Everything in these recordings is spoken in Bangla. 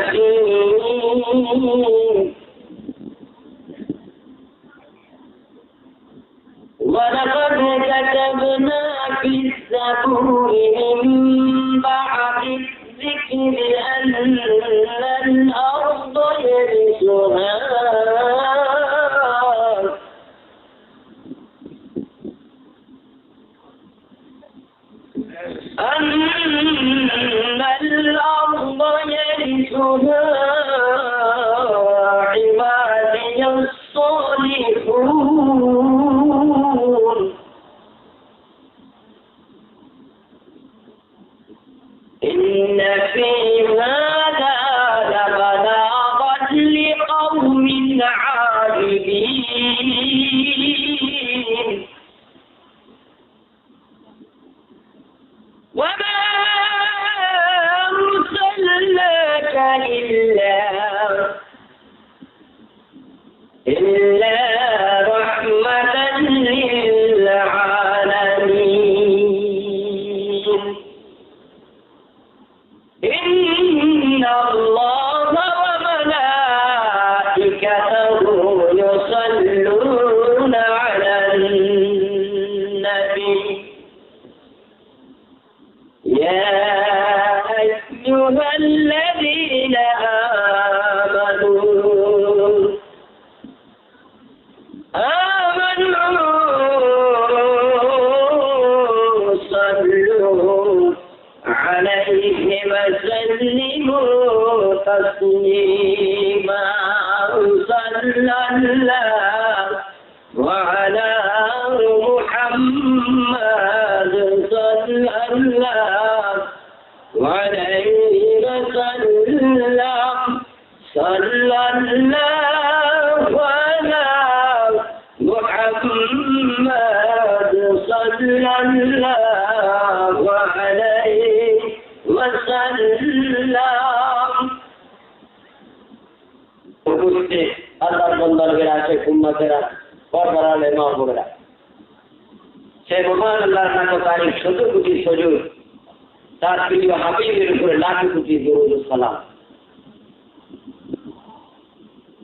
الرحيم ولقد كتبنا في الزبور من بعد الذكر أن الأرض يرثها عبادي الصالحون إن في هذا لبلاغا لقوم عابدين وما أرسلناك إلا رحمة للعالمين إن الله وملائكته يصلون على النبي يا أيها الذين آمنوا صلوا عليه وسلموا تسليما صلى الله وعلى محمد صلى الله عليه وسلم صلى الله على محمد صلى الله عليه وسلم উপস্থিত আল্লাহর বান্দারা আছে উম্মতেরা পরপরা লেমা বগরা সেই মহান আল্লাহর নাম তারিখ ১৭ কোটি সজুদ তার প্রিয় হাবিবের উপরে লাখ কোটি দরুদ ও সালাম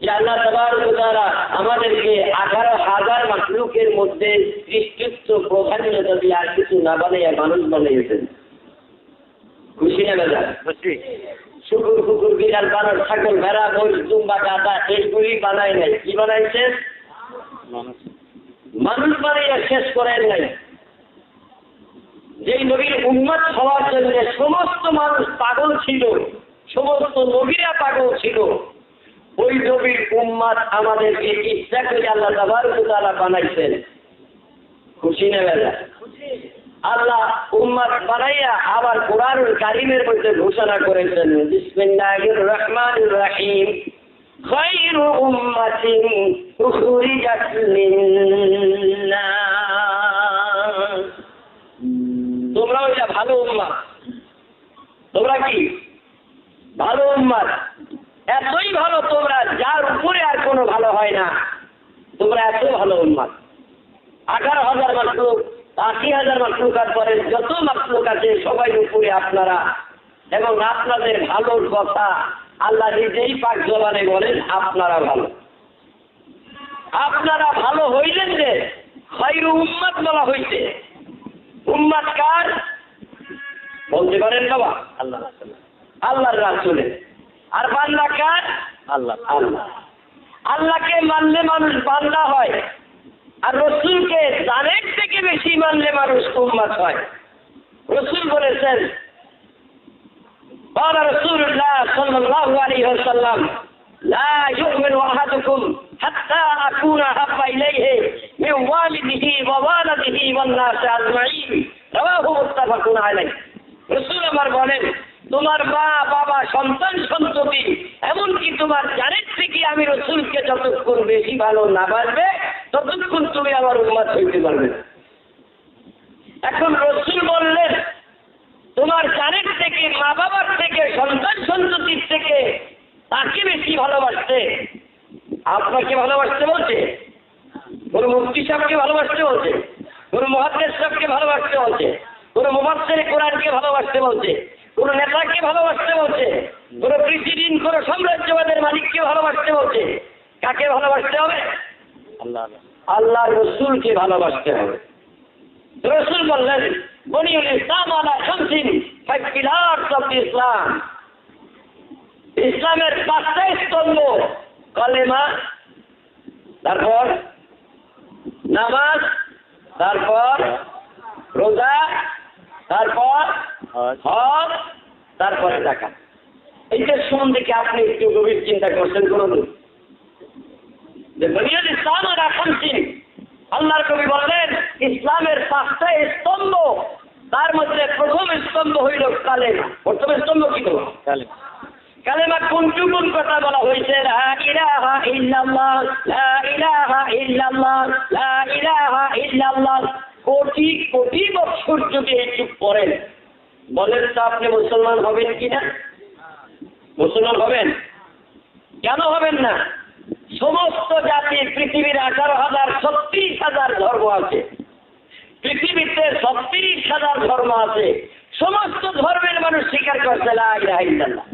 যে আল্লাহ তাবারক ওয়া তাআলা আমাদেরকে ১৮,০০০ মাখলুকের মধ্যে শ্রেষ্ঠত্ব প্রধানতা দিয়ে আর কিছু না বানাইয়া মানুষ বানিয়েছেন খুশি না দাদা খুশি শুকুর কুকুর বিড়াল বানর ছাগল ভেড়া মহিষ দুম্বা গাধা এইগুলি বানায় নাই কি বানাইছেন মানুষ বানাইয়া শেষ করেন নাই যেই নবীর উম্মত হওয়ার জন্য সমস্ত মানুষ পাগল ছিল সমস্ত নবীরা পাগল ছিল ওই নবীর উম্মত আমাদেরকে ইচ্ছা করে আল্লাহ তাবারক ওয়া তাআলা বানাইছেন খুশি না বেলা আল্লাহ উম্মত বানাইয়া আবার কোরআনুল কারীমের মধ্যে ঘোষণা করেছেন বিসমিল্লাহির রহমানির রহিম খায়রু উম্মাতিন উখরিজাত লিন-নাস তোমরা ওইটা ভালো উম্মত তোমরা কি ভালো উম্মত এতই ভালো তোমরা যার উপরে আর কোনো ভালো হয় না তোমরা এত ভালো উম্মত ১৮,০০০ মাখলুক ৮০,০০০ মাখলুকাত পরে যত মাখলুক আছে সবাই উপরে আপনারা এবং আপনাদের ভালোর কথা আল্লাহ নিজেই পাক জবানে বলেন আপনারা ভালো হইলেন যে খায়রু উম্মত বলা হইছে উম্মত কার বলতে পারেন বাবা আল্লাহর রাসূলের আর বান্দা কার আল্লাহকে মানলে মানুষ বান্দা হয় আর রাসূলকে জানের থেকে বেশি মানলে মানুষ উম্মত হয় রাসূল বলেছেন قال رسول الله صلى الله عليه وسلم لا يؤمن أحدكم حتى أكون أحب إليه من والده ووالده والناس أجمعين رواه متفق عليه রাসূল আমার বলেন তোমার মা বাবা সন্তান সন্ততি এমনকি তোমার জানের থেকে আমি রাসূলকে যতক্ষণ বেশি ভালো না বাসবে ততক্ষণ তুমি আমার উম্মত হইতে পারবে এখন রাসূল বললেন তোমার জানের থেকে মা বাবার থেকে সন্তান সন্ততির থেকে তাকে বেশি ভালোবাসতে আপনাকে ভালোবাসতে বলছে কোন মুফতি সাহেবকে ভালোবাসতে বলছে কোন মুহাদ্দিস সাহেবকে ভালোবাসতে বলছে কোন মুফাসসির কোরআনকে ভালোবাসতে বলছে কোন নেতাকে ভালোবাসতে বলছে কোন প্রেসিডেন্ট কোন সাম্রাজ্যবাদের মালিককে ভালোবাসতে বলছে, কাকে ভালোবাসতে হবে? আল্লাহ রসুলকে ভালোবাসতে হবে। রসুল বললেন বুনিয়াল ইসলাম আলা খামসিন, 5 pillars of the Islam। ইসলামের 5টা স্তম্ভ, কালেমা, তারপর নামাজ, তারপর রোজা, তারপর হজ, তারপরে যাকাত। এইটার সম্বন্ধে কি আপনি একটু গভীর চিন্তা করছেন কোনদিন? যে বুনিয়াল ইসলাম আলা খামসিন, আল্লাহর কবি বললেন ইসলামের 5টা স্তম্ভ, তার মধ্যে প্রথম স্তম্ভ হইল কালেমা। প্রথম স্তম্ভ কি হলো? কালেমা কোন কথা বলা হয়েছে? লা ইলাহা ইল্লাল্লাহ, লা ইলাহা ইল্লাল্লাহ, লা ইলাহা ইল্লাল্লাহ। কোটি কোটি বছর যদি এইটুক পড়েন, বলেন তো আপনি মুসলমান হবেন কিনা? মুসলমান হবেন? কেন হবেন না? সমস্ত জাতি, পৃথিবীর 18,000-36,000 ধর্ম আছে। পৃথিবীতে 36,000 ধর্ম আছে। সমস্ত ধর্মের মানুষ স্বীকার করছে লা ইলাহা ইল্লাল্লাহ,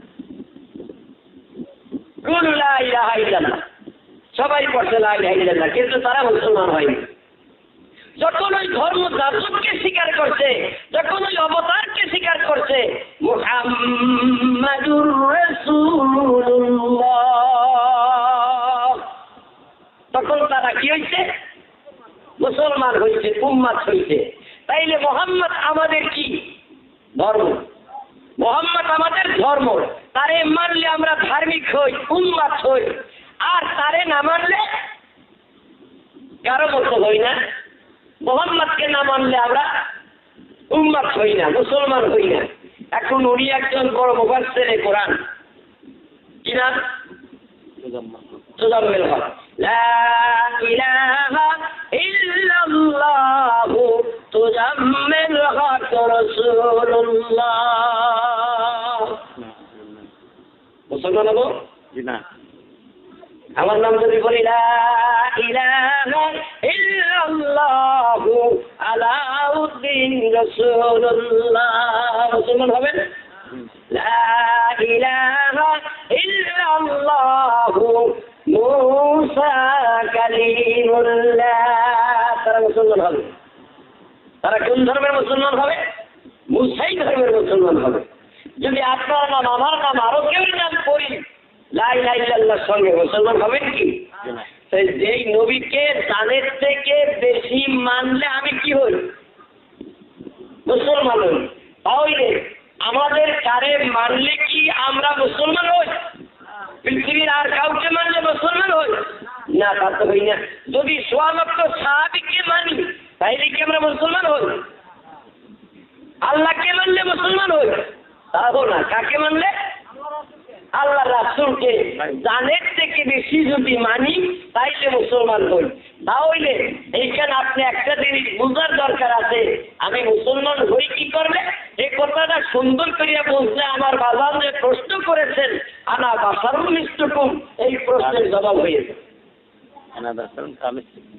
কুলু লা ইলাহা ইল্লাল্লাহ। সবাই করছে লা ইলাহা ইল্লাল্লাহ, কিন্তু তারা মুসলমান হয়নি। যখন ওই ধর্ম যাজককে স্বীকার করছে, যখন ওই অবতারকে স্বীকার করছে, মুহাম্মাদুর রাসূলুল্লাহ, তখন তারা কি হয়েছে? মুসলমান হয়েছে, উম্মাত হয়েছে। তাইলে মোহাম্মদ আমাদের কি ধর্ম? মোহাম্মদ আমাদের ধর্ম। তারে মানলে আমরা ধার্মিক হই, উম্মাত হই। আর তারে না মানলে কারো মতো হই না। মোহাম্মদকে না মানলে আমরা উম্মাত হই না, মুসলমান হই না। এখন উনি একজন বড় মুফাসসিরে কোরআন, কি নাম? মুজাম্মিল হক। লা ইলাহা ইল্লাল্লাহু মুজাম্মিল হক রাসূলুল্লাহ। মুসলমান হবো? জি না। আমার নাম যদি বলি লা ইলাহা ইল্লাল্লাহু আলাউদ্দিন রাসূলুল্লাহ, মুসলমান হবেন? লা ইলাহা ইল্লাল্লাহু মুসা কালিমুল্লাহ, তারা মুসলমান হবে। তারা কোন ধর্মের মুসলমান হবে? মুসাই ধর্মের মুসলমান হবে। যদি আপনার নাম, আমার নাম, আরো কেউ নাম করি লা ইলাহা ইল্লাল্লাহর সঙ্গে, মুসলমান হবেন কি? যেই নবীকে জানের থেকে বেশি মানলে আমি কি হই? মুসলমান হই। তাহলে আমাদের কারে মানলে কি আমরা মুসলমান হই? পৃথিবীর আর কাউকে মানলে মুসলমান হই না? তা তো হই না। যদি 100 লক্ষ সাহাবীকে মানি, তাইলে কি আমরা মুসলমান হই? আল্লাহকে মানলে মুসলমান হই? তাও না। কাকে মানলে? আল্লাহ রাসূলকে জানের থেকে বেশি যদি মানি, তাইলে মুসলমান হই। তাহলে এইখানে আপনি একটা জিনিস বুঝার দরকার আছে, আমি মুসলমান হই কি করলে? এই কথাটা সুন্দর করিয়া বলছে আমার বাজান যে প্রশ্ন করেছেন, আনা বাশারুম মিসলুকুম, এই প্রশ্নের জবাব হয়েছে আনা বাশারুম কামিসলুকুম।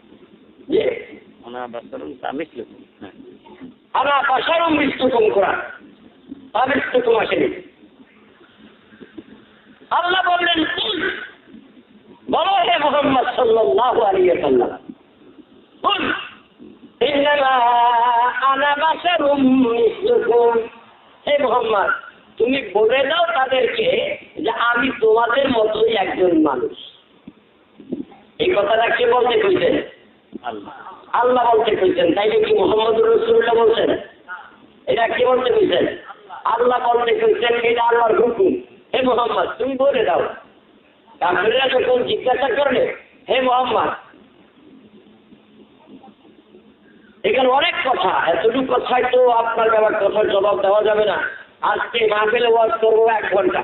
জি, আনা বাশারুম কামিসলুকুম, আনা বাশারুম মিসলুকুম কোরআন কামিসলুকুম আসেনি। আল্লাহ বললেন বলো হে মুহাম্মদ সাল্লাল্লাহু আলাইহি ওয়াসাল্লাম, কুল ইন্নামা আনা বাশারুম মিসলুকুম। হে মুহাম্মদ, তুমি বলে দাও তাদেরকে যে আমি তোমাদের মতোই একজন মানুষ। এই কথাটা কে বলতে কইছেন? আল্লাহ। আল্লাহ বলতে কইছেন। তাইলে কি মুহাম্মদুর রাসূলুল্লাহ বলছেন? এটা কে বলতে কইছেন? আল্লাহ বলতে কইছেন। এটা আল্লাহর হুকুম। হে মুহাম্মদ, তুমি বলে দাও। কাফিররা যখন জিজ্ঞাসা করলে হে মুহাম্মদ, এখানে অনেক কথা, এতটুকু কথায় তো আপনার ব্যাপার কথার জবাব দেওয়া যাবে না। আজকে মাহফিলে ওয়াজ করবো 1 ঘন্টা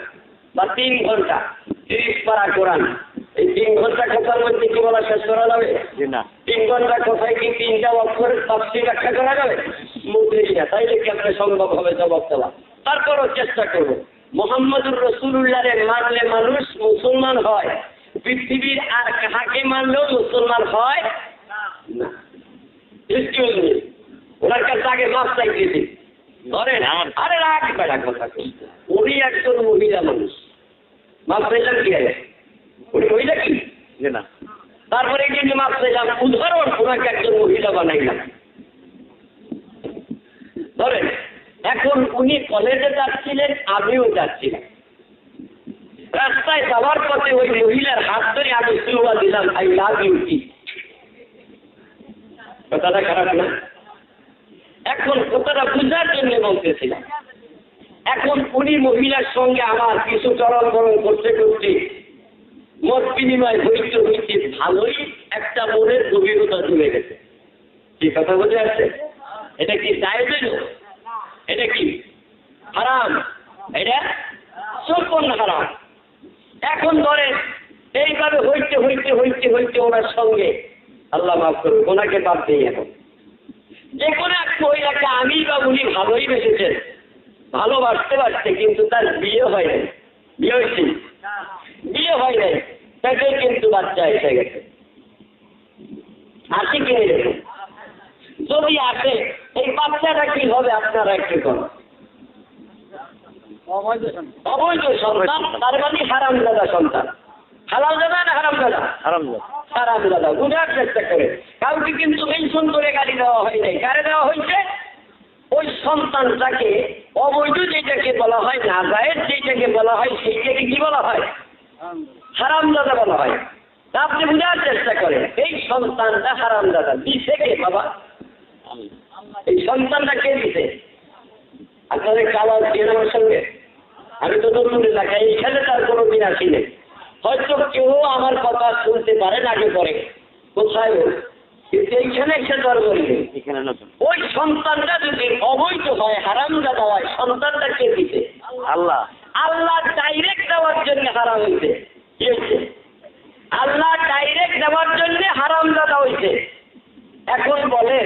বা 3 ঘন্টা, 30 পারা কোরআন। এই 3 ঘন্টা কথার মধ্যে কি বলা শেষ করা যাবে? 3 ঘন্টা কথায় কি 3টা অক্ষরের তাফসীর ব্যাখ্যা করা যাবে? মোটেই না। তাইলে কেমনে সম্ভব হবে জবাব দেওয়া? তারপরও চেষ্টা করবো। মুহাম্মদুর রাসূলুল্লাহরে মানলে মানুষ মুসলমান হয়, পৃথিবীর আর কাহাকে মানলেও মুসলমান হয় না। ওনার কাছে আগে মাছ চাইতেছি, ধরেন আরে রাগ বেড়া কথা, উনি একজন মহিলা মানুষ। মাপ চাইলাম কি আগে ওইটা কি না তারপরে কিন্তু মাপ চাইলাম উদাহরণ ওনাকে একজন মহিলা বানাইলাম। ধরেন এখন উনি কলেজে যাচ্ছিলেন, আমিও যাচ্ছিলাম, রাস্তায় যাওয়ার পথে ওই মহিলার হাত ধরে আমি সুরুয়া দিলাম আই লাভ ইউ কি। কথাটা খারাপ না? এখন কথাটা বুঝার জন্য বলতেছিলাম। এখন উনি মহিলার সঙ্গে আমার কিছু চরণ বরণ করতে করতে মত বিনিময় হইতে হইতে ভালোই একটা মনের গভীরতা জুড়ে গেছে। কি কথা বোঝা যাচ্ছে? এটা কি জায়েজ হইল? এটা কি হারাম? এটা সম্পূর্ণ হারাম। এখন ধরেন এইভাবে হইতে হইতে হইতে হইতে ওনার সঙ্গে আল্লাহ মাফ করুন ওনাকে বাদ দিই, এখন যে কোনো এক মহিলাকে আমি বা উনি ভালোই বেসেছেন, ভালোবাসতে পারছে, কিন্তু তার বিয়ে হয় নাই। বিয়ে হয়েছে? বিয়ে হয় নাই, তাকে কিন্তু বাচ্চা এসে গেছে। আসে কিনে দেখুন, যদি আসে এই বাচ্চাটা কি হবে আপনারা একটু করেন। অবৈধ সন্তান, তার মানে হারামজাদা সন্তান। হালালজাদা না হারামজাদা? হারামজাদা। বুঝার চেষ্টা করে, কাউকে কিন্তু মেনশন করে গালি দেওয়া হয় নাই। কারে দেওয়া হয়েছে? ওই সন্তানটাকে অবৈধ যেটাকে বলা হয়, নাজায়েজ যেটাকে বলা হয়, সেইটাকে কি বলা হয়? হারামজাদা বলা হয়। তা আপনি বুঝার চেষ্টা করেন, এই সন্তানটা হারামজাদা দিছে কে বাবা? এই সন্তানটা কে দিছে? আপনাদের কালার দিয়ে আমার সঙ্গে আমি তো নতুন এলাকায়, এইখানে তার কোনো দিন আসি নেই। হয়তো কেউ আমার কথা শুনতে পারেন আগে পরে, কোথায় কিন্তু এইখানে এসে দর বলবে। ওই সন্তানটা যদি অবৈধ হয়, হারামজাদা হয়, সন্তানটা কে দিতে? আল্লাহ। আল্লাহ ডাইরেক্ট দেওয়ার জন্য হারাম হয়েছে। কি হয়েছে? আল্লাহ ডাইরেক্ট দেওয়ার জন্য হারামজাদা হয়েছে। এখন বলে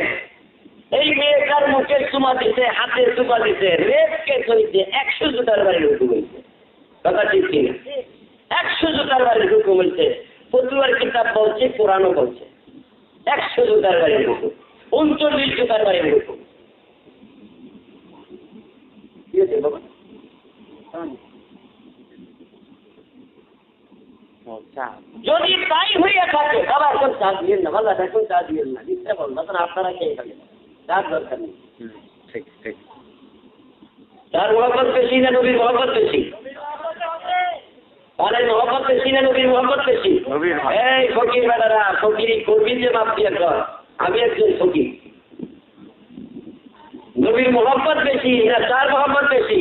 এই মেয়েটার মুখে চুমা দিছে, হাতে চুমা দিছে, রেপ কেস হয়েছে, 100 জুতার বাড়ির হুকুম হয়েছে। কথা ঠিক কিনা? 100 জুতার বাড়ির হুকুম হয়েছে। ফতুয়ার কিতাব বলছে, কোরআনও বলছে 100 জুতার বাড়ির হুকুম, 39 জুতার বাড়ির হুকুম। কি হয়েছে বাবা? যদি তাই হইয়া থাকে, বাবা এখন চা দিয়েন না, বাবা এখন চা দিয়েন না, দিতে বল না, আপনারা খেয়ে থাকেন, তার দরকার নেই। ঠিক ঠিক। তার মহব্বত বেশি না নবীর মহব্বত বেশি? তাহলে মহব্বত বেশি না নবীর মহব্বত বেশি? এই ফকির বেড়ারা, ফকিরি করবি যে মাপ দিয়ে কর, আমি একজন ফকির। নবীর মহব্বত বেশি না তার মহব্বত বেশি?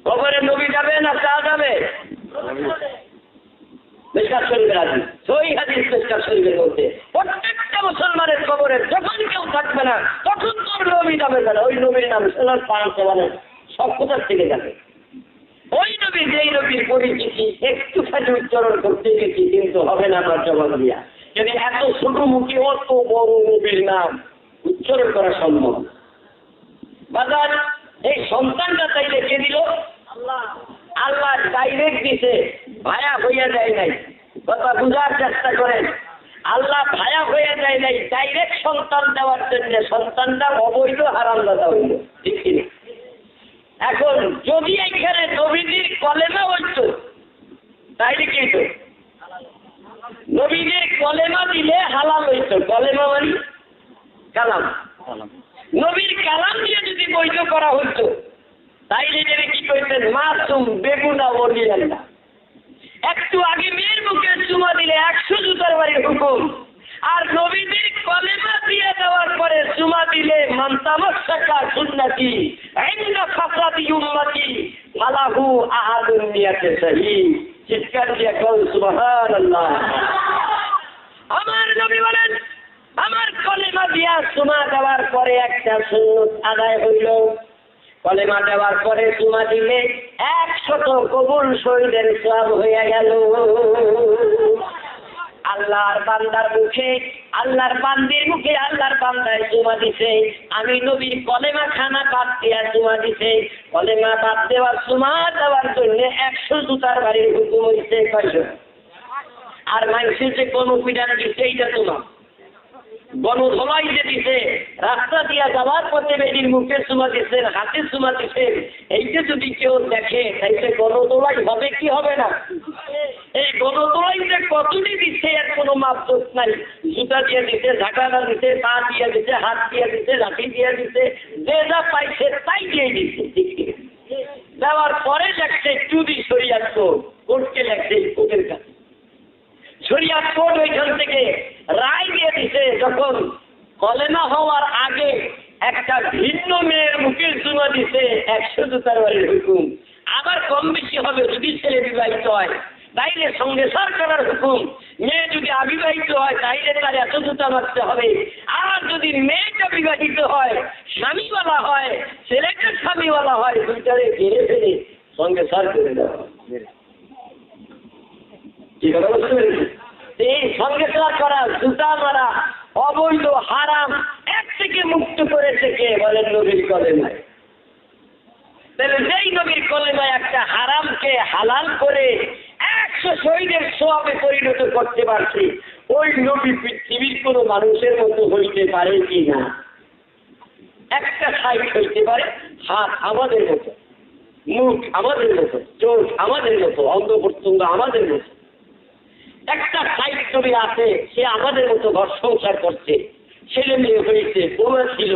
কবরে নবী যাবে না চা যাবে? মিশকাত শরীফের হাদিস, সহিহ হাদিস মিশকাত শরীফের মধ্যে প্রত্যেকটা মুসলমানের কবরে যখন কেউ থাকবে না তখন তোর নবী যাবে না। ওই নবীর নাম সোনার পান সেবানের সব কোথার থেকে যাবে? ওই নবী যেই নবীর পরিচিতি একটুখানি উচ্চারণ করতে গেছি, কিন্তু হবে না আমার জবাব দিয়া। যদি এত ছোট মুখে অত বড় নবীর নাম উচ্চারণ করা সম্ভব। বাজার এই সন্তানটা চাইলে কে দিল? আল্লাহ। আল্লাহ ডাইরেক্ট দিছে, ভায়া হইয়া যায় নাই। কথা বুঝার চেষ্টা করেন, আল্লাহ ভায়া হইয়া যায় নাই, ডাইরেক্ট সন্তান দেওয়ার জন্য সন্তানটা অবৈধ হারামজাদা হইল। ঠিক কিনা? এখন যদি এইখানে নবীজির কলেমা হইত তাইলে কি হইত? নবীজির কলেমা দিলে হালাল হইত। কলেমা মানে কালাম, নবীর কালাম দিয়ে যদি বৈধ করা হইত তাইলে যদি কি করতেন? মাসুম বেগুনা বলিলেন না। একটু আগে মেয়ের মুখে চুমা দিলে 100 জুতার বাড়ির হুকুম, আর নবীজির কলেমা দিয়ে দেওয়ার পরে চুমা দিলে মান তামাসসাকা সুন্নতি ইননা ফাসাদি উম্মতি ফালাহু আহাদুন নিয়াতে সহিহ। চিৎকার দিয়ে বল সুবহানাল্লাহ। আমার নবী বলেন, আমার কলেমা দিয়া চুমা দেওয়ার পরে একটা সুন্নত আদায় হইল। কলেমা দেওয়ার পরে চুমা দিলে 100 কবুল শহীদের সওয়াব হইয়া গেল। আল্লাহর বান্দার মুখে, আল্লাহর বান্দির মুখে আল্লাহর বান্দায় চুমা দিছে। আমি নবীর কলেমা খানা বাদ দিয়া চুমা দিছে। কলেমা বাদ দেওয়ার চুমা দেওয়ার জন্য 100 জুতার বাড়ির হুকুম হইছে। কয়শ? আর মানুষের যে কোন পিডার দিচ্ছে এইটা তোমার গণধোলাই যে দিছে, রাস্তা দিয়া যাওয়ার পথে বেডির মুখে চুমা দিচ্ছেন, হাতে চুমা দিচ্ছেন, এইটা যদি কেউ দেখে তাইলে গণধোলাই হবে কি হবে না? এই গণধোলাই যে কতটি দিচ্ছে এর কোনো মাপজোক নাই। জুতা দিয়ে দিচ্ছে, ঝাঁকানা দিচ্ছে, পা দিয়ে দিচ্ছে, হাত দিয়ে দিচ্ছে, লাঠি দিয়ে দিচ্ছে, যে যা পাইছে তাই দিয়ে দিচ্ছে। দেওয়ার পরে লেখছে চুরি শরিয়াত কোড, কোর্টকে লেখছে কোর্টের কাছে। শরিয়াত কোড ওইখান থেকে রায় দিয়ে দিছে, যখন কলেমা হওয়ার আগে একটা ভিন্ন মেয়ের মুখের চুমা দিছে 100 জুতার বাড়ির হুকুম। আবার কম বেশি হবে যদি ছেলে বিবাহিত হয়, তাইলে সঙ্গে সার করার হুকুম। মেয়ে যদি অবিবাহিত হয় তাইলে তার 100 জুতা মারতে হবে। আর যদি মেয়েটা বিবাহিত হয়, স্বামীওয়ালা হয়, ছেলেটা স্বামীওয়ালা হয়, দুইটারে ঘিরে ফেলে সঙ্গে সার করে দেওয়া। এই সঙ্গে সার করা, জুতা মারা অবৈধ, হারাম, এক থেকে মুক্ত করেছে কে? বলেন নবীর কলেমায়। তাহলে যেই নবীর কলেমায় একটা হারামকে হালাল করে 100 শহীদের সওয়াবে পরিণত করতে পারছে, ওই নবী পৃথিবীর কোনো মানুষের মতো হইতে পারে কি না? একটা সাইড হইতে পারে, হাত আমাদের মতো, মুখ আমাদের মতো, চোখ আমাদের মতো, অঙ্গ প্রত্যঙ্গ আমাদের মতো। একটা সাইড নবী আছে, সে আমাদের মতো ঘর সংসার করছে, ছেলে মেয়ে হয়েছে, বউ ছিল,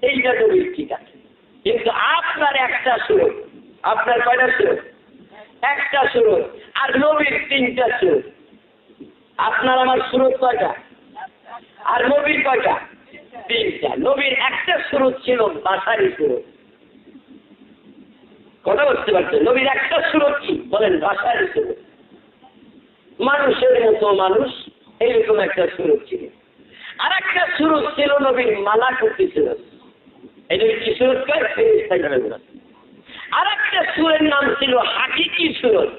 এইটা নবীর ঠিক আছে। কিন্তু আপনার একটা সুরত, আপনার কয়টা সুরত? একটা সুরত, আর নবীর 3টা সুরত। আপনার আমার সুরত কয়টা? আর নবীর কয়টা? 3টা। নবীর একটা সুরত ছিল বাসারি সুরত। কথা বলতে পারছেন? নবীর একটা সুরত কি বলেন? বাসারি সুরত। মানুষের মতো মানুষ, এইরকম একটা সুরত ছিল। আর একটা সুরত ছিল নবীর মালাকুতি সুরত। এই নবীর কি সুরত কয়? আর একটা সুরের নাম ছিল হাকিকি সুরত।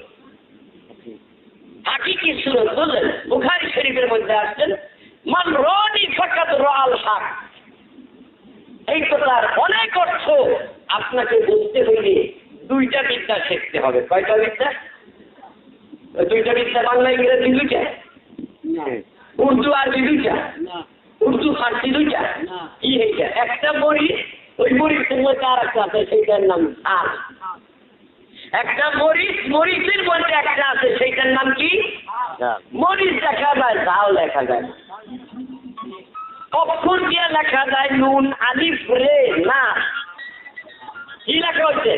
হাকিকি সুরত বললেন, বুখারী শরীফের মধ্যে আসছেন, মান রনি ফাকাত রাআল হক। এই কথার অনেক অর্থ। আপনাকে বুঝতে হইলে 2টা বিদ্যা শিখতে হবে। কয়টা বিদ্যা? 2টা বিদ্যা, বাংলা ইংরেজি 2টা, উর্দু আরবি 2টা, উর্দু ফার্সি 2টা। কি এইটা? একটা মরিচ, ওই মরিচের মধ্যে আর একটা আছে, সেইটার নাম আর। একটা মরিচ, মরিচের মধ্যে একটা আছে, সেইটার নাম কি? মরিচ দেখা যায়, ঝাল দেখা যায়। অক্ষর দিয়ে লেখা যায় নুন আলিফ রে না। কি লেখা হচ্ছে?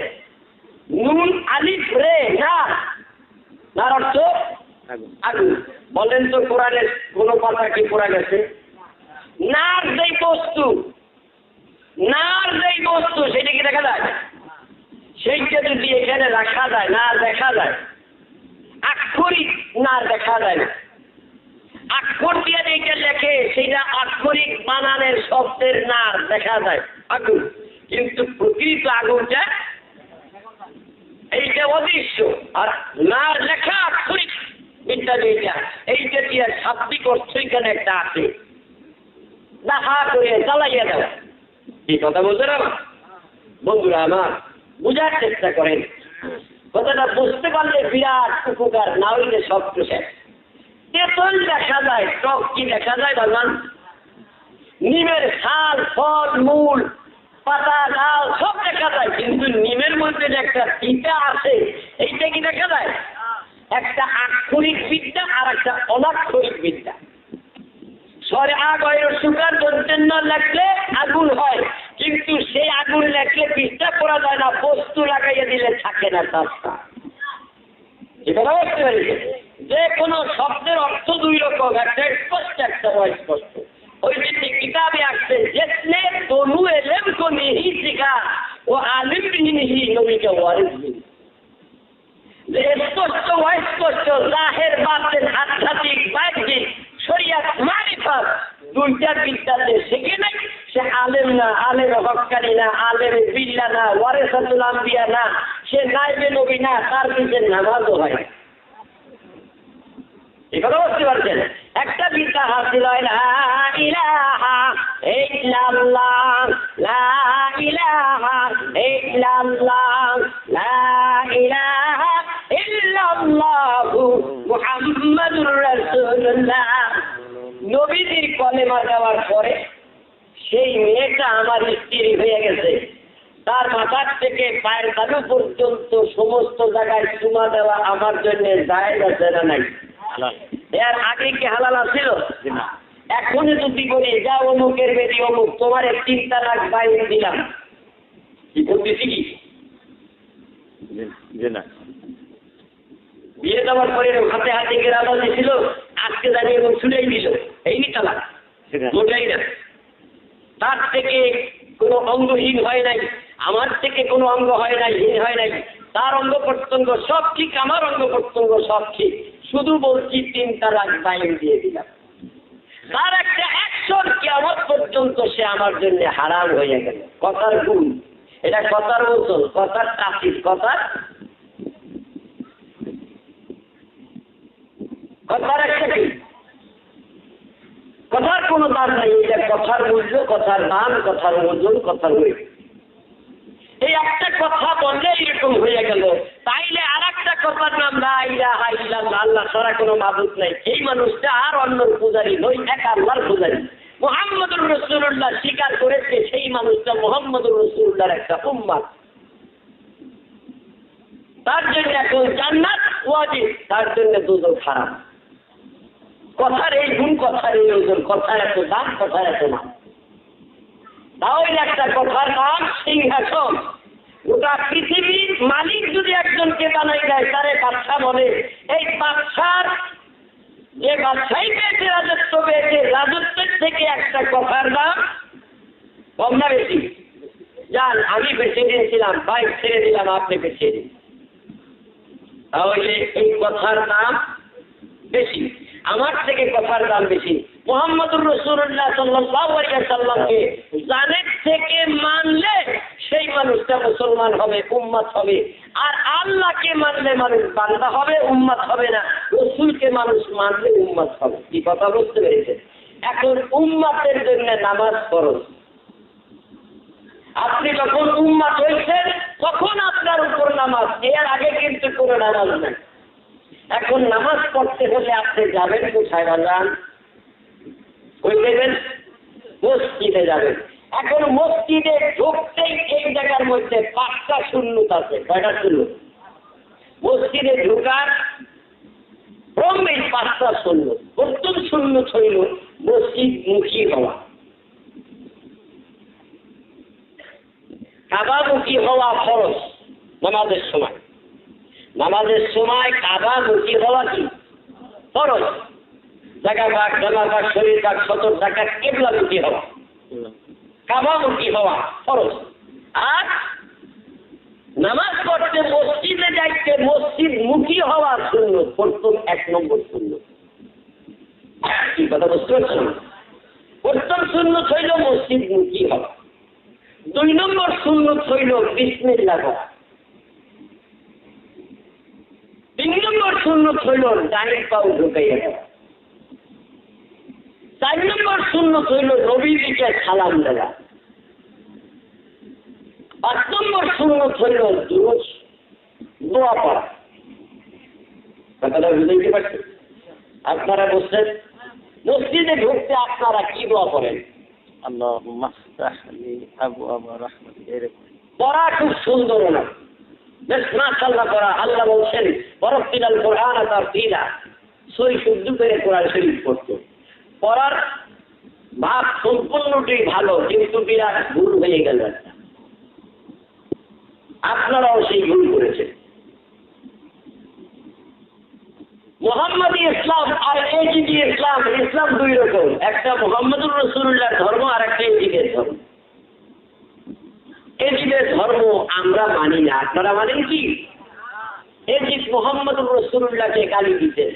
নুন আলিফ রে না। তার অর্থ আগুন। বলেন তো কোরআনের কোন কথা কি পড়া গেছে? নার যেই বস্তু, নার যেই বস্তু সেটা কি দেখা যায়? সেইটা যদি এখানে রাখা যায়, না দেখা যায়। আক্ষরিক নার দেখা যায় না। আক্ষর দিয়ে এইটা লেখে, সেটা আক্ষরিক বানানের শব্দের নার দেখা যায়, আগুন। কিন্তু প্রকৃত আগুনটা এইটা অদৃশ্য। আর নার লেখা আক্ষরিক বিদ্যা যেটা, এইটা দিয়ে শাব্দিক অর্থ এখানে একটা আছে, দেখা করে জ্বালাইয়া দেওয়া। এই কথা বলতে না বন্ধুরা আমার, বুঝার চেষ্টা করেন। কথাটা বুঝতে পারলে বিরাট উপকার, না হইলে সব শেষ। তেঁতুল দেখা যায়, টক কি দেখা যায় ভগবান? নিমের ছাল, ফল, মূল, পাতা, ডাল সব দেখা যায়, কিন্তু নিমের মধ্যে যে একটা তিতা আছে, এইটা কি দেখা যায়? একটা আক্ষরিক বিদ্যা আর একটা অনাক্ষরিক বিদ্যা। স্বরে আগয়ের সুগার জন্য লেখলে আগুন হয়, কিন্তু সেই আগুন লেখলে বিদ্যা করা যায় না, বস্তু লাগাইয়া দিলে থাকে না তারটা। এটা বুঝতে পারছি। যে কোনো শব্দের অর্থ 2 রকম, একটা স্পষ্ট একটা অস্পষ্ট। ওই যে কিতাবে আসছে, যেসনে দোনু এলেম কো নেহি শিখা ও আলিম भी नहीं নবী কে ওয়ারিস भी। যে স্পষ্ট অস্পষ্ট, জাহের বাতিন, আধ্যাত্মিক বাহ্যিক, শরিয়াত মারিফাত, 2টা বিদ্যাতে শিখে নাই, সে আলেম না, আলেম হক্কানি না, আলেম বিল্লাহ না, ওয়ারিসাতুল আম্বিয়া না, সে নাইবে নবী না, তার পিছনে নামাজও হয়। এই কথা বুঝতে পারছেন? একটা বিদ্যা হাসিল হয়, লা ইলাহা ইল্লাল্লাহ, লা ইলাহা ইল্লাল্লাহ, লা ইলাহা ইল্লাল্লাহু মুহাম্মাদুর রাসূলুল্লাহ। নবীজির কলেমা দেওয়ার পরে সেই মেয়েটা আমার স্ত্রী হয়ে গেছে, তার মাথার থেকে পায়ের তালু পর্যন্ত সমস্ত জায়গায় চুমা দেওয়া আমার জন্য জায়েজ আছে না নাই? এর আগে কি হালাল ছিল? এখনই যদি বলি যা অমুকের বেদি অমুক তোমার 3 তালাক বাইরে দিলাম, কি বলতেছি কি? বিয়ে দেওয়ার পরে হাতে হাতে গেরালা দিয়েছিল, আজকে দাঁড়িয়ে এবং ছুটেই দিল, এই নি তালাক, ওটাই না। তার থেকে কোনো অঙ্গহীন হয় নাই, আমার থেকে কোনো অঙ্গ হয় নাই, হীন হয় নাই, তার অঙ্গ প্রত্যঙ্গ সব ঠিক, আমার অঙ্গ প্রত্যঙ্গ সব ঠিক, শুধু বলছি 3 তালাক বাইরে দিয়ে দিলাম। তার একটা অ্যাকশন কিয়ামত পর্যন্ত সে আমার জন্য হারাম হয়ে গেল। কথার গুণ, এটা কথার ওজন, কথার তাসির, কথার একটা কি, কথার কোনো দাম নাই। এটা কথার মূল্য, কথার দাম, কথার ওজন, কথার ওয়েট। এই একটা কথা বললে এরকম হয়ে গেল, তাইলে আর একটা কথার নাম লা ইলাহা ইল্লাল্লাহ, আল্লাহ ছাড়া কোনো মাবুদ নাই। এই মানুষটা আর অন্যর পূজারী নয়, এক আল্লাহর পূজারী। মুহাম্মদুর রাসূলুল্লাহ স্বীকার করেছে সেই মানুষটা মুহাম্মদুর রাসূলুল্লাহর একটা উম্মত। তার জন্য এখন জান্নাত ওয়াজিব, তার জন্য দুজক হারাম। কথার এই গুণ, কথার এই ওজন, কথার এত দাম, কথার এত নাম। তাহলে একটা কথার নাম সিংহাসন। গোটা পৃথিবীর মালিক যদি একজনকে বানাই দেয়, তারে বাদশা বলে। এই বাদশার যে বাদশাই পেয়েছে, রাজত্ব পেয়েছে, রাজত্বের থেকে একটা কথার দাম কম না বেশি? যান, আমি বেছে দিয়েছিলাম, বাইক ছেড়ে দিলাম, আপনি বেছে দিন। তাহলে এই কথার দাম বেশি, আমার থেকে কথার দাম বেশি। মুহাম্মদুর রাসূলুল্লাহ সাল্লাল্লাহু আলাইহি ওয়াসাল্লামকে জানের থেকে মানলে সেই মানুষটা মুসলমান হবে, উম্মত হবে। আর আল্লাহকে মানলে মানুষ বান্দা হবে, উম্মত হবে না। রাসূলকে মানুষ মানলে উম্মত হবে। কি কথা বুঝতে পেরেছে? এখন উম্মতের জন্য নামাজ ফরজ। আপনি যখন উম্মত হয়েছেন তখন আপনার উপর নামাজ, এর আগে কিন্তু কোনো নামাজ নেই। এখন নামাজ পড়তে হলে আপনি যাবেন কোথায় বাজান? ওই দেবেন মসজিদে যাবেন। এখন মসজিদে ঢুকতেই এই জায়গার মধ্যে 5টা সুন্নত আছে। কয়টা সুন্নত? মসজিদে ঢুকার ক্রমেই 5টা সুন্নত। প্রথম সুন্নত হইল মসজিদ মুখী হওয়া। কাবামুখী হওয়া ফরজ নামাজের সময়। নামাজের সময় কাবামুখী হওয়া কি ফরজ? জায়গা ভাগ, জামা ভাগ, শরীর ভাগ, সতর জায়গা কিবলামুখী হওয়া, কাবামুখী হওয়া ফরজ। আর নামাজ পড়তে মসজিদে যাইতে মসজিদ মুখী হওয়া সুন্নত, প্রথম 1 নম্বর সুন্নত। কি কথা বুঝতে পারছেন? প্রথম সুন্নত হইল মসজিদ মুখী হওয়া। 2 নম্বর সুন্নত হইল বিসমিল্লাহ বলা। 3 নম্বর সুন্নত হইল ডাইন পাও ঢুকাইয়া দেওয়া। 4 নম্বর সুন্নত হইল নবীজিকে সালাম দেওয়া। 5 নম্বর সুন্নত হইল দুরূদ দোয়া পড়া। কথাটা বুঝতে পারছেন? আপনারা বলছেন মসজিদে ঢুকতে আপনারা কি দোয়া করেন? আল্লাহুম্মা ইফতাহ লি আবওয়াবা রাহমাতিক। পড়া খুব সুন্দর না, বেশ মাশাআল্লাহ পড়া। আল্লাহ বলছেন ওয়ারাতিলাল কুরআনা তারতিলা, সহি শুদ্ধ করে কোরআন শরীফ পড়তে। পড়ার ভাব সম্পূর্ণটাই ভালো, কিন্তু বিরাট ভুল হয়ে গেল একটা। আপনারাও সেই ভুল করেছেন। মুহাম্মদী ইসলাম আর এজিদি ইসলাম, ইসলাম 2 রকম। একটা মুহাম্মদুর রাসূলুল্লাহর ধর্ম, আর একটা এজিদের ধর্ম। এজিদের ধর্ম আমরা মানি না, আপনারা মানেন কি? এজিদ মুহাম্মদুর রাসূলুল্লাহকে গালি দিতেন।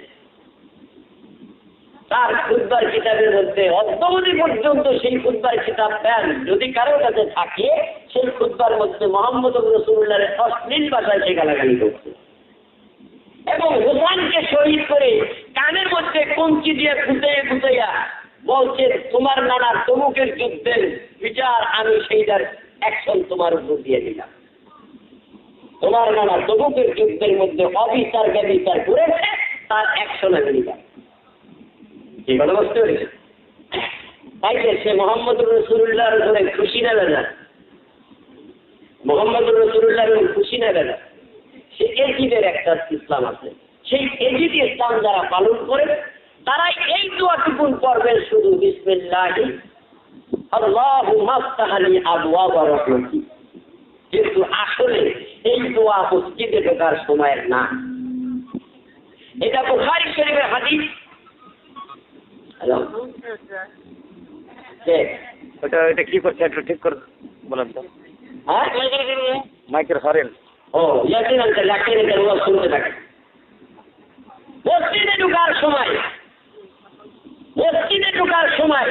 তার খুতবার কিতাবের মধ্যে অদ্যাবধি পর্যন্ত সেই খুতবার কিতাব দেন, যদি কারোর কাছে থাকে, সেই খুতবার মধ্যে মুহাম্মদুর রাসূলুল্লাহর অশ্লীল ভাষায় সে গালাগালি করছে। এবং হুসাইনকে শহীদ করে কানের মধ্যে কঞ্চি দিয়ে ফুটাইয়া বলছে, তোমার নানা তমুকের যুদ্ধের বিচার আমি সেইটার অ্যাকশন তোমার উপর দিয়ে দিলাম। তোমার নানা তমুকের যুদ্ধের মধ্যে অবিচার ব্যবিচার করেছে, তার অ্যাকশন আমি দিলাম। কি কথা বুঝতে পেরেছে? তাইলে সে মোহাম্মদুর রাসূলুল্লাহর উপরে খুশি নেবে না, মোহাম্মদুর রাসূলুল্লাহর উপরে খুশি নেবে না। সে এজিদের একটা ইসলাম আছে, সেই এজিদ ইসলাম যারা পালন করে তারাই এই দোয়াটুকু করবেন, শুধু বিসমিল্লাহি আল্লাহুম্মা আফতাহ লি আবওয়াবা রাহমাতি। কিন্তু আসলে এই দোয়া মসজিদে ঢোকার সময়ের না। এটা বুখারী শরীফের হাদিস। এটা কি করছে একটু ঠিক করে বলেন তো। হ্যাঁ, মাইকের হরেন। ও ইয়াসিন আনতে লাকিন এর ওয়াজ শুনতে থাকে। মসজিদে ঢোকার সময়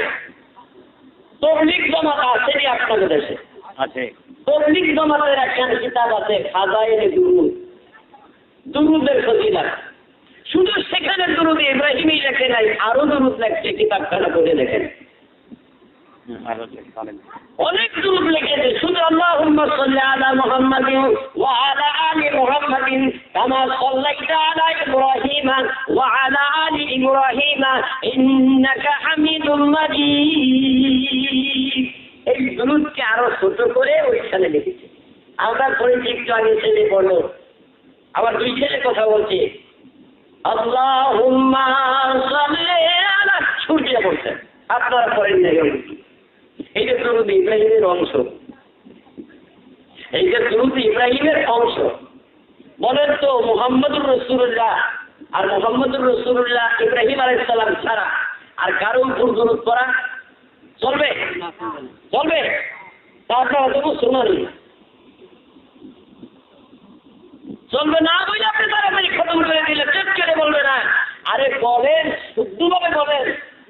তবলিগ জামাত আছে আপনাদের দেশে? আছে। তবলিগ জামাতের একখান কিতাব আছে ফাজাইলে দুরুদ, দুরুদের ফজিলত। শুধু সেখানে দুরুদ ইব্রাহিমই লেখে নাই, আরো দুরুদ লেখছে কিতাবখানা করে লেখেন। অনেক দুরুদ লিখেছে, শুধু আল্লাহুম্মা সাল্লি আলা মুহাম্মাদিন ওয়া আলা আলি মুহাম্মাদিন কামা সাল্লাইতা আলা ইব্রাহিম ওয়া আলা আলি ইব্রাহিম ইন্নাকা হামিদুম মাজিদ। এই দুরুদকে আরো ছোট করে ওইখানে লিখেছে। আমরা পড়েছি একটু আগে, ছেলে পড়লো, আবার দুই ছেলে কথা বলছে আল্লাহুম্মা সাল্লি আলা, সূর্যে বলছেন, আপনারা পড়েন না। এই যে দুরুদ ইব্রাহিমের অংশ, এই যে দুরুদ ইব্রাহিমের অংশ। বলেন তো মুহাম্মদুর রাসূলুল্লাহ আর মুহাম্মদুর রাসূলুল্লাহ ইব্রাহিম আলাইহিস সালাম ছাড়া আর কারো উপর দুরুদ পড়া চলবে? চলবে? তারপর তো শুনুন, চলবে না বলে আপনি তাড়াতাড়ি খতম করে দিলে চেক করে বলবে না। আরে বলেন, শুদ্ধভাবে বলেন,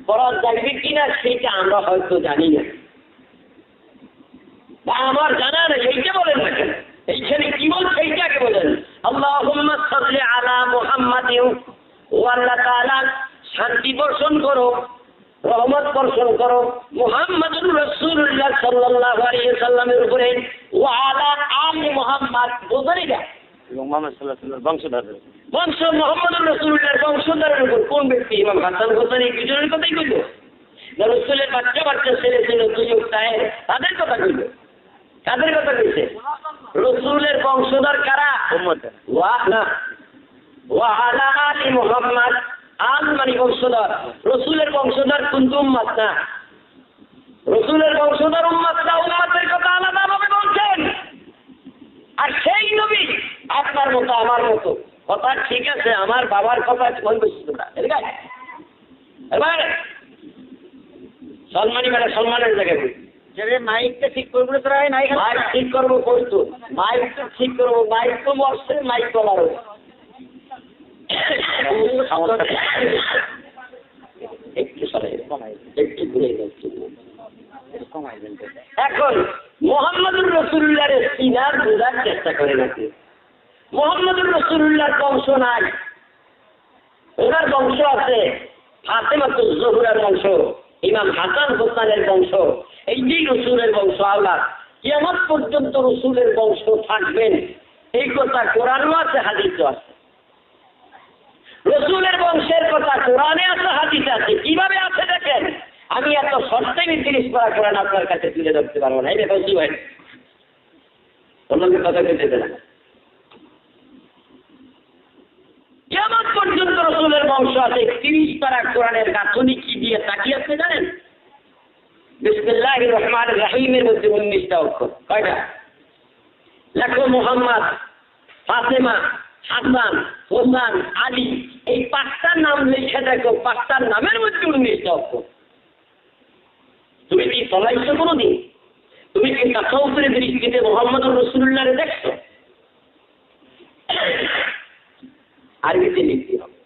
পড়া যাবে কিনা সেইটা আমরা হয়তো জানি না, বা আমার জানা নেই, এইটা বলেন না কেন? এইখানে কি বলছে এইটাকে বলেন। আল্লাহুম্মা সাল্লি আলা মুহাম্মাদিন, ও আল্লাহ তাআলা শান্তি বর্ষণ করো, রহমত বর্ষণ করো মুহাম্মদুর রাসূলুল্লাহ সাল্লাল্লাহু আলাইহি সাল্লামের উপরে, ওয়া আলা আলি মুহাম্মাদ, বুঝাইরা এবং মুহাম্মদ সাল্লাল্লাহু আলাইহি ওয়াসাল্লাম বংশধর, বংশ মুহাম্মদুর রাসূলুল্লাহর বংশধরের উপর। কোন ব্যক্তি? ইমাম হাসান হোসেন এই দুজনের কথাই কইল না? রাসূলের বাচ্চা বাচ্চা ছেলে ছিল দুই সাহেব, তাদের কথা কইল। কাদের কথা কইছে? রাসূলের বংশধর কারা? উম্মত। ওয়া আলা আলি মুহাম্মাদ, আল মানে বংশধর, রাসূলের বংশধর কিন্তু উম্মত না। রাসূলের বংশধর উম্মত না, উম্মতের কথা আলাদাভাবে বলছেন। আর সেই নবী আপনার মতো আমার মতো, কথা ঠিক আছে, আমার বাবার কথা বলবে না, এবার সম্মানী মানে সম্মানের জায়গায় মাইকটা ঠিক করবো, মাইক ঠিক করবো, করতো মাইকটা ঠিক করবো, মাইক তো মরছে, মাইক তোলার একটু ঘুরে যাচ্ছে। এখন মুহাম্মদুর রাসূলুল্লাহর সিনার বোঝার চেষ্টা করে নাকি? মুহাম্মদুর রাসূলুল্লাহর বংশ নাই, ওনার বংশ আছে ফাতেমাতুজ জোহরার বংশ, ইমাম হাসান হোসেনের বংশ, এই যে রাসূলের বংশ আওলাদ, কিয়ামত পর্যন্ত রাসূলের বংশ থাকবেন, এই কথা কোরআনও আছে, হাদিসও আছে। রাসূলের বংশের কথা কোরআনে আছে, হাদিসে আছে। কিভাবে আছে দেখেন, আমি এত সস্তায় 30 পারা কোরআন আপনার কাছে তুলে ধরতে পারবো না। এই দেখো কি হয়, অন্যকে কথা বলতে দেবে না। কিয়ামত পর্যন্ত রাসূলের বংশ আছে। 30 পারা কোরআনের গাঁথনি কি দিয়ে তাকিয়ে আছে জানেন? বিসমিল্লাহির রহমানির রহিমের মধ্যে 19টা অক্ষর। কয়টা? লেখো মুহাম্মদ, ফাতেমা, হাসান, হোসেন, আলী, এই 5টার নাম লিখে দেখো, 5টার নামের মধ্যে 19টা অক্ষর। তুমি কি চলাইছো কোনোদিন? তুমি কি তাসাউফের দৃষ্টিতে মুহাম্মদুর রাসূলুল্লাহরে দেখছো? আরবিতে লিখতে হবে।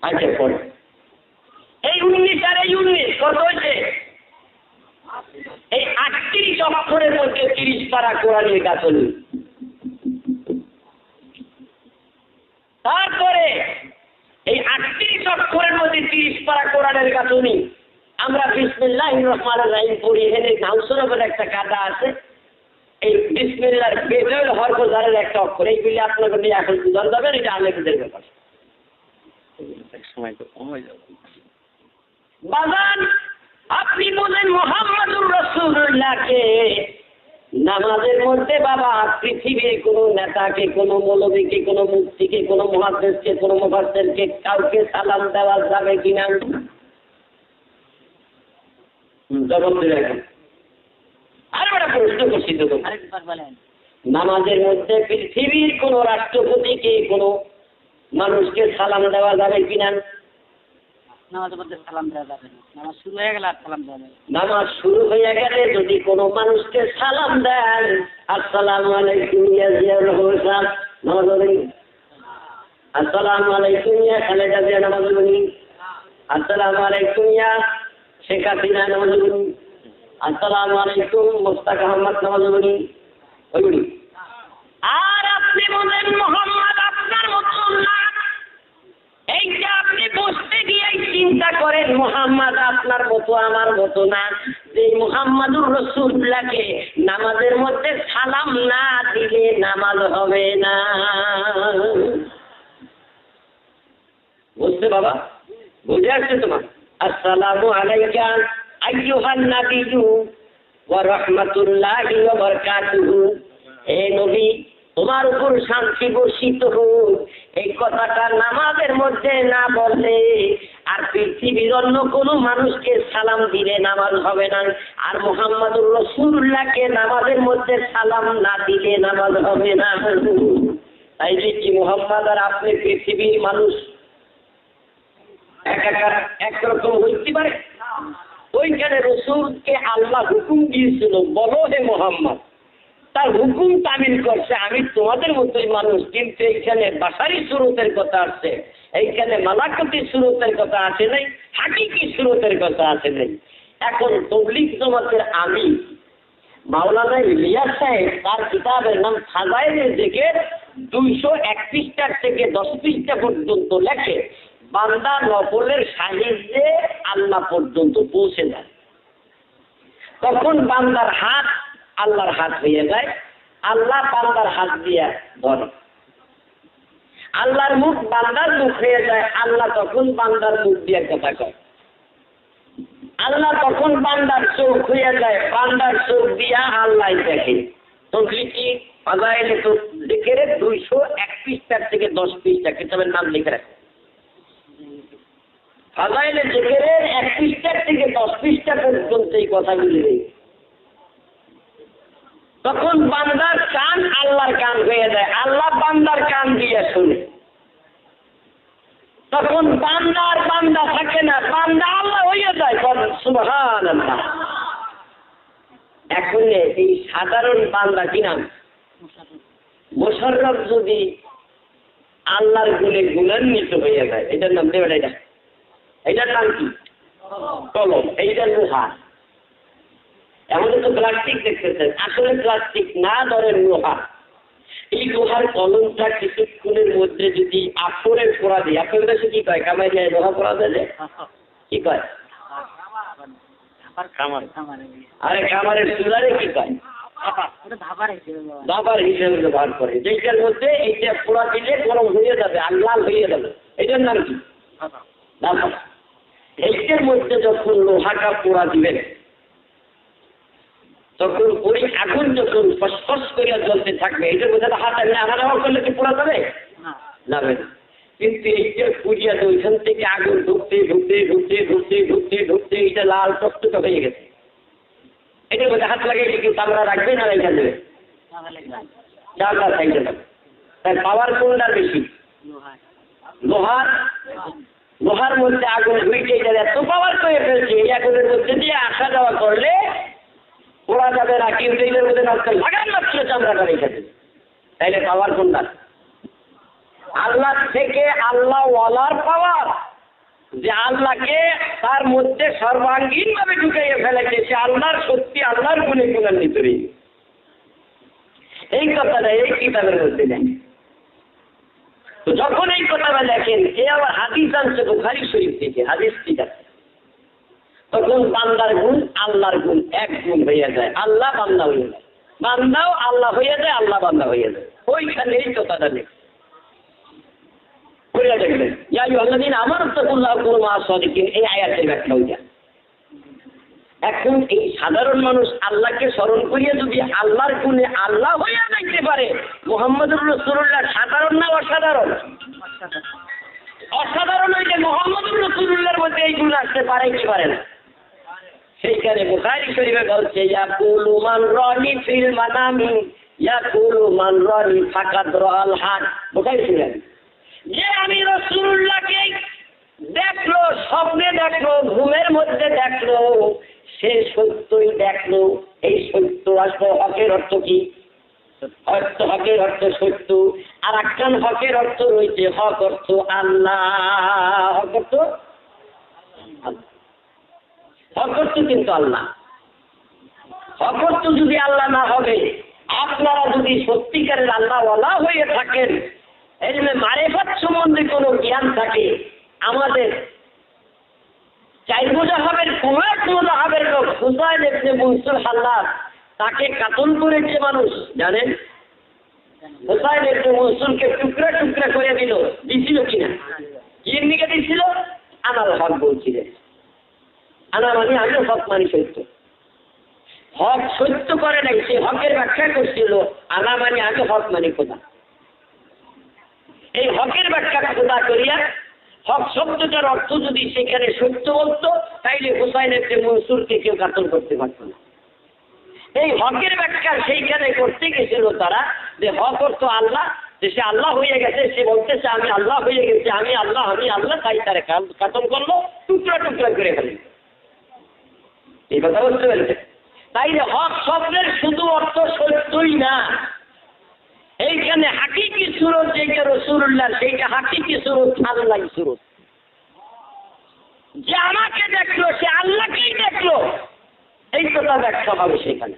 আচ্ছা পড়ো, এই 19 আর এই 19 কত হয়েছে? এই 38 অক্ষরের মধ্যে 30 পারা কোরআনের গাঁথনি। তারপরে এই 38 অক্ষরের মধ্যে 30 পারা কোরআনের গাঁথনি। আমরা বিসমিল্লাহির রহমানির রহিম পড়ি, এখানে নাউসুরা বলে একটা কাদা আছে, এই বিসমিল্লাহর বেজল হরফ জারের একটা অক্ষর, এইগুলি আপনাকে নিয়ে এখন বুঝান যাবেন, এটা আলেমদের ব্যাপার। সময় তো কম হয়ে যাবে। বাজান, আপনি রসুল্লাহকে নামাজের মধ্যে বাবা পৃথিবীর কোনো নেতাকে, কোনো মৌলবীকে, কোনো মুফতিকে, কোনো মুহাদ্দিসকে, কোনো মুফাসসিরকে কাউকে সালাম দেওয়া যাবে কিনা? জবাব দিলেন। আর বড় প্রশ্ন করছি তো, আরেকবার বলেন। নামাজের মধ্যে পৃথিবীর কোন রাষ্ট্রপতিকে, কোন মানুষকে সালাম দেওয়া যাবে কিনা? নামাজের মধ্যে সালাম দেওয়া যাবে না। নামাজ শুরু হয়ে গেলে আর সালাম দেওয়া যাবে না। নামাজ শুরু হয়ে গেলে যদি কোনো মানুষকে সালাম দেন, আসসালামু আলাইকুম ইয়া জিয়াউল হোসেন, নামাজ পড়ি। আসসালামু আলাইকুম ইয়া খালেদা জিয়া, নামাজ পড়ি। আসসালামু আলাইকুম ইয়া শেখ হাসিনা, নামাজ পড়ি। আসসালামু আলাইকুম মুস্তাক আহমদ, নামাজ পড়ি। ওইগুলি। আর আপনি বলেন মোহাম্মদ আপনার মতো না, এইটা আপনি বসতে গিয়ে চিন্তা করেন মোহাম্মদ আপনার মতো আমার মতো না, যে মুহাম্মাদুর রাসূলুল্লাহকে নামাজের মধ্যে সালাম না দিলে নামাজ হবে না। বুঝতে বাবা? বুঝে আসছে তোমার? আসসালামু আলাইকা আইয়ুহান নাবিয়্যু ওয়া রাহমাতুল্লাহি ওয়া বারাকাতুহু। হে নবী, তোমার উপর শান্তি বর্ষিত হোক, এই কথাটা নামাজের মধ্যে না বললে আর পৃথিবীর অন্য কোনো মানুষকে সালাম দিলে নামাজ হবে না। আর মুহাম্মাদুর রাসূলুল্লাহকে নামাজের মধ্যে সালাম না দিলে নামাজ হবে না। তাই যে কি মুহাম্মদ আর আপনি পৃথিবীর মানুষ একরকম হইতে পারে? ওইখানে রসুলকে আল্লাহ হুকুম দিয়েছিল, বলো হে মুহাম্মদ, তার হুকুম তামিল করছে আমি তোমাদের মতোই মানুষ, কিন্তু এইখানে বাসারি সুরতের কথা আসছে, এইখানে মালাকতি সুরতের কথা আসে নাই, হাকিকি সুরতের কথা আসে নাই। এখন তবলিগ জমাতের আমি মাওলানা ইলিয়াস সাহেব তার কিতাবের নাম ফাজাইলে জিকির 231 থেকে 10 পৃষ্ঠা পর্যন্ত লেখে, বান্দা নফলের সাহিত্যে আল্লাহ পর্যন্ত পৌঁছে যায়। তখন বান্দার হাত আল্লাহর হাত হয়ে যায়, আল্লাহ বান্দার হাত দিয়ে ধরে। আল্লাহর মুখ বান্দার মুখ হয়ে যায়, আল্লাহ তখন বান্দার মুখ দিয়ে কথা কয়। আল্লাহ তখন বান্দার চোখ হয়ে যায়, বান্দার চোখ দিয়া আল্লাহ দেখে। তবলিগি ফাজাইলে জিকির 231 থেকে 10 পৃষ্ঠা, কিতাবের নাম লিখে রাখে। ফাজাইলে জিকিরের 1 পৃষ্ঠা থেকে 10 পৃষ্ঠা পর্যন্ত এই কথাগুলি রয়েছে। তখন বান্দার কান আল্লাহর কান হয়ে যায়, আল্লাহ বান্দার কান দিয়ে শুনে। তখন বান্দার বান্দা থাকে না, বান্দা আল্লাহ হয়ে যায়। সুবহানাল্লাহ। এখন এই সাধারণ বান্দা কি নাম? মোশাররফ যদি আল্লাহর গুণে গুণান্বিত হয়ে যায়, এটার নাম দেবেন, এটার নাম কি? কলম। এইটা লোহা। আমাদের তো প্লাস্টিক দেখতেছেন, আসলে প্লাস্টিক না, ধরেন লোহা। এই লোহার কলমটা কিছুক্ষণের মধ্যে যদি আফরের পোড়া দিই, আপনাদের দেশে কি কয়? কামাই যায় লোহা পোড়া দেয়, কি কয়? আরে কামারের চুলারে কি কয়? দাবার হিসেবে ব্যবহার করে। যেটার মধ্যে এইটা পোড়া দিলে গরম হয়ে যাবে আর লাল হয়ে যাবে, এটার নাম কি? দাবার। এইটার মধ্যে যখন লোহাটা পোড়া দিবেন, তখন ওই আগুন যখন ফসফস করিয়া জ্বলতে থাকবে, এটার মধ্যে হাত আনা করলে কি পোড়া যাবে? যাবে না। কিন্তু এইটা পুড়িয়া ওইখান থেকে আগুন ঢুকতে ঢুকতে ঢুকতে ঢুকতে ঢুকতে ঢুকতে এটা লাল টকটকে হয়ে গেছে। এটার মধ্যে হাত লাগাইলে কি চামড়া রাখবে না রেখা দেবে? চামড়া খাইতে যাবে। তার পাওয়ার কোনটা বেশি? লোহার। লোহার মধ্যে আগুন ঢুকে গেলে এত পাওয়ার করে ফেলছে, এই আগুনের মধ্যে দিয়ে আসা যাওয়া করলে পোড়া যাবে না, কিন্তু এটার মধ্যে লাগান মাত্র চামড়াটা রেখে দেবে। তাইলে পাওয়ার কোনটা? আল্লাহ থেকে আল্লাহ ওয়ালার পাওয়ার, যে আল্লাহকে তার মধ্যে সর্বাঙ্গীন ভাবে ঢুকাইয়ে ফেলেছে, সে আল্লাহর সত্যি আল্লাহর গুণে গুণান্বিত রয়েছে। এই কথাটা এই কিতাবের মধ্যে নেই। তো যখন এই কথাটা দেখেন, এ আবার হাদিস আনছে বুখারী শরীফ থেকে, হাদিস ঠিক আছে, তখন বান্দার গুণ আল্লাহর গুণ এক গুণ হয়ে যায়, আল্লাহ বান্দা হয়ে যায়, বান্দাও আল্লাহ হয়ে যায়, আল্লাহ বান্দা হয়ে যায়। ওইখানে এই কথাটা নেই। দেখবেন ইয়া আইয়ুহাল্লাযীনা আমানু তাকুল্লাহা ওয়া কুনু মা'আস সাদিকিন, এই আয়াতের ব্যাখ্যা হইয়া এখন এই সাধারণ মানুষ আল্লাহকে স্মরণ করিয়া যদি আল্লাহর গুণে আল্লাহ হইয়া যাইতে পারে, মুহাম্মদুর রাসূলুল্লাহ সাধারণ না অসাধারণ? অসাধারণ হইলে মুহাম্মদুর রাসূলুল্লাহর মধ্যে এই গুণ আসতে পারে কি পারে না? সেইখানে বুখারী শরীফে বলছে, ইয়াকুলু মান রানি ফিল মানামি ইয়াকুলু মান রানি ফাকাদ রাল হাক। বুখারী শরীফ যে আমি রাসূলুল্লাহকে দেখলো, স্বপ্নে দেখলো, ঘুমের মধ্যে দেখলো, সে সত্যই দেখলো। এই সত্য আসলে হকের অর্থ কি? হকের অর্থ সত্য, আর একখান হকের অর্থ রয়েছে হক অর্থ আল্লাহ। হক অর্থ কিন্তু আল্লাহ। হক অর্থ যদি আল্লাহ না হবে, আপনারা যদি সত্যিকারের আল্লাহওয়ালা হয়ে থাকেন, এজন্য মারিফাত সম্বন্ধে কোনো জ্ঞান থাকে, আমাদের 4 মুজাহাবের কুমার মুজাহাবের লোক হুসাইন ইবনে মনসুর হাল্লাদ, তাকে কাতল করেছে মানুষ জানেন? হুসাইন ইবনে মনসুরকে টুকরা টুকরা করে দিছিল কিনা? কি নিকে দিছিল? আনাল হক বলছিলেন। আনা মানে আমি হক মানি সত্য। হক সত্য করে নাই, সে হকের ব্যাখ্যা করছিল আনা মানে আমি হক মানি খোদা। এই হকের ব্যাখ্যা খোদা করিয়া হক শব্দটার অর্থ যদি সেখানে সত্য বলতো, তাইলে হুসাইন ইবনে মনসুরকে কেউ কাতল করতে পারত না। এই হকের ব্যাখ্যা সেইখানে করতে গেছিল তারা, যে হক অর্থ আল্লাহ, যে সে আল্লাহ হয়ে গেছে, সে বলতেছে আমি আল্লাহ হয়ে গেছি, আমি আল্লাহ, তাই তারা কাতল করলো, টুকরা টুকরা করে ফেলেন। এই কথা বুঝতে পেরেছে? তাই হক শব্দের শুধু অর্থ সত্যই না, এইখানে হাকিকি সুরত যেটা রাসূলুল্লাহ, সেইটা হাকিকি সুরত আল্লাহ সুরত। যে আমাকে দেখলো সে আল্লাহকেই দেখলো, এই কথা ব্যাখ্যা হবে সেখানে।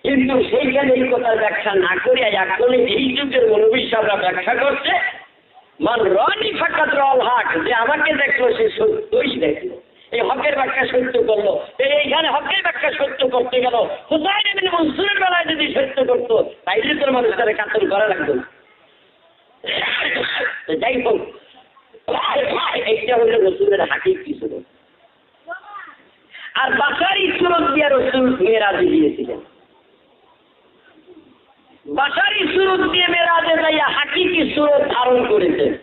কিন্তু সেইখানে এই কথার ব্যাখ্যা না করে এখন এই যুগের নবী সাহেবরা ব্যাখ্যা করছে মান রানি ফাকাত রাল হক, যে আমাকে দেখলো সে সত্যই দেখলো। এই হকের ব্যাখ্যা সত্য করলো। এইখানে হকের ব্যাখ্যা সত্য করতে গেল, হুসাইন ইবনে মনসুরের বেলায় যদি সত্য করতো, তাইলে তোর মানুষ তারা কাতল করা লাগতো। যাই হোক, এইটা হলো রাসূলের হাকিকি সুরত। আর বাশারি সুরত দিয়ে রাসূল মেরাজে গিয়েছিলেন। বাশারি সুরত দিয়ে মেরাজে যাইয়া হাকিকি সুরত ধারণ করেছেন।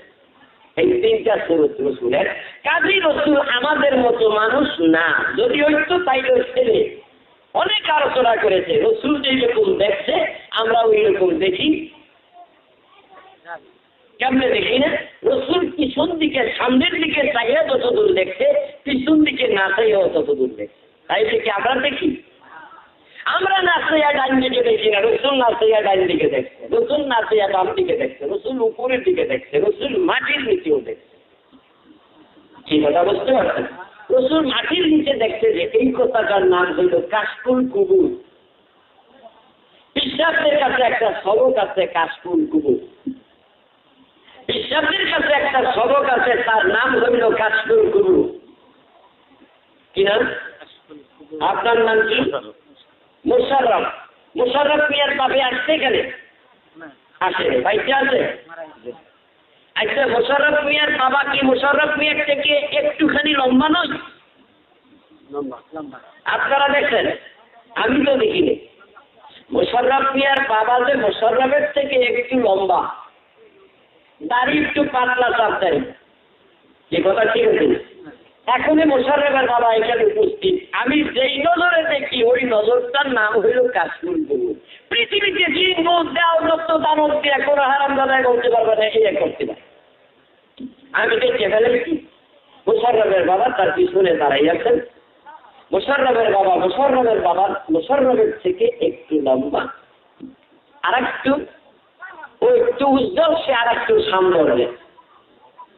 এই 3টা সুরত রাসূলের। কাজী রাসূল আমাদের মতো মানুষ না, যদি হইতো তাইলে ছেলে অনেক আলোচনা করেছে। রাসূল যেরকম দেখছে আমরা ওই রকম দেখি। কেমনে দেখি না? রাসূল পিছন দিকে সামনের দিকে চাইয়া যতদূর দেখছে, পিছন দিকে না চাইয়াও ততদূর দেখছে। তাই থেকে আমরা দেখি, আমরা না চাইয়া ডান দিকে দেখি না, রাসূল না চাইয়া ডান দিকে দেখছে, রাসূল না চাইয়া বাম দিকে দেখছে, রাসূল উপরের দিকে দেখছে, রাসূল মাটির নিচেও দেখছে। কি কথা বুঝতে পারছেন? রাসূল মাটির নিচে দেখছে, যে এই কথাটার নাম হইল কাশফুল কুবুর। বিশ্বাসের কাছে একটা সবক আছে কাশফুল কুবুর। বিশ্বাসের কাছে একটা সবক আছে, তার নাম হইল কাশফুল কুবুর। কি নাম? আপনার নাম কি? মুশাররফ। মুশাররফ মিয়ার বাপে আসছে এখানে? আসে, ভাইতে আছে? আচ্ছা, মুশাররফ মিয়ার বাবা কি মুশাররফ মিয়ার থেকে একটুখানি লম্বা নয়? আপনারা দেখছেন? আমি তো দেখিনি। মুশাররফ মিয়ার বাবা যে মুশাররফের থেকে একটু লম্বা, দাড়ি একটু পাতলা চাপ দাড়ি। যে কথা ঠিক আছে? এখনই মুশাররফের বাবা এখানে উপস্থিত। আমি যেই নজরে দেখি ওই নজরটার নাম হইল কাশফুল কুবুর। পৃথিবীতে জিন ভূত দেওয়া যত দানব দিয়ে কোনো হারাম দাদায় বলতে পারবে না, এই করতে পারে। আমি দেখে ফেলেছি মুশাররফের বাবা তার পিছনে দাঁড়াই আছেন। মুশাররফের বাবা মুশাররফের থেকে একটু লম্বা, আর একটু ও একটু উজ্জ্বল, সে আর একটু সামনে।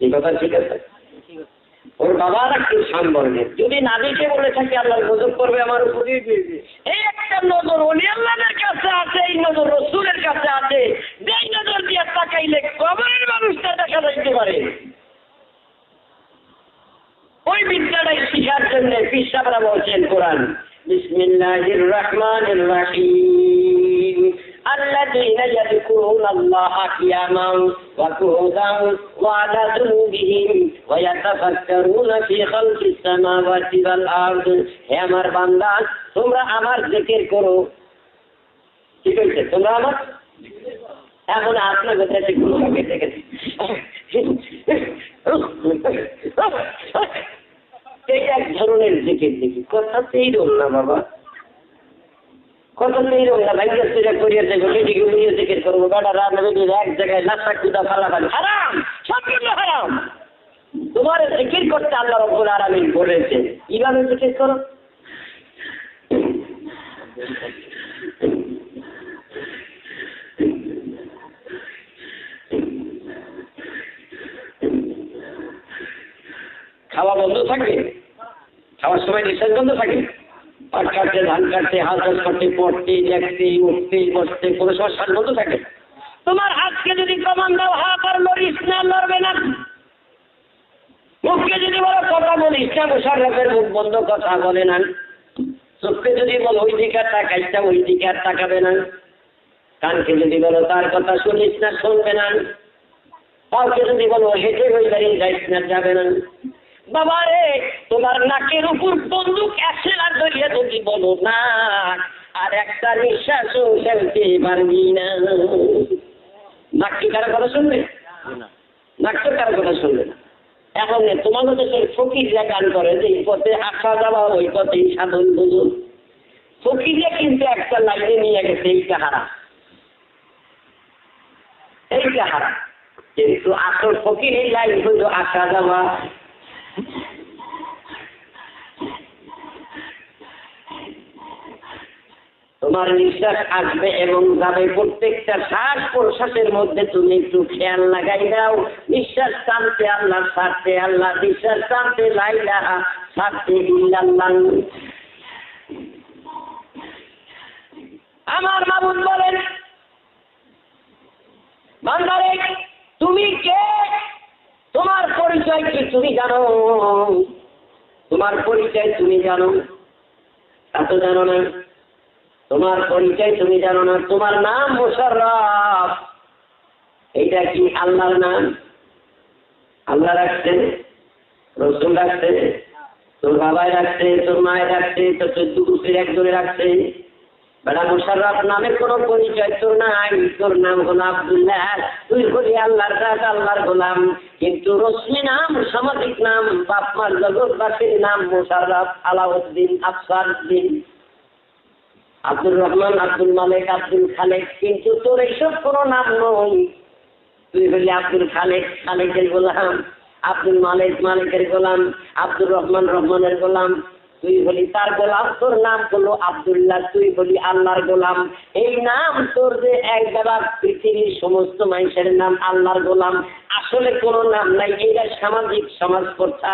এই কথা ঠিক আছে? ওর বাবা আর একটু সামনে। যদি না দেখে বলে থাকি আল্লাহ গজব করবে আমার উপরে, এই একটা নজর ওলি আল্লাহর কাছে আছে, এই নজর রাসূলের কাছে আছে। যেই নজর দিয়ে তাকাইলে কবরের মানুষটা দেখা যাইতে পারে। ওই বিদ্যাটাই শিখার জন্য পিসাবরা বলছেন কোরআন, বিসমিল্লাহির রহমানির রহিম, الذين يذكرون الله قياما وقعودا وعلى جنوبهم ويتفكرون في خلق السماوات والأرض হে আমার বান্দা তোমরা আমার জিকির করো কি কইছে তোমরা আমার এখন আপনাদের কাছে কোনো কাকে দেখেছি এই এক ধরনের জিকির দেখি কথাতেই রোল না বাবা কথাতেই রোল না ভাই সেটা করিয়ে দেবো বেটিকে উড়িয়ে জিকির করবো বেটা রান্না বেটি এক জায়গায় লাফা কুদা ফালাফালি হারাম সবগুলো হারাম তোমার জিকির করতে আল্লাহ রাব্বুল আলামিন বলেছে কিভাবে জিকির করো খাওয়া বন্ধ থাকে খাওয়ার সময় নিঃশ্বাস বন্ধ থাকে পাট কাটতে ধান কাটতে হাত করতে পড়তে দেখতে উঠতে বসতে কোনো সময় শ্বাস বন্ধ থাকে তোমার হাতকে যদি কমান দাও হাত আর লড়িস না লড়বে না মুখকে যদি বলো কথা বলিস না মুশাররফের মুখ বন্ধ কথা বলে না চোখকে যদি বলো ওই দিকে তাকাইটা ওই দিকে আর তাকাবে না কানকে যদি বলো তার কথা শুনিস না শুনবে না কাউকে যদি বলো হেঁটে ওই দাঁড়িয়ে যাইস না যাবে না বাবা রে তোমার নাকের উপর বন্দুক এসেলা ধরিয়ে যদি বলো না আর একটা নিঃশ্বাসও ফেলতে পারবি না নাক কি কারো কথা শুনবে নাক তো কারো কথা শুনবে না এখন তোমাদের দেশের ফকিররা গান করে যে এই পথে আসা যাওয়া ওই পথেই সাধন বুঝুন ফকিররা কিন্তু একটা লাইনে নিয়ে গেছে এইটা হারা কিন্তু আসল ফকির এই লাইন হইল আসা যাওয়া তোমার নিঃশ্বাস আসবে এবং যাবে প্রত্যেকটা শ্বাস প্রশ্বাসের মধ্যে তুমি একটু খেয়াল লাগাই দাও নিঃশ্বাস টানতে আল্লাহ ছাড়তে আল্লাহ নিঃশ্বাস টানতে লা ইলাহা ছাড়তে ইল্লাল্লাহ আমার মাবুদ বলেন বান্দারে তুমি কে তোমার পরিচয় কি তুমি জানো তোমার পরিচয় তুমি জানো তা তো জানো না তোমার পরিচয় তুমি জানো না তোমার নাম মুশাররফ এইটা কি আল্লাহর নাম আল্লাহ রাখছে রাসূল রাখছে তোর বাবাই রাখছে তোর মায় রাখছে তোর 14 গোত্রের একজনে রাখছে বেটা মুশাররফ নামের কোনো পরিচয় তোর নাই তোর নাম হলো আব্দুল্লাহ তুই হলি আল্লাহর দাস আল্লাহর গোলাম কিন্তু রশ্মি নাম সামাজিক নাম বাপ মার জগৎবাসীর নাম মুশাররফ আলাউদ্দিন আফসারউদ্দিন আব্দুর রহমান আব্দুল মালিক আব্দুল খালেক কিন্তু তোর এইসব কোনো নাম নয় তুই হলি আব্দুল খালেক খালেকের গোলাম আব্দুল মালিক মালিকের গোলাম আব্দুর রহমান রহমানের গোলাম তুই বলি তার গোলাম তোর নাম হলো আব্দুল্লাহ তুই বলি আল্লাহর গোলাম এই নাম তোর যে এক বাবা পৃথিবীর সমস্ত মানুষের নাম আল্লাহর গোলাম আসলে কোনো নাম নাই এটা সামাজিক সমাজ প্রথা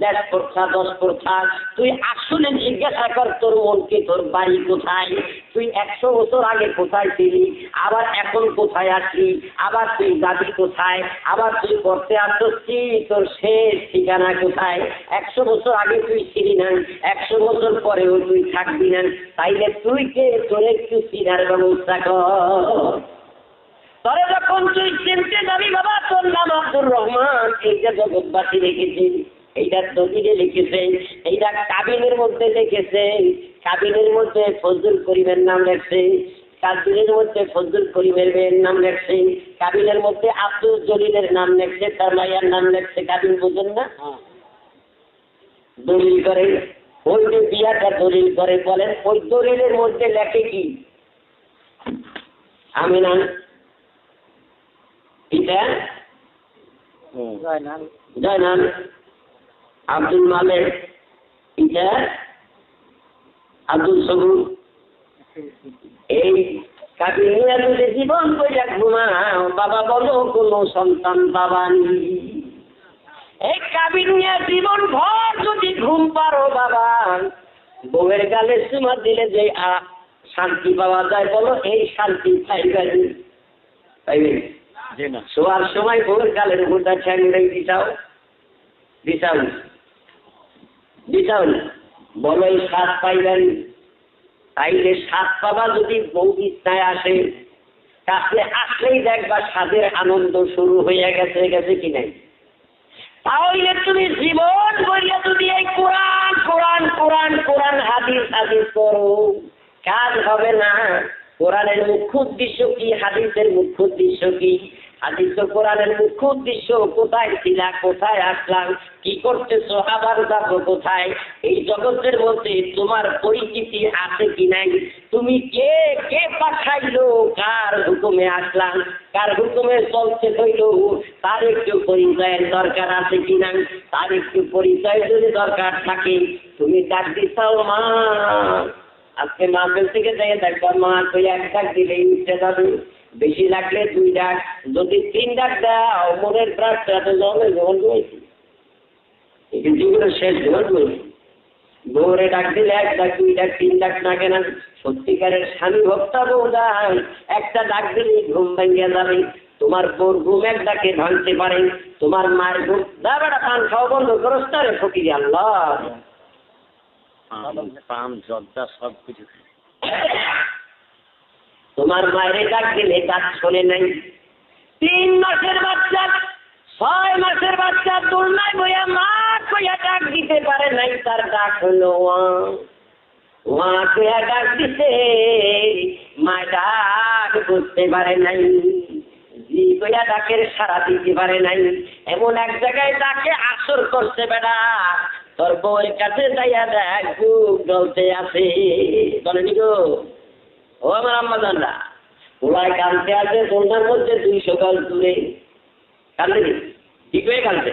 দেশ প্রথা দশ প্রথা তুই আসলে জিজ্ঞাসা কর তোর মনকে তোর বাড়ি কোথায় তুই 100 বছর আগে কোথায় ছিলি আবার এখন কোথায় আসলি আবার তুই যাবি কোথায় আবার তুই করতে আসছি তোর শেষ ঠিকানা কোথায় 100 বছর আগে তুই ছিলি না 100 বছর পরেও তুই থাকবি না তাইলে তুই কে তোর একটু চিনার ব্যবস্থা কর তোরে যখন তুই চিনতে যাবি বাবা তোর নাম আব্দুর রহমান এইটা জগৎবাসী লিখেছে এইটা দলিলে লিখেছে এইটা কাবিনের মধ্যে লিখেছে কাবিনের মধ্যে ফজলুল করিমের নাম লেখছে কাবিনের মধ্যে ফজলুল করিমের মেয়ের নাম লেখছে কাবিনের মধ্যে আব্দুল জলিলের নাম লেখছে তার মায়ের নাম লেখছে কাবিন বুঝেন না দলিল করে ওই যে বিয়াটা দলিল করে বলেন ওই দলিলের মধ্যে লেখে কি আমিনা এটা জয়নাল আব্দুল মালিক এটা আব্দুল সবুর এই কাবিনিয়া তুলে জীবন বইয়া ঘুমাও বাবা বলো কোনো সন্তান বাবা নেই এই কাবিনিয়া জীবন ভর যদি ঘুম পারো বাবা বউয়ের গালে চুমা দিলে যে শান্তি পাওয়া যায় বলো এই শান্তি পাইবে শোয়ার সময় বউয়ের গালের উপরটা ঠ্যাং দিছাও বলো এই স্বাদ পাইবেন তাইলে স্বাদ পাবা যদি বউ ইচ্ছায় আসে কাছে আসলেই দেখবা স্বাদের আনন্দ শুরু হয়ে গেছে কি নাই? তাহলে তুমি জীবন বলিয়া যদি এই কোরআন কোরআন কোরআন কোরআন হাদিস হাদিস করো, কাজ হবে না। কোরআনের মুখ্য উদ্দেশ্য কি? হাদিসের মুখ্য উদ্দেশ্য কি? হাদিস তো কোরআনের মুখ্য উদ্দেশ্য। কোথায় ছিলা, কোথায় আসলাম, কি করতেছো, আবার যাবো কোথায়? এই জগতের মধ্যে তোমার পরিচিতি আছে কি নাই? তুমি কে কে পাঠাইলো, কার হুকুমে আসলাম, কার হুকুমে চলতে হইল, তার একটু পরিচয়ের দরকার আছে কি নাই? তার একটু পরিচয় যদি দরকার থাকে, তুমি ডাক দিতাও মা। আজকে মাহফিল থেকে যাই দেখবা মা তুই এক ডাক দিলেই উঠে যাবে, বেশি লাগলে 2 ডাক, যদি 3 ডাক দাও মনের প্রাণটা তো জমে জল রয়েছে, জীবনের শেষ জল রয়েছে। ভোরে ডাক দিলে 1 ডাক 2 ডাক 3 ডাক না কেন? সত্যিকারের স্বামী ভক্তা বউদান একটা ডাক দিলে ঘুম ভেঙে যাবে। তোমার বোর ঘুম এক ডাকে ভাঙতে পারে, তোমার মায়ের ঘুম দা বেটা পান খাওয়া বন্ধ করস তারে ফকির আল্লাহ পাম জর্দা সব কিছু। তোমার মায়ের ডাক দিলে ডাক শোনে নাই। 3 মাসের বাচ্চা 6 মাসের বাচ্চা দোলনায় বইয়া মা কইয়া ডাক দিতে পারে নাই, তার ডাক হলো ওয়া কইয়া ডাক দিতে, মা ডাক বুঝতে পারে নাই, জি কইয়া ডাকের সাড়া দিতে পারে নাই। এমন এক জায়গায় ডাকে আসর করছে বেড়া, তোর বউয়ের কাছে যাইয়া দেখ বুক জ্বলতে আছে। বলেনি গো ও আমার আম্মা জানরা, ওলাই কানতে আছে দোলনার মধ্যে 200 গজ দূরে, কান্দে ঠিক হয়ে কানতে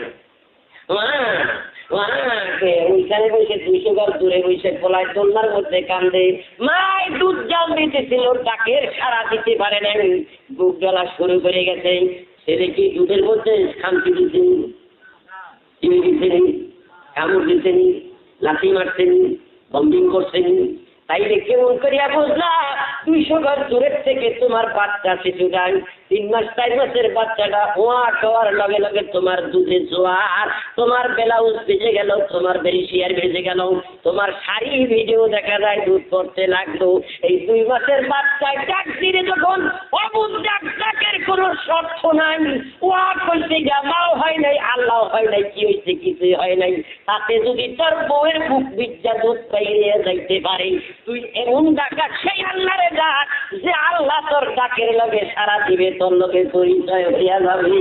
ওইখানে বসে 200 গজ দূরে বসে পোলায় দোলনার মধ্যে কান্দে। মাই দুধ জাল দিতেছিল, ডাকের সাড়া দিতে পারে নাই, বুক জ্বলা শুরু করে গেছে। ছেলে কি দুধের মধ্যে খামতি দিতেনি, চিনি দিতেনি, কামড় দিতেনি, লাঠি মারতেনি, বম্বিং করছেনি, তাইলে কেমন করিয়া বুঝলাম 200 গজ দূরের থেকে তোমার বাচ্চা শিশুটা 3 মাস 4 মাসের বাচ্চাটা ওয়া খাওয়ার লগে লগে তোমার দুধে জোয়ার, তোমার ব্লাউজ ভিজে গেল, তোমার বেরিশিয়ার ভিজে গেল, তোমার শাড়ি ভিজেও দেখা যায় দুধ পড়তে লাগলো। এই 2 মাসের বাচ্চায় ডাক দিলে যখন অবুধ ডাকের কোনো শর্ত নাই, ওয়া কইতে জামাও হয় নাই, আল্লাহ হয় নাই, কি হয়েছে কিছুই হয় নাই। তাতে যদি তোর বউয়ের বুক বিদ্যা দুধ পাইয়ে যাইতে পারে, তুই এমন ডাকা সেই আল্লাহরে ডাক যে আল্লাহ তোর ডাকের লগে সারা দিবে, তোর লগে পরিচয় হইয়া যাবে।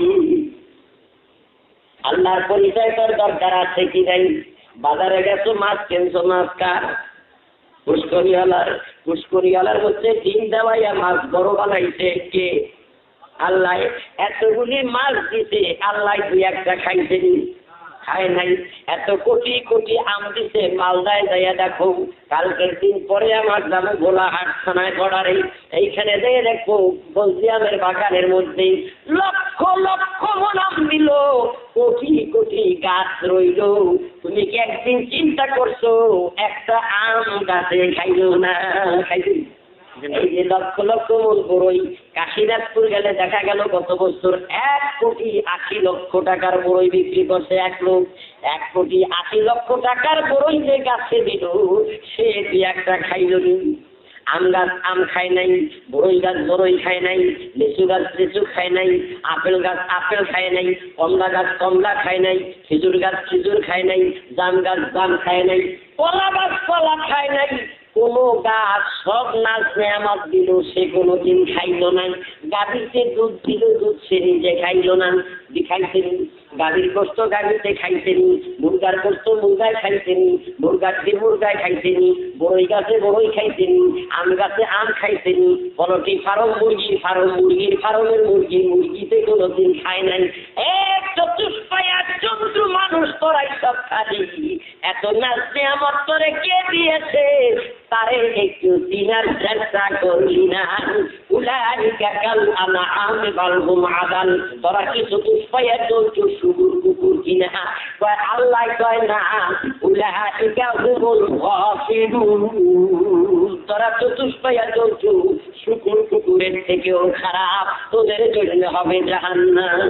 আল্লাহর পরিচয় তোর দরকার আছে কি নাই? বাজারে গেছো মাছ কিনছো, মাছ কার? পুষ্করিওয়ালার হচ্ছে ডিম দেওয়াইয়া মাছ বড় বানাইছে কে? আল্লাহ। এতগুলি মাছ দিছে, আল্লাহ 2-1টা খাইছেনি? খায় নাই। এত কোটি কোটি আম দিছে, মালদায় যাইয়া দেখো, কালকের দিন পরে আমার যাবো গোলাহাট থানায় গড়ারে, এইখানে যেয়ে দেখো বলজিয়ামের বাগানের মধ্যে লক্ষ লক্ষ মন আম দিল, কোটি কোটি গাছ রইল। তুমি কি একদিন চিন্তা করছো একটা আম গাছে খাইলো না? খাইছি। এই যে লক্ষ লক্ষ মন বড়ই, কাশীনাথপুর গেলে দেখা গেল গত বছর 1,80,00,000 টাকার বড়ই বিক্রি করছে এক লোক। 1,80,00,000 টাকার বড়ই যে গাছে দিল, সে 2-1টা খাইল নি। আম গাছ আম খায় নাই, বড়ই গাছ বড়ই খায় নাই, লিচু গাছ লিচু খায় নাই, আপেল গাছ আপেল খায় নাই, কমলা গাছ কমলা খায় নাই, খেজুর গাছ খেজুর খায় নাই, জাম গাছ জাম খায় নাই, কলা গাছ কলা খায় নাই। কোন গাছ সব নাচ নেয়ামত দিল, সে কোনোদিন খাইল না। গাভীতে দুধ দিল, দুধ সে নিজে খাইল না, খাইছেনি। গাভীর গোস্ত গাভীতে খাইছেনি, মুরগার গোস্ত মুরগায় খাইছেনি, মুরগার ডিম মুরগায় খাইছেনি, বড়ই গাছে বড়ই খাইছেনি, আম গাছে আম খাইছেনি, পোল্ট্রি ফার্ম মুরগির ফার্ম মুরগির ফার্মের মুরগি মুরগিতে কোনোদিন খায় নাই। এক চতুষ্পায়া জন্তু মানুষ তোরাই সব খালি। এত নাচ নেয়ামত তোরে কে দিয়েছে? তারে একটু চিনার চেষ্টা করলি না। উলাইকা কাল আনআম বাল হুম আদাল। তোরা কি চতুষ্পায়া জন্তু শুকুর কুকুর কিনা? কয় আল্লাহ কয় না, উলাইকা হুমুল গাফিলুন। তোরা চতুষ্পায়া জন্তু শুকুর কুকুরের থেকেও খারাপ, তোদের জন্য হবে জাহান্নাম।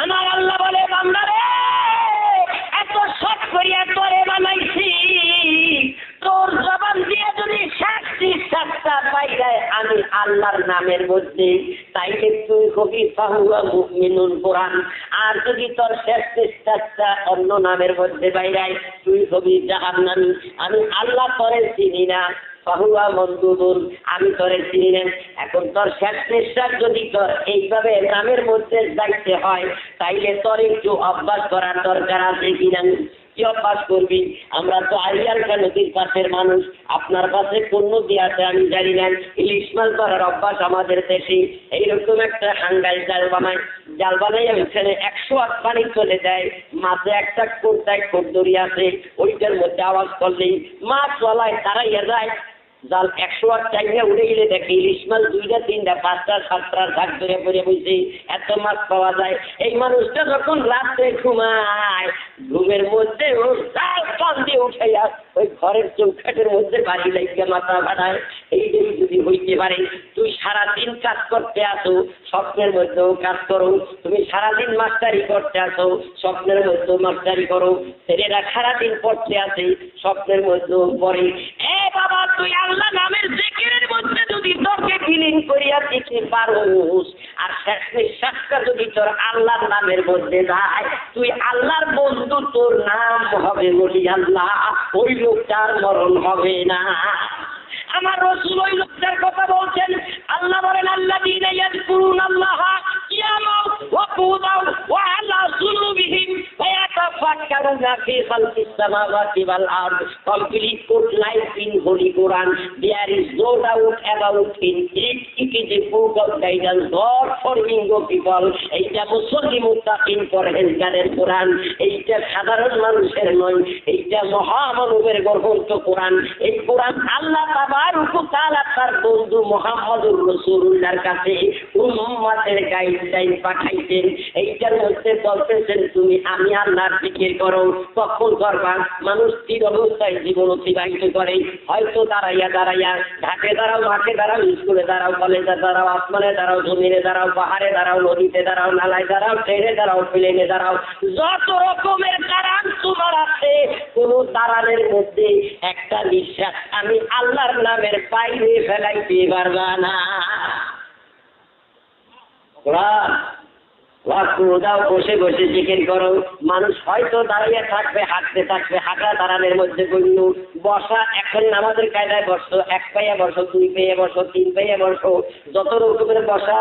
আমার আল্লাহ বলে বান্দারে, এত শখ করিয়া তোরে বানাইছি, তোর জবান দিয়ে যদি 60টা পাই যায়, আমি আল্লাহ নামের মধ্যে, তাইলে তুই হবি ফাহুয়া মুমিনুন কোরআন। আর যদি তোর শেষ চেষ্টা অন্য নামের মধ্যে বাইরাই, তুই হবি জাহান্নামী। আমি আল্লাহ তোরে চিনি না, ফাহুয়া মনদুদুন, আমি তোরে চিনি না। এখন তোর শেষ নিঃশ্বাস যদি তোর এইভাবে নামের মধ্যে যাইতে হয়, তাইলে তোর একটু অভ্যাস করার দরকার আছে কিনা। কি অভ্যাস করবি? আমরা তো আরিয়ালকা নদীর পাশের মানুষ, আপনার পাশে কোন নদী আছে আমি জানি না। ইলিশ মাছ ধরার অভ্যাস আমাদের দেশে। এইরকম একটা হাঙ্গাই জাল বানাই ওইখানে 108 পানি চলে যায়, মাঝে একটা কোটায় খোরদড়ি আছে, ওইটার মধ্যে আওয়াজ করলেই মাছ চলায় তারাইয়া যায়। জাল 108 টাইমে উড়ে গেলে দেখে ইলিশ মাছ 2টা 3টা 5টা 7টা ঝাঁক ধরে পড়ে বসে, এত মাছ পাওয়া যায়। এই মানুষটা যখন রাত্রে ঘুমায়, ঘুমের মধ্যে ও জাল কান দিয়ে উঠাইয়া ওই ঘরের চৌকাটের মধ্যে বাড়ি লাগিয়ে মাথা বাড়ায়। এই যদি হইতে পারে, তুই সারাদিন কাজ করতে আসো, স্বপ্নের মধ্যেও কাজ করো। তুমি সারাদিন মাস্টারি করতে আসো, স্বপ্নের মধ্যেও মাস্টারি করো। ছেলেরা সারাদিন পড়তে আসে, স্বপ্নের মধ্যেও পড়ে। এ বাবা, তুই আল্লাহ নামের জিকিরের মধ্যে যদি তোকে বিলীন করিয়া দিতে পারোস, আর শেষ নিঃশ্বাসটা যদি তোর আল্লাহর নামের মধ্যে যায়, তুই আল্লাহর বন্ধু, তোর নাম হবে বলি আল্লাহ, ওই লোকটার মরণ হবে না। আমার রাসূল ওই লোকটার কথা বলছেন। আল্লাহ বলেন, আল্লাযীনা ইয়াযকুরুনাল্লাহা কিয়ামান ওয়া কুউদান ওয়া আলা জুনুবিহিম ওয়া ইয়াতাফাক্কারুনা ফি খালকিস সামাওয়াতি ওয়াল আরদ। Complete code life in holy Quran. There is no doubt about it is a book of guidance God for ইঙ্গো পিপল। এইটা মুসলিম মুত্তাকিন পরহেজগারের কোরআন। এইটা সাধারণ মানুষের নয়, এইটা মহামানবের গ্রন্থ কোরআন। এই কোরআন আল্লাহ তাবারক ওয়া তাআলা তার বন্ধু মুহাম্মদুর রাসূলুল্লাহর কাছে উম্মতের গাইডলাইন পাঠাইতেন। এইটার মধ্যে বলতেছেন, তুমি আমি আল্লাহর জিকির করো। কখন করবা? মানুষ স্থির অবস্থায় জীবন অতিবাহিত করে, হয়তো দাঁড়াইয়া ঘাটে দাঁড়াও, মাঠে দাঁড়াও, স্কুলে দাঁড়াও, কলেজে দাঁড়াও, আসমানে দাঁড়াও, জমিনে দাঁড়াও, পাহাড়ে দাঁড়াও, নদীতে দাঁড়াও, নালায় দাঁড়াও, ট্রেনে দাঁড়াও, প্লেনে দাঁড়াও, যত রকমের দাঁড়ান তোমার আছে, কোন দাঁড়ানের মধ্যে একটা নিঃশ্বাস আমি আল্লাহর নামের বাইরে ফেলাইতে পারবা না। বসে বসে জিকির করো। মানুষ হয়তো দাঁড়িয়ে থাকবে, হাঁটতে থাকবে, হাঁটা দাঁড়ানোর মধ্যে গণ্য। বসা এখন আমাদের কায়দায় বসো, 1 পাইয়া বসো, 2 পাইয়া বসো, 3 পাইয়া বসো, যত রকমের বসা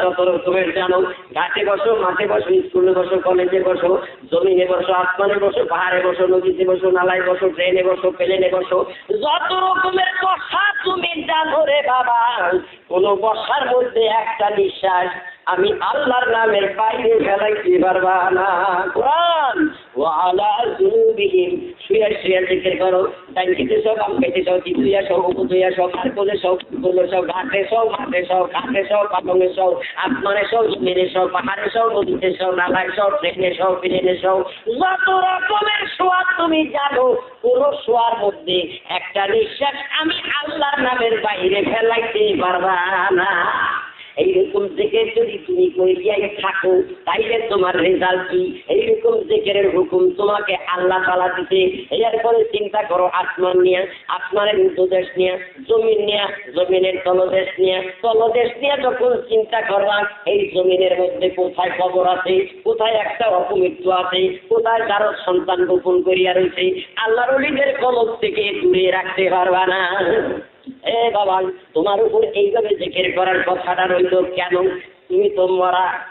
যত রকমের জানো। ঘাটে বসো, মাঠে বসো, স্কুলে বসো, কলেজে বসো, জমিনে বসো, আসমানে বসো, পাহাড়ে বসো, নদীতে বসো, নালায় বসো, ট্রেনে বসো, প্লেনে বসো, যত রকমের বসা তুমি জানো রে বাবা, কোন বসার মধ্যে একটা নিঃশ্বাস আমি আল্লাহর নামের বাইরে ফেলাইতে পারবা না। কোরআন ওয়া আলা জুনুবিহিম, শুয়ে শুয়ে জিকির করো। ডাইনিতে সব, বামে সব, চিতুইয়া সব, উপতুইয়া সব, কারকলে সব, কুলে সব, ঘাটে সব, মাঠে সব, ঘাটে সব, পাবনে সব, আসমানে সব, জমিনে সব, পাহাড়ে সব, নদীতে সব, নালায় সব, ট্রেনে সব, প্লেনে সব, যত রকমের শোয়া তুমি জানো, পুরো শোয়ার মধ্যে একটা নিঃশ্বাস আমি আল্লাহর নামের বাইরে ফেলাইতে পারবা না। এইরকম জিকির যদি তুমি করিয়াই থাকো, তাইলে তোমার রেজাল্ট কি? এইরকম জিকিরের হুকুম তোমাকে আল্লাহ তাআলা দিতে। এরপরে চিন্তা করো আসমান নিয়ে, আসমানের উর্ধ্বদেশ নিয়ে, জমিন নিয়ে, জমিনের তলদেশ নিয়ে যখন চিন্তা করবা, এই জমিনের মধ্যে কোথায় কবর আছে, কোথায় একটা অপমৃত্যু আছে, কোথায় কারো সন্তান গোপন করিয়া রয়েছে, আল্লাহর ওলিদের কলব থেকে দূরে রাখতে পারবা না। এ বাবা, তোমার উপর এইভাবে জিকির করার কথাটা রইল কেন?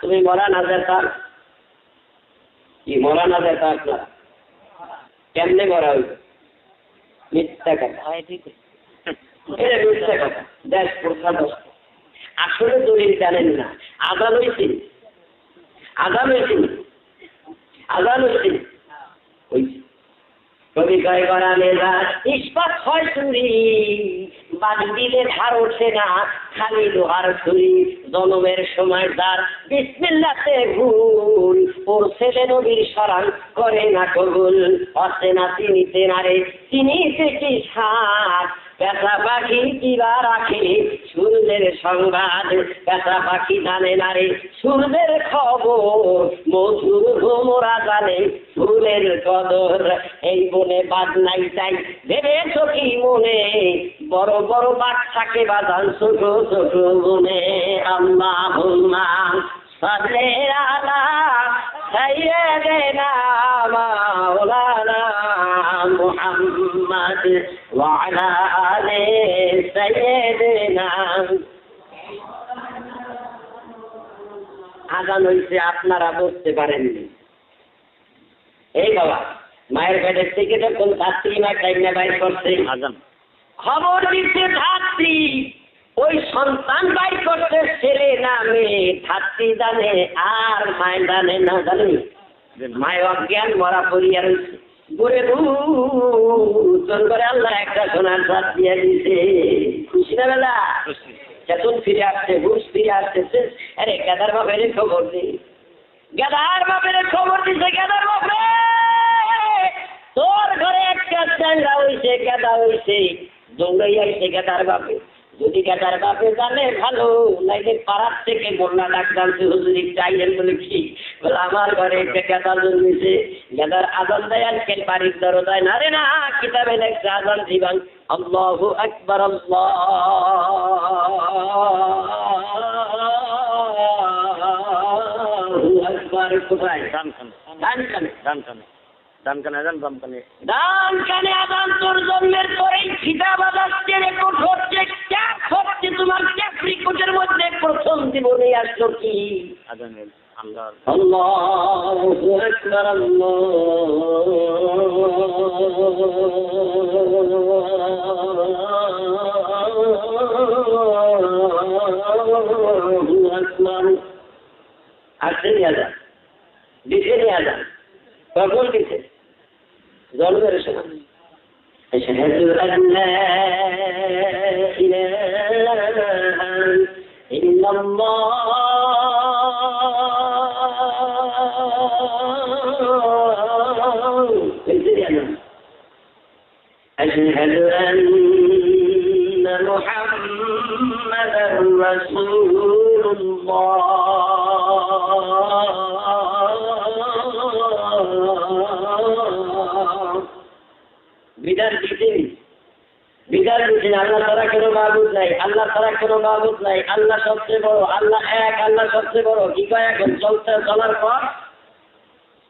তুমি মরা না যেতা, কি মরা না যেতা আপনার কেমনে মরা হইল? মিথ্যা কথা, মিথ্যা কথা, দেশ প্রথা। আসলে দলিল জানেন না। আজান হয়েছে কবি কয় করা মেজা ইস্পাত হয় চুরি, বাড়ি দিলে ধার ওঠে না, খালি লোহার ছুরি। জনমের সময় তার বিসমিল্লাতে ভুল, ওর ছেলে নবীর শরণ করে না কবুল। অচেনা চিনিতে না রে, চিনিতে কি সার, পেশা পাখি কিবা রাখে, সূর্যের সংবাদ কাঁচা পাখি জানে না রে সূর্যের খবর, মধুর ভোমরা জানে ফুলের কদর। এই বনে বাদ নাই তাই ভেবেছ কি মনে, বড় বড় বাদ থাকে বাজান ছোট ছোট বনে। আল্লাহুম্মা সাল্লি আলা সাইয়্যিদিনা মাওলানা মুহাম্মদ ওয়া আলা আলি সাইয়্যিদিনা। আজান হইছে, আপনারা বুঝতে পারেননি। এই বাবা মায়ের পেটের থেকে যখন ছাত্রী মা টাইমে বাইর করছে, আজান খবর দিচ্ছে ধাত্রী, ওই সন্তান বাইর করছে ছেলে না মেয়ে, ধাত্রী জানে আর মায় জানে না। জানি মায় অজ্ঞান মরা পড়িয়া রয়েছে, ঘুরে তোর করে আল্লাহ একটা সোনার সাথ দিয়ে দিছে। খুশি না বেলা? চেতন ফিরে আসছে, হুশ ফিরে আসতেছে। আরে গাদার বাপের খবর দি, গাদার বাপের খবর দিছে। গাদার বাপে তোর ঘরে একটা চ্যাংড়া হইছে, গাদা হইছে, দৌড়াই আইছে গাদার বাপে। যদি গাদার বাপে জানে ভালো, নাইলে পাড়ার থেকে বন্যা ডাক জানছে হুজুরি চাইলেন বলে কি বলে আমার ঘরে একটা গাদা জন্মেছে। গাদার আজান দেয় আজকে বাড়ির দরজায় না রে না, কিতাবে লেখছে আজান দিবান আল্লাহু আকবার আল্লাহু আকবার। কোথায়? দান কানে দান কানে আজান তোর জন্মের পরেই খিদা বাজাচ্ছে, রেকর্ড হচ্ছে, ক্যাপ হচ্ছে তোমার ক্যাপ রিকোর্ডের মধ্যে প্রথম জীবনে আসলো কি? আজান আল্লাহ আল্লাহু আকবার আল্লাহু আকবার। আসেনি আজান, দিছেনি আজান, কখন দিছে? জন্মের সময়। আশহাদু আল্লা ইলাহা ইল্লাল্লাহ, আশহাদু আন্না মুহাম্মাদার রাসূলুল্লাহ। বিধান দিতেন, বিধান দিতেন আল্লাহ ছাড়া কোনো মাবুদ নাই, আল্লাহ ছাড়া কোনো মাবুদ নাই, আল্লাহ সবচেয়ে বড়, আল্লাহ এক, আল্লাহ সবচেয়ে বড়। কি কয় এখন? চলার পথ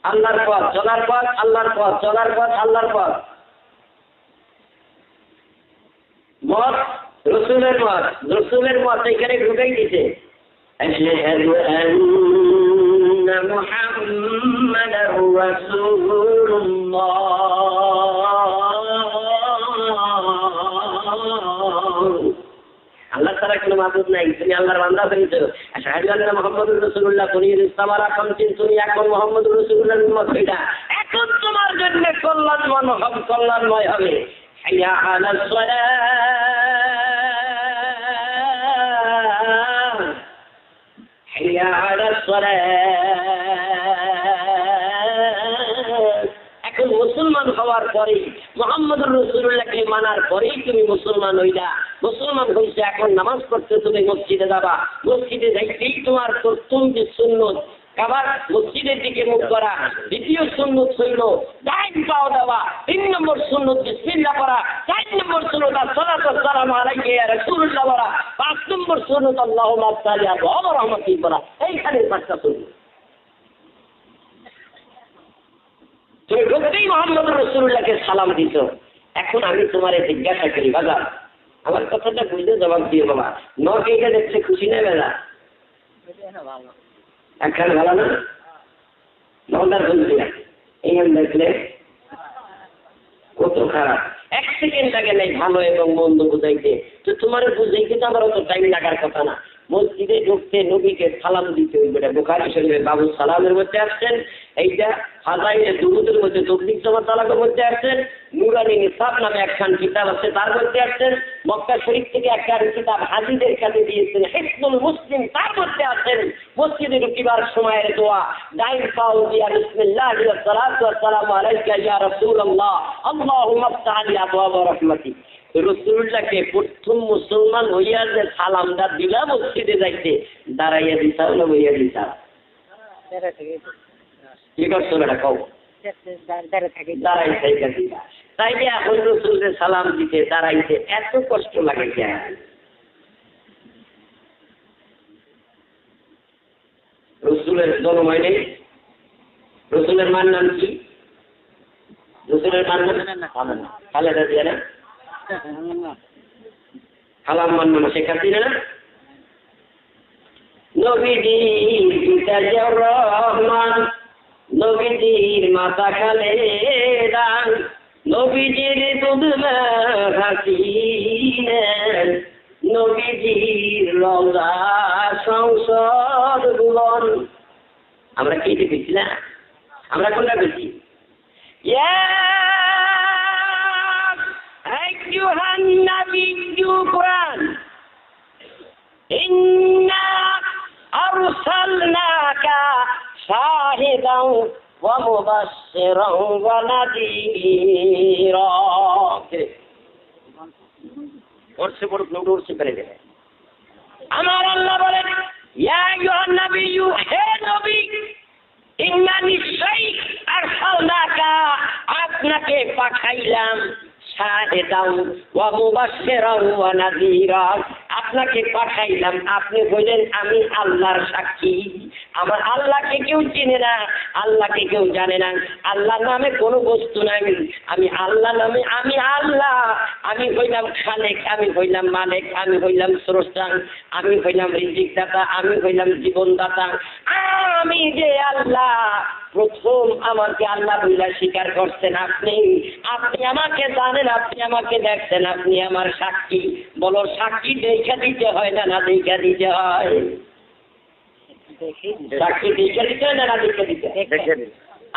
আল্লাহর পথ, চলার পথ আল্লাহর পথ, চলার পথ আল্লাহর পথ। মত রসুলের মত, রসুলের মত এখানে ঢুকাই দিছে। আশহাদু আন্না মুহাম্মাদার রাসূলুল্লাহ। আল্লাহ ছাড়া কোনো মাবুদ নাই, তুমি আল্লাহর বান্দা হয়েছো। আশহাদু আন্না মুহাম্মাদুর রাসূলুল্লাহ, তুমি ইসলাম আর এখন তুমি এখন মুহাম্মদুর রাসূলুল্লাহর উম্মত হইলা। এখন তোমার জন্য কল্যাণময় হবে। হাইয়া আলাস সালাহ, হাইয়া আলাস সালাহ। এখন মুসলমান হওয়ার পরে, মুহাম্মদুর রাসূলুল্লাহকে মানার পরেই তুমি মুসলমান হইলা। মুসলমান হইছে, এখন নামাজ পড়তে তুমি মসজিদে যাবা। মসজিদে যাইতেই তোমার প্রথম যে সুন্নত আবার মসজিদের দিকে মুখ করা, দ্বিতীয় সুন্নত হইল ডাইন পাও দেওয়া, 3 নম্বর সুন্নত বিসমিল্লাহ পড়া, 4 নম্বর সুন্নত আসসালাতু ওয়াসসালামু আলাইকা ইয়া রাসূলুল্লাহ পড়া, 5 নম্বর সুন্নত আল্লাহুম্মা সাল্লি আলা ওয়া রাহমাতিহি পড়া। এইখানে পাঁচটা সুন্নত। তুমি ঢুকতেই মুহাম্মদুর রাসূলুল্লাহকে সালাম দিছ। এখন আমি তোমারে জিজ্ঞাসা করি, বাজার আমার কথাটা বুঝতে জবাব দিও বাবা। নকেটা দেখছে খুশি না বেলা? একখান ভালো না নটার বলছি না, এইখানে দেখলে কত খারাপ। 1 সেকেন্ড আগে নেই ভালো এবং মন্দ বুঝাইতে। তো তোমার বুঝাইতে তো আমার অত টাইম লাগার কথা না। মসজিদে ঢুকতে নবীকে সালাম দিতে হইবে। বুখারী শরীফে বাবু সালামের মধ্যে আসছেন, এইটা ফাজাইলে দুরুদের মধ্যে তবলিগ জামাত তালাকের মধ্যে আসছেন, নুরানি নিসাব নামে একখান কিতাব আছে তার মধ্যে আসছেন, মক্কা শরীফ থেকে একখান কিতাব হাজিদের কাছে দিয়েছেন হিফজুল মুসলিম তার মধ্যে আছেন। মসজিদে ঢুকিবার সময়ের দোয়া ডাইন পাও দিয়া বিসমিল্লাহি ওয়া সালাতু ওয়া সালামু আলাইকা ইয়া রাসূলুল্লাহ আল্লাহুম্মা আফতাহ লি আবওয়াব রাহমাতিক। রসুলটাকে প্রথম মুসলমান হইয়া যে সালামটা দিলা মসজিদে যাইতে দাঁড়াইয়া দিতাও না বইয়া দিতা? কি করছো এটা কও? দাঁড়াই থাইকা দিতা। তাইলে এখন রসুলকে সালাম দিতে দাঁড়াইতে এত কষ্ট লাগে কেন? রসুলের জন্ম হয় নেই? রসুলের মার নাম কি? রসুলের মার নাম খালেদা জিয়া না? খালাম মার নাম শেখ হাসিনা না? নবীজির পিতা জিয়াউর রহমান, নবীজির মাতা খালেদা, নবীজির দুধমা হাসিনা, নবীজির রওজা সংসদ ভবন। আমরা কি দেখেছি না? আমরা কোনটা দেখি? আইয়ুহান নাবিয়্যু কুরআন ইন্না আরসালনাকা শাহিদান ওয়া মুবাশশিরান ওয়া নাযীরা। ওরসে বড় লোক ওরসে করে দেবে। আমার আল্লাহ বলেন, ইয়া আইয়ুহান নাবিয়্যু, হে নবী, ইন্না নিশ্চয়ই আরসালনাকা, আপনাকে পাঠাইলাম, শাহিদান ওয়া মুবাশশিরান ওয়া নাযীরা, আপনাকে পাঠাইলাম, আপনি বলেন আমি আল্লাহর সাক্ষী। আমার আল্লাহকে কেউ চিনে না, আল্লাহকে কেউ জানে না, আল্লাহ নামে কোনো বস্তু নাই। আমি আল্লাহ নামে, আমি আল্লাহ, আমি হইলাম খালেক, আমি হইলাম মালিক, আমি হইলাম স্রষ্টা, আমি হইলাম রিজিক দাতা, আমি হইলাম জীবনদাতা। আমি যে আল্লাহ, প্রথম আমাকে আল্লাহ বইলা স্বীকার করছেন আপনি। আপনি আমাকে জানেন, আপনি আমাকে দেখছেন, আপনি আমার সাক্ষী। বলো, সাক্ষী দেখা দিতে হয় না, না দেখা দিতে হয়? সাক্ষী দেখা দিতে হয় না, না দেখা দিতে?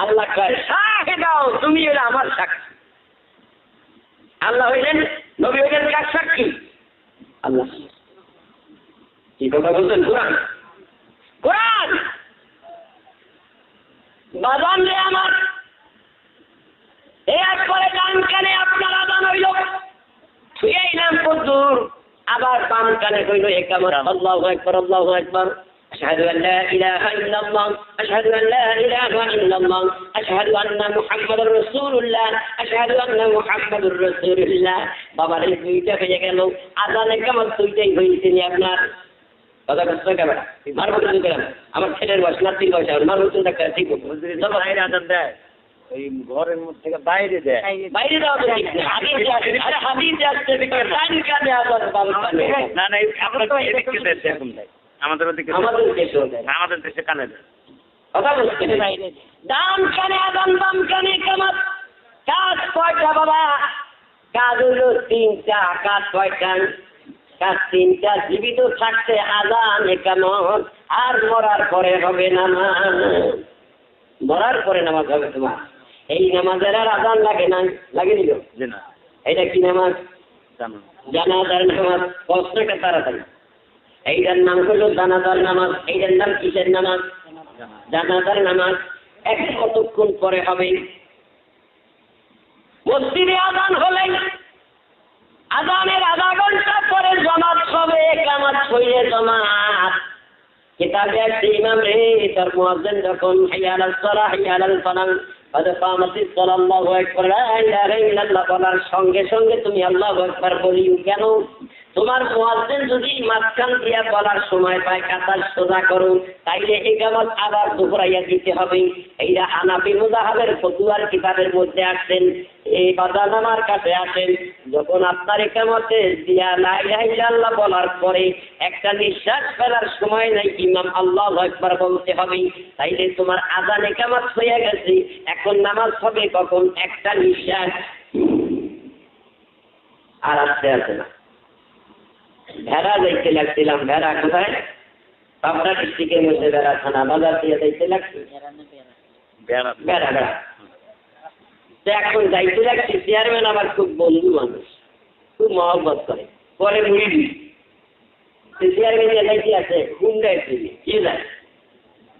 আল্লাহ কয়, সাক্ষী দাও, তুমি হলে আমার সাক্ষী। আল্লাহ হইলেন, নবী হইলেন কার সাক্ষী? আল্লাহ। কি কথা বলছেন? কোরআন, কোরআন। বাজান রে আমার, এরপরে ডান কানে আপনার আজান হইল, ছুঁয়ে নাম কদ্দুর, আবার বাম কানে হইল একামত, আল্লাহু আকবার, আল্লাহু আকবার, আশহাদু আন লা ইলাহা ইল্লাল্লাহ, আশহাদু আন লা ইলাহা ইল্লাল্লাহ, আশহাদু আন্না মুহাম্মাদুর রাসূলুল্লাহ, আশহাদু আন্না মুহাম্মাদুর রাসূলুল্লাহ। বাবার এই দুইটা হয়ে গেল, আজান একামত দুইটাই হয়েছে নি আপনার। কথা কষ্ট কেমন? মার বলতে গেলাম, আমার ছেলের বয়স, নাতির বয়স, মার বলতে দেখা ঠিক বাইরে আজান দেয়, ওই ঘরের মধ্যে থেকে বাইরে দেয়, বাইরে দেওয়া তো ঠিক না। হাদিস আসছে ডান কানে আজান, বাম কানে না। না, আপনার এদিকে দেশে এখন দেয়, আমাদের ওদিকে, আমাদের দেশে দেয়, আমাদের দেশে কানে দেয়। কথা বলছে ডান কানে আজান, বাম কানে ইকামত। কাজ কয়টা বাবা? কাজ হইল তিনটা। কাজ কয়টা? কাজ তিনটা। জীবিত থাকতে আজান একামত, আর মরার পরে হবে নামাজ। মরার পরে নামাজ হবে তোমার। এই নামাজের আর আজান লাগে না? লাগে দিল না। এটা কি নামাজ? জানাজার নামাজ। প্রশ্নটা তাড়াতাড়ি। এইটার নাম হলো জানাজার নামাজ। এইটার নাম কিসের নামাজ? জানাজার নামাজ। এখন কতক্ষণ পরে হবে? মসজিদে আজান হলে আজানের আধা ঘন্টা পরে জামাত হবে। কামাত হইলে জামাত। কিতাবে আছে ইমাম রে, তার মুয়াজ্জিন যখন হাইয়া আলাস সালাহ, হাইয়া আলাল ফালাহ, قد قامت الصلاة الله أكبر لا إله إلا الله বলার সঙ্গে সঙ্গে তুমি আল্লাহু আকবার বলিও কেন? তোমার মুয়াজ্জিন যদি মাঝখান দিয়া বলার সময় পায় কাতার সোজা করো, তাইলে ইকামত আবার দুহরাইয়া দিতে হবে। এইটা হানাফি মুযাহাবের ফতোয়ার কিতাবের মধ্যে আসেন। এই বাজান আমার কাছে আসেন, যখন আপনার ইকামতে দিয়া লা ইলাহা ইল্লাল্লাহ বলার পরে একটা নিঃশ্বাস ফেলার সময় নাই, ইমাম আল্লাহু আকবার বলতে হবে। তাইলে তোমার আজান ইকামত হয়ে গেছে। এখন নামাজ হবে কখন? একটা নিঃশ্বাস। আর আসতে আসে না। ভেড়া যাইতে লাগছিলাম। ভেড়া কোথায়? পাবনা ডিস্ট্রিক্টের মধ্যে ভেড়া থানা, বাজার দিয়ে যাইতে লাগছে। ভেড়া ভেড়া এখন যাইতে লাগছে। চেয়ারম্যান আমার খুব বন্ধু মানুষ, খুব মহব্বত করে, পরে মুড়ি দিই। চেয়ারম্যান যাইতে আছে হুন্ডায় চলে, কি যায়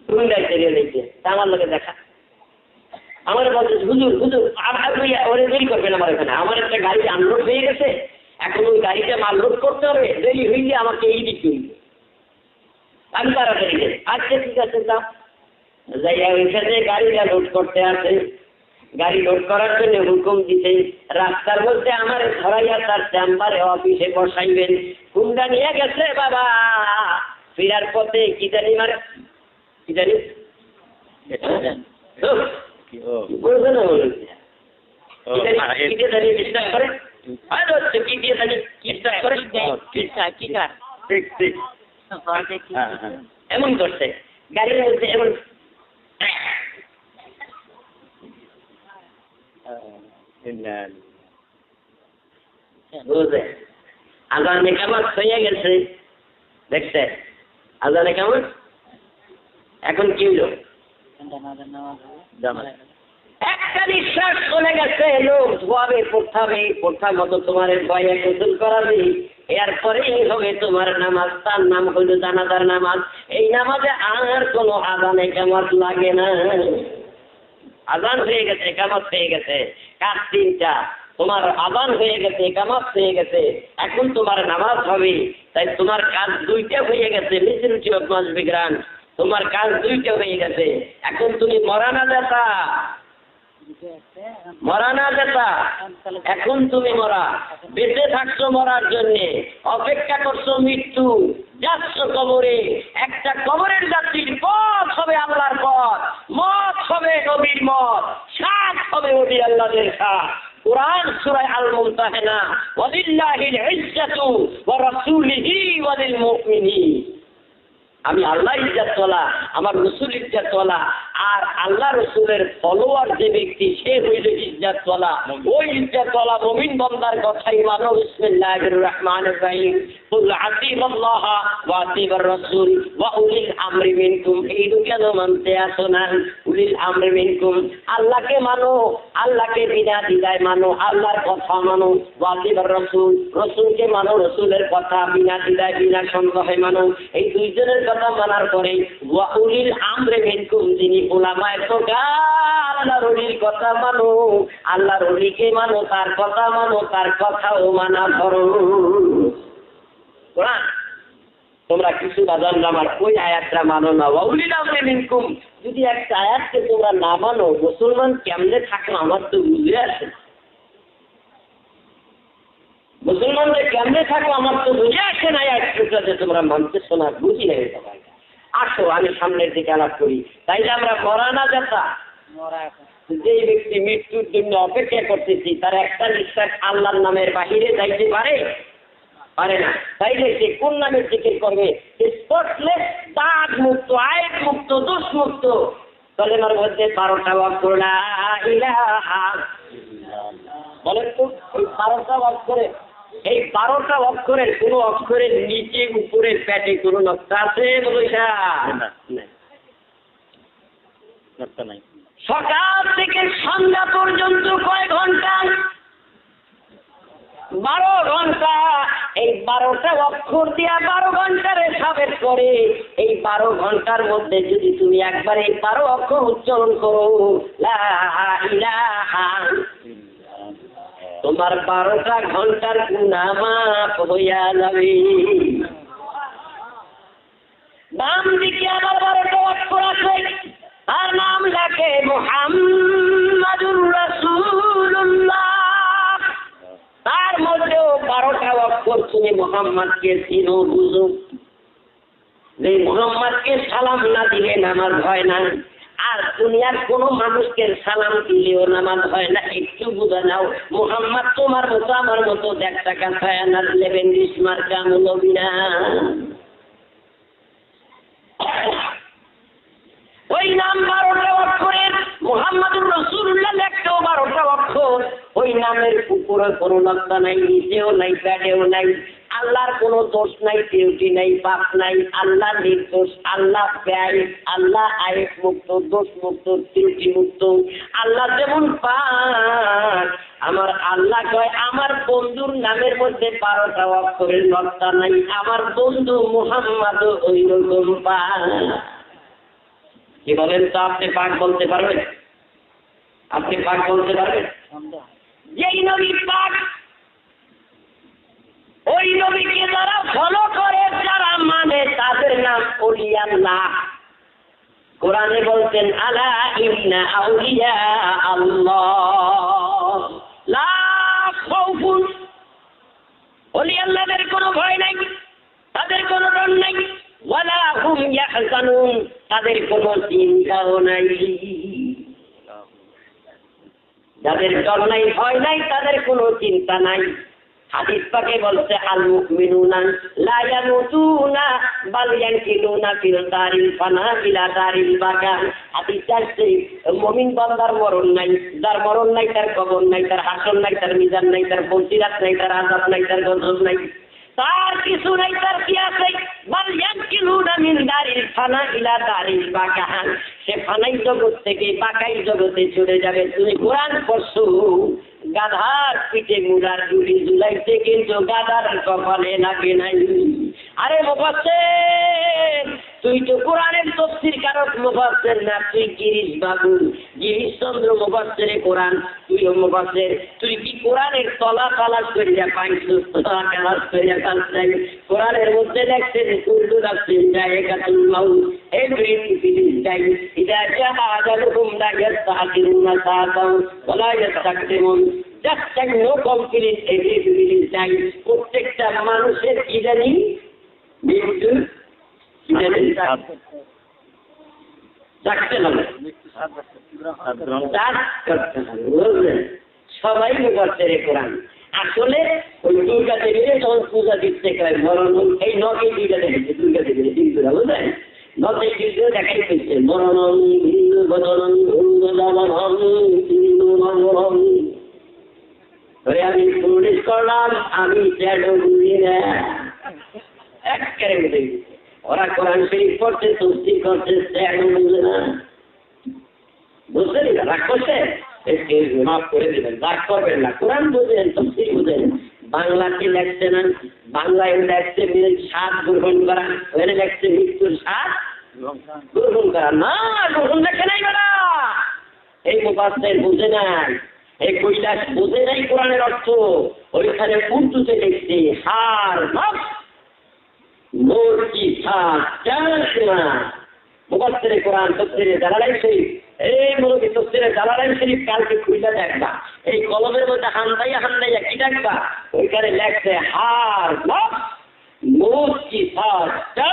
হুন্ডায় চলে যাইতে, আমার লোকে দেখা। আমার বলছে হুজুর হুজুর ওরে দেরি করবেন আমার এখানে, আমার একটা গাড়ি আনলোড হয়ে গেছে, এখন ওই গাড়িটা মাল লোড করতে হবে, দেরি হইলে আমাকে এই দিকে হইবে, আমি তাড়াতাড়ি যাই। আচ্ছা ঠিক আছে, তা যাই ওইখানে গাড়িটা লোড করতে আসে। গাড়ি লোড করার জন্য হুকুম দিতে, রাস্তার মধ্যে আমার ধরাইয়া তার চেম্বারে অফিসে বসাইবেন। হুন্ডা নিয়ে গেছে বাবা, ফিরার পথে কি জানি মারে, কি জানি বলবে না, কি জানি ডিস্টার্ব করে, কি দিয়ে জানি ডিস্টার্ব করে, ঠিক ঠিক এমন করছে গাড়ির মধ্যে, এমন বুঝলে আজানে কেমন হয়ে গেছে, দেখছে আজানে কেমন। এখন কি হলো, একটা নিঃশ্বাস চলে গেছে, লোক ধোয়াবে, পড়তে পড়তা মতো তোমার ভয়ে গোসল করাবে, এরপরেই হবে তোমার নামাজ। তার নাম হইল জানাজার নামাজ। এই নামাজে আর কোনো আজানে কেমন লাগে না, আজান হয়ে গেছে, একামত হয়ে গেছে, কাজ 3টা, তোমার আজান হয়ে গেছে, একামত হয়ে গেছে, এখন তোমার নামাজ হবে। তাই তোমার কাজ 2টা হয়ে গেছে, মিছিল মাস বিগ্রান, তোমার কাজ 2টা হয়ে গেছে। এখন তুমি মরানা যেতা, মরানা যেতা, এখন তুমি মরা, বেঁচে থাকছো মরার জন্য, অপেক্ষা করছো মৃত্যু, যাচ্ছ কবরে। একটা কবরের যাত্রীর পথ হবে আল্লাহর পথ, মত হবে নবীর মত, সাথ হবে ওলি আল্লাহদের সাথ। কুরআন সূরা আল মুমতাহানা, ওয়ালিল্লাহিল ইজ্জাতু ওয়া রাসূলিহি ওয়া লিল মুমিনিন। আমি আল্লাহ ইজ্জতওয়ালা, আমার রসুল ইজ্জতওয়ালা, আর আল্লাহ রসুলের ফলোয়ার যে ব্যক্তি সে হইল ইজ্জতওয়ালা। ওই ইজ্জতওয়ালা মুমিন বান্দার কথাই মানো। বিসমিল্লাহির রহমানির রহিম, কুল আতিউল্লাহ ওয়া আতিউর রাসূল ওয়া উলিল আমরি মিনকুম। এইটু কেন মানতে আসো না? উলিল আমরি মিনকুম, আল্লাহকে মানো, আল্লাহকে বিনা দ্বিধায় মানো, আল্লাহর কথা মানো। ওয়া আতিউর রাসূল, রসুলকে মানো, রসুলের কথা বিনা দ্বিধায় বিনা সন্দেহে মানো। এই দুইজনের কথা মানার পরে ওয়া উলিল আমরি মিনকুম, যিনি উলামায়ে তোগা, আল্লাহর ওলির কথা মানো, আল্লাহর ওলিকে মানো, তার কথা মানো, তার কথাও মানা ধরো। কোরআন তোমরা কিছু বাজান আমার ওই আয়াতটা মানো না। ওয়া উলিল আমরি মিনকুম, যদি একটা আয়াতকে তোমরা না মানো, মুসলমান কেমনে থাকো আমার তো বুঝে আসে। মুসলমানদের কেমনে থাকো আমার তো বুঝে আসে না। আয়াতটাতে তোমরা মানতেছো না, বুঝি না। সবাই আসো আমি সামনের দিকে আলাপ করি। তাইলে আমরা মরা না যেতা, যে ব্যক্তি মৃত্যুর জন্য অপেক্ষা করতেছি, তার একটা নিঃশ্বাস আল্লাহর নামের বাহিরে যাইতে পারে পারে না। তাইলে সে কোন নামের জিকির করবে? স্পটলেস, দাগ মুক্ত, আয়াত মুক্ত, দোষ মুক্ত। কলেমার মধ্যে 12টা ওয়াক্ত লা ইলাহা, বলেন তো ওই 12টা অক্ষরে, এই 12টা অক্ষরের কোন অক্ষরের নিচে উপরে পেটে কোন নকশা আছে? বলইসা নাই। সকাল থেকে সন্ধ্যা পর্যন্ত কয় ঘন্টা? 12 ঘন্টা। এই 12টা অক্ষর দিয়া 12 ঘন্টার হিসাবের করে। এই 12 ঘন্টার মধ্যে যদি তুমি একবার এই 12 অক্ষর উচ্চারণ করো, লা ইলাহা, তোমার 12টা ঘন্টার গুনাহ মাফ হইয়া যাবে। নাম দিকে আমার 12টা অক্ষর আছে, তার নাম লেখে মুহাম্মাদুর রাসূলুল্লাহ। তার মধ্যেও 12টা অক্ষর। তুমি মুহাম্মাদকে চিনো, বুঝো। এই মুহাম্মাদকে সালাম না দিলে নামাজ হয় না, আর দুনিয়ার কোন মানুষকে সালাম দিলেও নামাজ হয় না। একটু বুঝে নাও, মুহাম্মদ তোমার মতো আমার মতো 1 টাকা ছায়া লেবেন বিস্মার কামুলবি না। ওই নাম 12টা অক্ষরের, মুহাম্মাদুর রাসূলুল্লাহ লেখতেও 12টা অক্ষর। ওই নামের উপরে কোনো নকশা নাই, নিচেও নাই, পেটেও নাই। আল্লাহর কোনো দোষ নাই, ত্রুটি নাই, পাপ নাই। আল্লাহ নির্দোষ, আল্লাহ ব্যয়, আল্লাহ আয়েব মুক্ত, দোষ মুক্ত, ত্রুটি মুক্ত। আল্লাহ যেমন পাক, আমার আল্লাহ কয় আমার বন্ধুর নামের মধ্যে 12টা অক্ষরের নকশা নাই। আমার বন্ধু মুহাম্মদ ওই রকম পাক। কি বলেন তো? আপনি পাক বলতে পারবেন? আপনি পাক বলতে পারবেন? যেই নবী পাক, ওই নবীকে যারা ফলো করে, যারা মানে, তাদের নাম আউলিয়াল্লাহ। কোরআনে বলতেন আলা ইন্না আউলিয়া আল্লাহ লা খাউফুন, আউলিয়াল্লাহদের কোনো ভয় নাই, তাদের কোনো ডর নাই, ওয়ালা হুম ইয়াহজানুন, তাদের কোনো চিন্তাও নাই। যাদের ডর নাই, ভয় নাই, তাদের কোনো চিন্তা নাই। হাদিস পাকে বলছে আল মুমিনুনা লা ইয়ামুতুনা বাল ইয়ানকিলুনা ফিল দারিল ফানা ইলা দারিল বাকা। হাদিস আছে মুমিন বান্দার মরণ নাই, যার মরণ নাই তার কবর নাই, তার হাসর নাই, তার মিজান নাই, তার ফজিলত নাই, তার আযাব নাই, তার গজব নাই, তার কিছু নাই, তার কি আছে? বাল ইয়ানকিলুনা মিন দারিল ফানা ইলা দারিল বাকা। সে ফানাই জগৎ থেকে বাকাই জগতে চলে যাবে। তুমি কোরআন পড়ছো, গাধার পিঠে মুড়ার গুলি ঝুলাইছে, কিন্তু গাধার কপালে লাগে নাই। আরে মুফাসসির, তুই তো কোরআনের তাফসীর কারক মুফাসসির না, তুই গিরিশ বাবু, গিরিশ চন্দ্র মুফাসসিরে কোরআন, তুইও মুফাসসির। তুই কি কোরআনের তলা তালাশ করিয়া পাইছিস? তলা তালাশ করিয়া পাইছিস? কোরআনের মধ্যে লেখছে যে কুল্লু নাফসিন যায়িকাতুল মাউত, এভরি ফিলিং টাইম ইদা জাআ আজালুহুম লা ইস্তাখিরুনা সাআতান ওয়া লা ইস্তাকদিমুন। Just time, no complete, every feeling time. প্রত্যেকটা মানুষের কি জানি মৃত্যু কি জানি ডাকতে হবে, সবাই করছে রে কোরআন। আসলে ওই দুর্গা দেবীর যখন পূজা দিচ্ছে মরণ, এই নকে দুর্গা দেবী, দুর্গা দেবীর দিনগুলা বুঝলেন, নকে দিনগুলো দেখাই পেয়েছে মরণ হিন্দু বদন আমি পুলিশ করলাম, আমি একেবারে বুঝে গেছে। ওরা কোরআন শরীফ পড়ছে, তফসির করছে, বুঝে না, বুঝলেন? রাগ করছে, মাফ করে দেবেন, রাগ করবেন না। কোরআন বুঝেন, তফসির বুঝেন। বাংলাতে লেখছে না, বাংলায় লেখছে স্বাদ গ্রহণ করা, ওখানে লেখছে মৃত্যুর স্বাদ গ্রহণ করা। না, গ্রহণ লেখে নাই বেড়া, এই মুফাসসির বুঝে নাই, এই কৈলাস বুঝে নাই কোরআনের অর্থ। ওইখানে উর্দুতে লিখছে হার নফস মোর কি থাকা। মুফাসসিরে কোরআন, তাফসীরে জালালাইন শরীফ, এই মুরব্বি তাফসীরে জালালাইন শরীফ কালকে খুইলা দেখবা, এই কলমের মধ্যে হান্দাইয়া হান্দাইয়া কি দেখবা, ওইখানে লেখছে হার নফস মোর কি থাকা।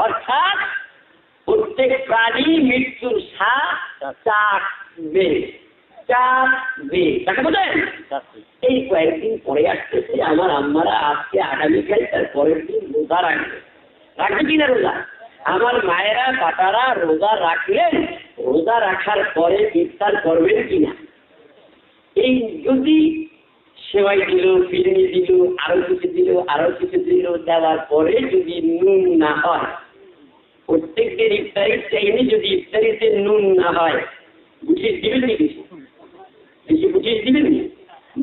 অর্থাৎ প্রত্যেক প্রাণী মৃত্যুর স্বাদ চাখবে, চাখবে। তাকে বোঝেন? এই কয়েকদিন পরে আসতেছে আমার আম্মারা, আজকে আগামীকাল তার পরের দিন রোজা রাখবে। রাখবে কিনা রোজা? আমার মায়েরা বাটারা রোজা রাখলেন, রোজা রাখার পরে ইফতার করবেন কিনা? এই যদি সেবাই দিল, ফিরনি দিল, আরো কিছু দিল, আরো কিছু দিল, দেওয়ার পরে যদি নুন না হয়, প্রত্যেকদের ইফতারির টাইমে যদি ইফতারিতে নুন না হয়, বুঝিয়ে দিবেন নি? কিছু বুঝিয়ে দিবেন নি?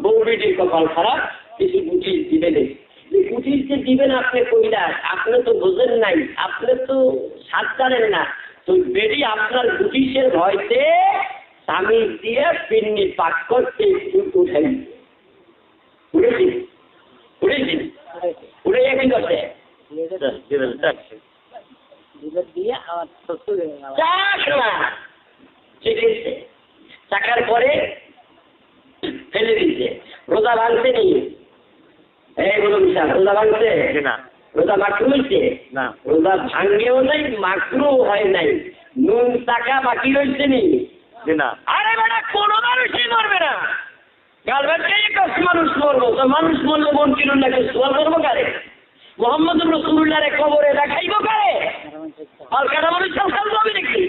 বউ বেটির কপাল খারাপ, কিছু বুঝিয়ে দিবেন। বুঝিয়ে দিবেন আপনি কৈলাস, আপনি তো বোঝেন নাই, আপনি তো সাত জানেন না। তো বেটি আপনার বুঝিসের ভয়তে স্বামী দিয়ে পিন্নি পাক করতে উঠেন, উঠেছি উঠেছি উঠে কি করছে দিয়ে আমার শ্বশুর চাকার পরে ফেলে দিচ্ছে। রোজা ভাঙছে নি? এই বলুন স্যার, রোজা ভাঙছে না? রোজা মাকরু হয়েছে না? রোজা ভাঙ্গেও নাই, মাকরু হয় নাই, নুন টাকা বাকি রয়েছে নি? আরে বেটা, কোনো মানুষই মরবে না। মানুষ মরবো তো, মানুষ মরলে মন কিনুন নাকি সোয়াল করবো কারে? মোহাম্মদ রাসূলুল্লাহর কবরে দেখাইব কারে? কলকাতা মানুষ সব যাবে নাকি?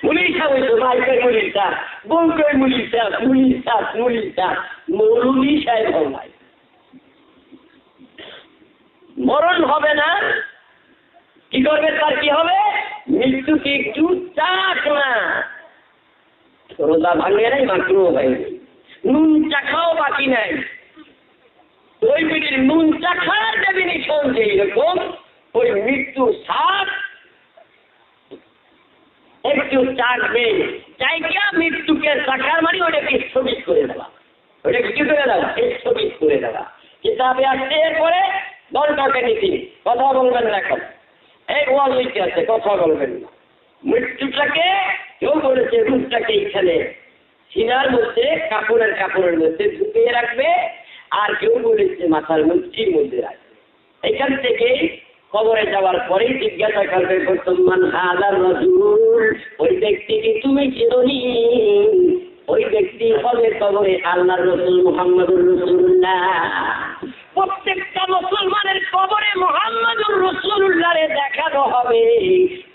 মুলিশা হইতো, মাইকের মুলিশা, বউকের মুলিশা, মুলিশা মুলিশা, মৌলুমি সাহেব হয়। মরণ হবে না, কি করবে? তার কি হবে? মৃত্যুকে একটু চাক না। রোজা ভাঙে নাই, মাকরু হয় নাই, নুন চাখাও বাকি নাই। ওই পিঠের নুন চাখার ডেফিনিশন যেরকম, ওই মৃত্যুর স্বাদ একটু চাকবে, চাইকা মৃত্যুকে চাকার মানে ওটাকে স্থগিত করে দেওয়া, ওটাকে কি করে দেওয়া? স্থগিত করে দেওয়া। কিতাবে আসছে এরপরে দলটাকে নীতি, কথা বলবেন না এখন, এই ওয়াল নীতি আছে, কথা বলবেন না। মৃত্যুটাকে কেউ বলেছে রূপটাকে এইখানে সিনার মধ্যে কাপড়ের মধ্যে ঢুকিয়ে রাখবে, আর কেউ বলেছে মাথার মুঠির মধ্যে রাখবে। এখান থেকে কবরে যাওয়ার পরেই জিজ্ঞাসা করবে বর্তমান হাজার রাসূল, ওই ব্যক্তিকে তুমি চিনোনি? ওই ব্যক্তি হবে কবরে আল্লাহর রাসূল মুহাম্মদুর রাসূলুল্লাহ। প্রত্যেকটা মুসলমানের কবরে মুহাম্মদুর রাসূলুল্লাহরে দেখানো হবে,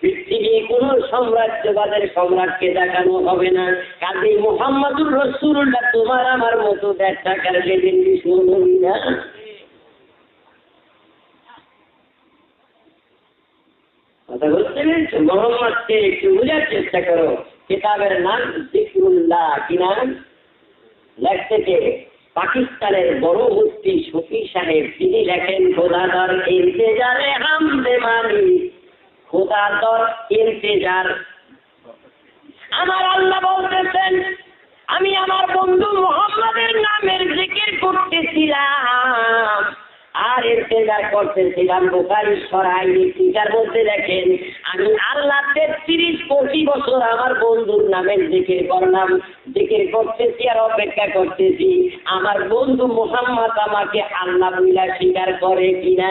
পৃথিবীর কোন সাম্রাজ্যবাদের সম্রাটকে দেখানো হবে না। কাজেই মুহাম্মদুর রাসূলুল্লাহ তোমার আমার মতো দেখা করবে দিল্লি শুনুন না। কথা বলতে পেরেছো? মোহাম্মদকে একটু বোঝার চেষ্টা করো। কিতাবের নাম যিকরুল্লাহ, কি নাম? লেখতে কে? পাকিস্তানের বড় মুফতি শফি সাহেব, তিনি লেখেন খোদাদর ইন্তেজারে হামদে মানি, খোদাদর ইন্তেজার। আমার আল্লাহ বলতেছেন, আমি আমার বন্ধু মুহাম্মদের নামের জিকির করতেছিলাম আর ইন্তেজার করতেছিলাম। বুখারী সরাই ফিকার মধ্যে দেখেন, আমি আল্লাহ 33-40 বছর আমার বন্ধুর নামের জিকির করলাম, জিকির করতেছি আর অপেক্ষা করতেছি আমার বন্ধু মুহাম্মদ আমাকে আল্লাহ বলে স্বীকার করে কিনা।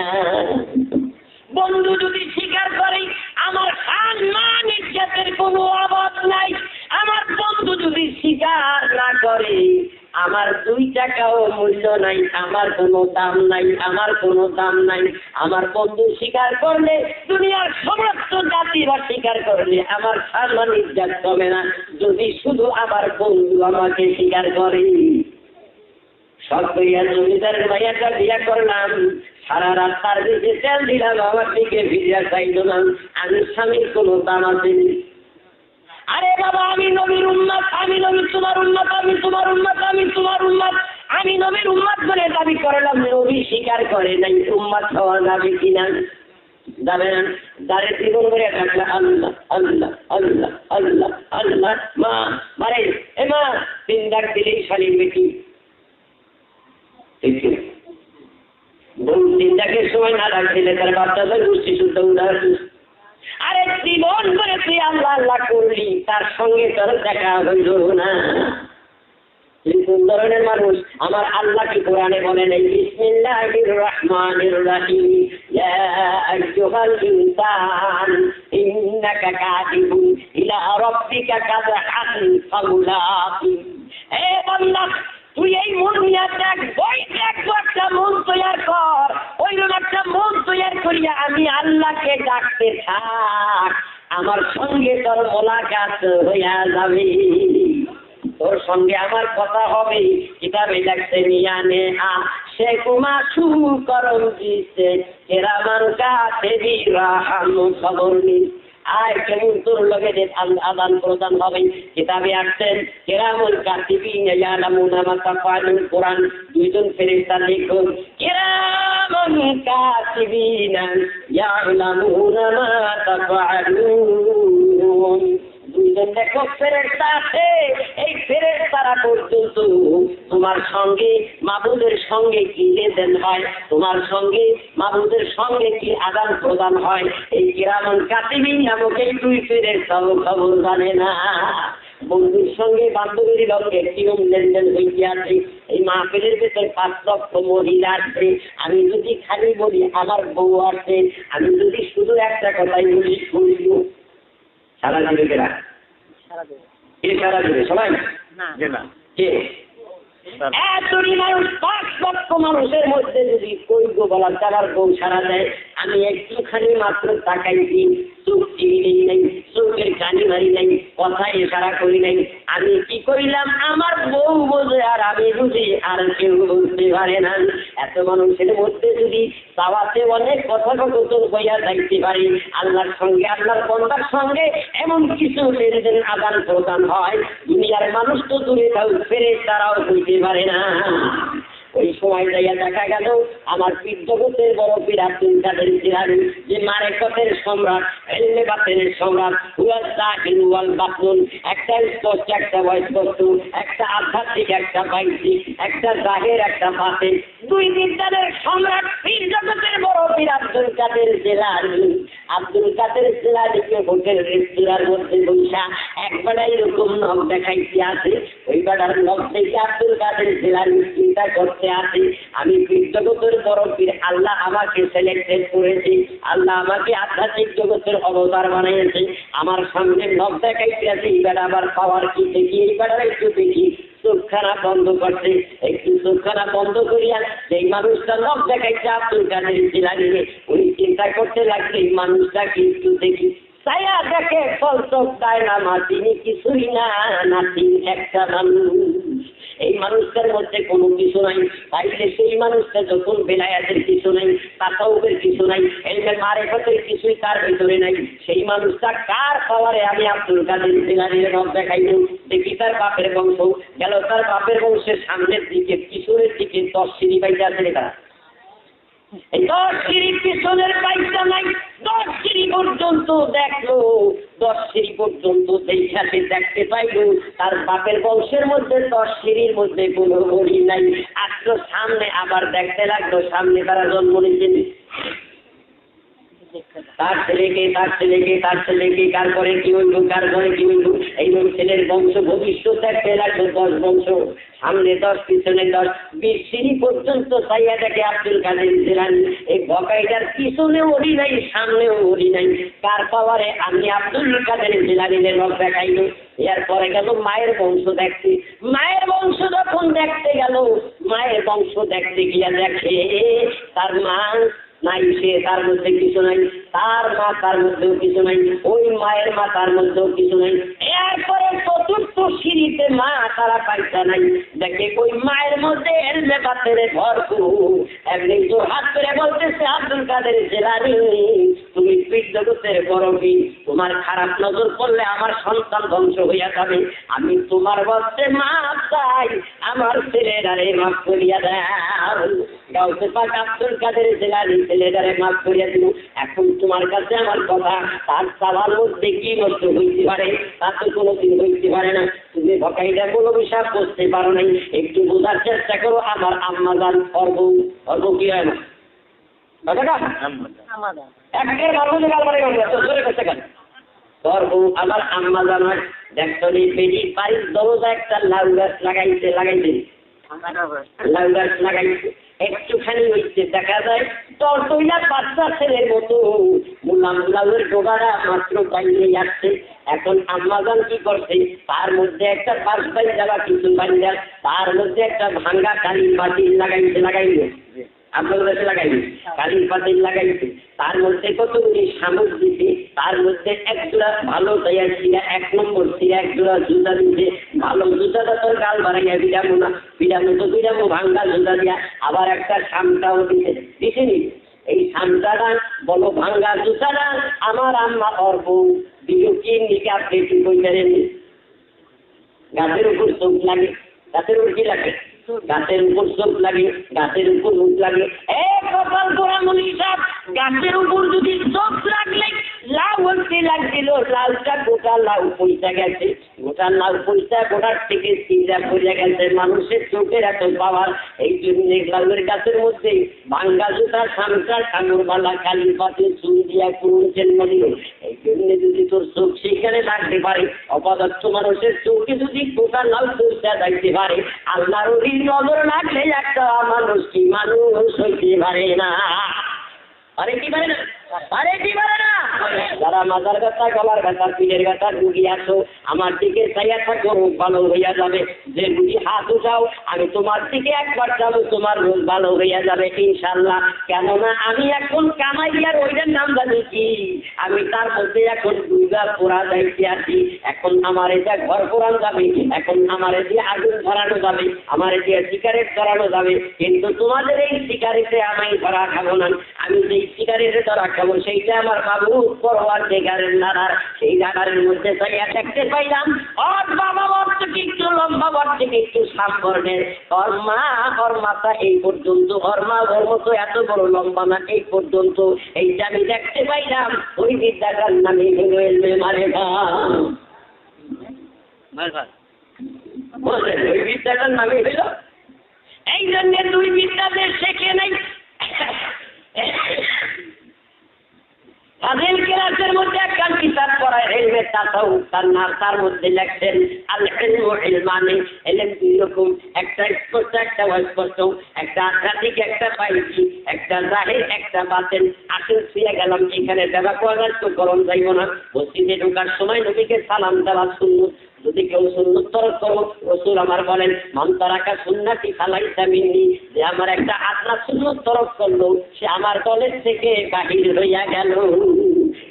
বন্ধু যদি স্বীকার করে আমার সম্মান ইজ্জতের কোনো অভাব নাই। আমার বন্ধু যদি স্বীকার না করে আমার 2 টাকাও মূল্য নাই, আমার কোনো দাম নাই, আমার কোনো দাম নাই। আমার বন্ধু স্বীকার করলে দুনিয়ার সমস্ত জাতিরা স্বীকার করলে আমার সম্মান ইজ্জত কমে না, যদি শুধু আমার বন্ধু আমাকে স্বীকার করে। সব কইয়া জমিদারের ভাইয়াটা বিয়া করলাম, সারা রাত তার দিকে তেল দিলাম, আমার দিকে ফিরিয়া চাইল না, আমি স্বামীর কোনো দাম আছে? আরে বাবা, আমি নবীর উম্মত, আমি নবী তোমার উম্মত, আমি তোমার উম্মত, আমি তোমার উম্মত, আমি নবীর উম্মত বলে দাবি করলাম, নবী স্বীকার করে নাই, উম্মত হওয়া যাবে কিনা? যাবে না। যারে জীবন করে ডাকলে আল্লাহ আল্লাহ আল্লাহ আল্লাহ আল্লাহ, মা মারে এ মা 3 ডাক দিলেই শালীর বেটি। চিন্তাকে সময় না রাখছিলে তার বাচ্চাদের গোষ্ঠী শুদ্ধ উদাহরণ। আরে জীবন করে তুই আল্লাহ আল্লাহ করলি, তার সঙ্গে তোর দেখা হইল না। কোন ধরনের মানুষ? আমার আল্লাহ কি কোরআনে বলেন, বিসমিল্লাহির রাহমানির রাহিম, ইয়া আইয়ুহাল ইনসান ইন্নাকা কাদিবুন ইলা রাব্বিকা কাদহান ফামুলাকি। হে বান্দা, তুই এই মন নিয়ে দেখ, বই দেখ, একটা মন তৈরি কর, ওইরকম একটা মন তৈরি করিয়া আমি আল্লাহকে ডাকতে থাক, আমার সঙ্গে তোর মোলাকাত হইয়া যাবে, তোর সঙ্গে আমার কথা হবে। কিতাবে লেখছে মিয়ানে সে কুমা শুরু করম দিছে কেরামান কাতেবি রাহাম খবর নি। আয় কেমন তোর লগে আদান প্রদান হবে। কিতাবে আসছেন কেরামুল কাতিবিন ইয়ালামুনা মা তাফআলুন, কোরআন 2 জন ফেরেশতা লিখুন, কেরামুল কাতিবিন ইয়ালামুনা মা তাফআলুন। 2 জন লেখক ফেরেশতা আছে, এই ফেরেশতারা পর্যন্ত তোমার সঙ্গে মাবুদের সঙ্গে কি লেনদেন হয়, তোমার সঙ্গে মাবুদের সঙ্গে কি আদান প্রদান হয়, এই কিরামান কাতিবিন নামক এই 2 ফেরেশতাও খবর জানে না। বন্ধুর সঙ্গে বান্ধবীর লক্ষ্যে কিরম লেনদেন হইতে আছে। এই মাহফিলের ভেতর 5 লক্ষ মহিলা আছে, আমি যদি খালি বলি আমার বউ আছে, আমি যদি শুধু একটা কথাই বলি শুনবো, সারা দিবে কেনা? কে সারা দিবে? সবাই না, কে? এতটি মানুষ, 5 লক্ষ মানুষের মধ্যে যদি কইগো বলা চালার বউ সারা দেয়, আমি একটুখানি মাত্র তাকাইছি, চোখ চিনি নাই, চোখের কানি মারি নাই, কথায় ইশারা করি নাই, আমি কি করিলাম? আমার বউ বোঝে আর আমি বুঝি, আর কেউ বুঝতে পারে না। এত মানুষের মধ্যে যদি চাওয়াতে অনেক কথোপকথন হইয়া যাইতে পারে, আল্লাহর সঙ্গে আল্লাহর বান্দার সঙ্গে এমন কিছু লেনদেন আদান প্রদান হয়, দুনিয়ার মানুষ তো দূরে থাক, ফেরেশতারাও বুঝতে পারে না। ওই সময় যাইয়া দেখা গেল আমার পীর জগতের বড় পীর আব্দুল কাদের জিলানী, যে মারেফতের সম্রাট, ইলমে বাতিনের সম্রাট, হুয়া জাহিল ওয়াল বাতুন, একটা স্পষ্ট, একটা অস্পষ্ট, একটা আধ্যাত্মিক বাতিক একটা পাইছি, একটা জাহের একটা বাতিক, দুই বিদ্যালয়ের সম্রাট পীর জগতের বড় পীর আব্দুল কাদের জিলানী। আব্দুল কাদের জিলানীকে হোটেল রেস্তোরাঁর মধ্যে বসা একবার এরকম নখ দেখাইতে আছে, ওই বেড়ার নখ থেকে আব্দুল কাদের জিলানী চিন্তা করতে আছে, আমি পীর জগতের বড় পীর, আল্লাহ আমাকে সিলেক্টেড করেছে, আল্লাহ আমাকে আধ্যাত্মিক জগতের অবতার বানিয়েছে, আমার সামনে নখ দেখাইতে আছে, এই বেড়া আবার পাওয়ার কি দেখি, এই বেড়ার একটু দেখি, চোখখানা বন্ধ করছে, একটু চোখখানা বন্ধ করিয়া সেই মানুষটা নখ দেখাইছে আব্দুল কাদের জিলানী, উনি চিন্তা করতে লাগছে এই মানুষটা কিন্তু দেখি, ছায়া দেখে ফল চোখ দেয় না মাতিনি কিছুই না, নাতি একটা মানুষ, এই মানুষটার মধ্যে কোনো কিছু নাই, তাইলে সেই মানুষটা যখন বেলায়াতের কিছু নাই, তাসাউফের কিছু নাই, এলমের মারিফতের কিছুই তার ভিতরে নাই, সেই মানুষটা কার পাওয়ারে আমি আব্দুল কাদের জিলানীর নখ দেখাইব, দেখি তার বাপের বংশ, গেল তার বাপের বংশের সামনের দিকে পিছনের দিকে 10 সিঁড়ি বাইতে আছে তারা, এই 10 সিঁড়ির পিছনের বাইকটা নাই, 10 সিঁড়ি পর্যন্ত দেখলো, 10 সিঁড়ি পর্যন্ত দেখাতে দেখতে পাইলো তার বাপের বংশের মধ্যে 10 সিঁড়ির মধ্যে কোনো গড়ি নাই, আসলো সামনে, আবার দেখতে লাগলো সামনে তারা জন্ম নিয়েছেন, তার ছেলেকে কার করে কি হইল, কার ঘরে কি হইল, এই ছেলের বংশ ভবিষ্যৎ দেখতে লাগলো, 10 বংশ, সামনে 10 পিছনে 10, 20 সিঁড়ি পর্যন্ত চাইয়া দেখে আব্দুল কাদের জিলানী, এই বকাইটার পিছনে ওড়ি নাই, সামনেও ওড়ি নাই, কার পাওয়ারে আমি আব্দুল কাদের জিলানীর নখ দেখাইল। এরপরে গেল মায়ের বংশ দেখতে, মায়ের বংশ যখন দেখতে গেল, মায়ের বংশ দেখতে গিয়া দেখে তার মা নাই, সে তার মধ্যে কিছু নাই, তার মা তার মধ্যেও কিছু নাই, ওই মায়ের মা তার মধ্যেও কিছু নাই, এরপরে 4র্থ সিঁড়িতে মা তারা পাইতা নাই, দেখে ওই মায়ের মধ্যে এলমে বাতের ভরপুর, একদিন তো হাত করে বলতেছে আব্দুল কাদের জিলানী, তুমি পীর জগতের বড় পীর, তোমার খারাপ নজর পড়লে আমার সন্তান ধ্বংস হইয়া যাবে, আমি তোমার বলতে মাপ চাই, আমার ছেলেটারে মাফ করিয়া দাও, গাউসে পাক আব্দুল কাদের জিলানী ছেলেটারে মাফ করিয়া দিল, এখন তোমার কাছে আমার কথা, তার চাওয়ার মধ্যে কি নষ্ট হইতে পারে, তা তো কোনোদিন হইতে পারে না, তুমি ভকাইটা কোনো বিষয় করতে পারো নাই, একটু বোঝার চেষ্টা করো, আমার আম্মা জান অর্ব কি হয় না একের মানুষের গালবারে জোরে করতে গেল তোর বউ আবার আম্মা জান হয়, দেখতো বেরি বাড়ির দরজা একটা লাউ গাছ লাগাইছে, লাউ গাছ লাগাইছে, একটুখানি হইতে দেখা যায় তরতইলা বাচ্চা ছেলের মতো মুলামের ডোগারা মাত্র বাইরে আসছে, এখন আম্মাজান কি করছে, তার মধ্যে একটা বাস বাড়ি যাওয়া কিছু বাড়িয়া, তার মধ্যে একটা ভাঙ্গা কালির পাতিল লাগাইছে আপনার কাছে লাগাইছে, কালির পাতিল লাগাইছে, তার মধ্যে কতগুলি শামুক দিতে, তার মধ্যে এক জোড়া ভালো তৈয়ার ছিলা, 1 নম্বর ছিলা, এক জোড়া জুতা দিতে, ভালো জুতাটা তোর গাল বাড়াইয়া বিরামো ভাঙ্গা জুতা দিয়া, আবার একটা শামটাও দিছেনি, এই শামটাটা বলো ভাঙ্গা জুতাটা আমার আম্মা অর্ব বিজুকির নিকে আপনি কি কইতেন, গাছের উপর চোখ লাগে, গাছের উপর কি লাগে, গাছের উপর চোখ লাগে, গাছের উপর মুখ লাগে, কপাল গোড়া মনি সাহেব, গাছের উপর যদি চোখ লাগলে লাউ হচ্ছে লাগছিল, লাউটা গোটা লাউ পয়সা গেছে, গোটা লাউ পয়সা গোটার থেকে চিন্তা করিয়া গেছে, মানুষের চোখের এত পাওয়ার, এই জন্য লাউয়ের গাছের মধ্যে ভাঙ্গা জুতা, সামটা, কামড়বালা, কালি পাতে চুল দিয়া করুন জন্ম দিল, এই জন্য যদি তোর চোখ সেখানে লাগতে পারে, অপদার্থ মানুষের চোখে যদি গোটা লাউ পয়সা যাইতে পারে, আল্লাহর নজর লাগলে একটা মানুষ কি মানুষ হইতে পারে না, আরে কি পারে না, যারা মাথার ব্যথা, গলার ব্যথা, পিঠের ব্যথা রুগী আছো, আমার দিকে চাইয়া থাকো, রোগ ভালো হইয়া যাবে, যে রুগী হাত উঠাও, আমি তোমার দিকে একবার যাবো, তোমার রোগ ভালো হইয়া যাবে ইনশাল্লাহ, কেননা আমি এখন কামাইয়ার ওইটার নাম জানি কি, আমি তার মধ্যে এখন দুর্গা পোড়া যাইতে আছি, এখন আমার এটা ঘর পোড়ানো যাবে, এখন আমার দিয়ে আগুন ধরানো যাবে, আমার দিয়ে সিগারেট ধরানো যাবে, কিন্তু তোমাদের এই সিগারেটে আমি ধরা খাবো না, আমি যেই সিগারেটে ধরা খাবো সেইটা আমার বাবু পরোয়ার জায়গার নাড়ার, সেই জায়গার মধ্যে দেখতে পাইলাম ওর বাবা ওর থেকে একটু লম্বা, ওর থেকে একটু সামনের, ওর মাথা এই পর্যন্ত, ওর মা ওর মতো এত বড় লম্বা না, এই পর্যন্ত, এইটা আমি দেখতে পাইলাম, ওই বিদ্যাটার নামে মারে বলছেন ওই বিদ্যাটার নামই হইল এই জন্য দুই বিদ্যাদের শেখে নাই। ফাজিল ক্লাসের মধ্যে একটা কিতাব পড়ায় ইলমে তাসাউফ, তার মধ্যে লেখছেন আল ইলমু ইলমানি, ইলম দুই রকম, একটা স্পষ্ট একটা অস্পষ্ট, একটা আধ্যাত্মিক একটা বাইজি, একটা জাহির একটা বাতিন। আসল ফিরে গেলাম এখানে দেবা কোয়াদাত করণ যাইব না। মসজিদে ঢোকার সময় নবীকে সালাম দেওয়া সুন্নাত। যদি কেউ সুন্নাত তরক করো, রাসূল আমার বলেন মান তারাকা সুন্নতি ফালাইসা মিন্নি, যে আমার একটা আদনা সুন্নাত তরক করলো সে আমার দলের থেকে বাহির হইয়া গেল,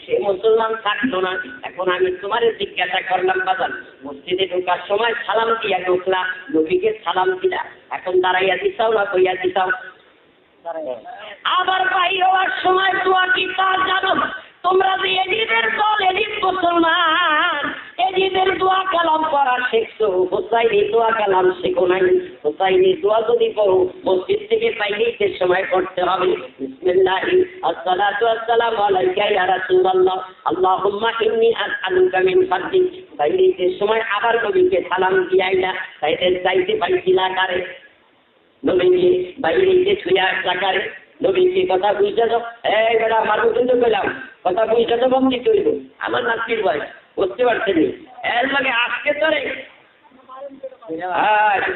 সে মুসলমান থাকলো না। এখন আমি তোমার জিজ্ঞাসা করলাম বাজান, মসজিদে ঢোকার সময় সালাম দিয়া ঢুকলা, নবীকে সালাম দিলা, এখন দাঁড়াইয়া দিছাও না কইয়া দিছাও? আবার বাইর হওয়ার সময় দোয়া কি তা জানো? তোমরা যে এজিদের দল, এজিদ মুসলমান, এজিদের দোয়া কালাম পড়া শিখছো, হুসাইনি দোয়া কালাম শেখো নাই। হুসাইনি দোয়া যদি পড়ো মসজিদ থেকে বাইরের সময় পড়তে হবে বিসমিল্লাহি আসসালাতু ওয়াসসালামু আলাইকা ইয়া রাসূলুল্লাহ আল্লাহুম্মা ইন্নী আসআলুকা মিন ফাদলিক। বাইরের সময় আবার নবীকে সালাম দিয়াইলা, তাইতে চাইতে পাইছিলা কারে? নবীকে বাইরেতে ছুঁয়া টাকারে নবীকে কথা বুঝতে তো এই বেটা মারবো কিন্তু পেলাম, কথা বুঝতে তো বন্দি তৈরি আমার নাতির বয়স বুঝতে পারছেন এর লাগে আজকে তোরে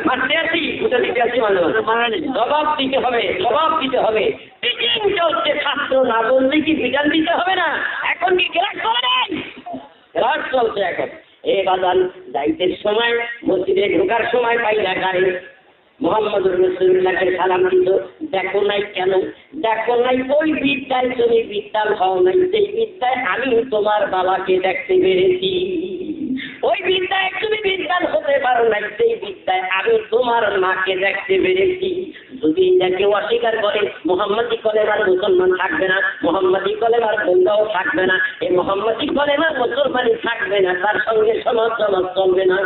মারতে আসি, বুঝে দিতে আসি, মাঝে মাঝে জবাব দিতে হবে, জবাব দিতে হবে। পিটিং চলছে, ছাত্র না বললে কি বিধান দিতে হবে না? এখন কি ক্লাস করেন? ক্লাস চলছে এখন। এ বাজান যাইতের সময় মসজিদে ঢোকার সময় পাইলা গাড়ি মুহাম্মদুর রাসূলুল্লাহকে সালাম দিত, দেখো নাই কেন? দেখো নাই ওই বিদ্যায় তুমি বিদ্যান হও নাই, সেই বিদ্যায় আমি তোমার বাবাকে দেখতে পেরেছি। ওই বিদ্যায় তুমি বিদ্যান হতে পারো নাই, সেই বিদ্যায় আমি তোমার মাকে দেখতে পেরেছি। যদি এটা কেউ অস্বীকার করে মুহাম্মদি কলেমার মুসলমান থাকবে না, মুহাম্মদি কলেমার বন্ধাও থাকবে না, এই মুহাম্মদি কলেমার মুসলমানই থাকবে না, তার সঙ্গে সমাজ চলবে না।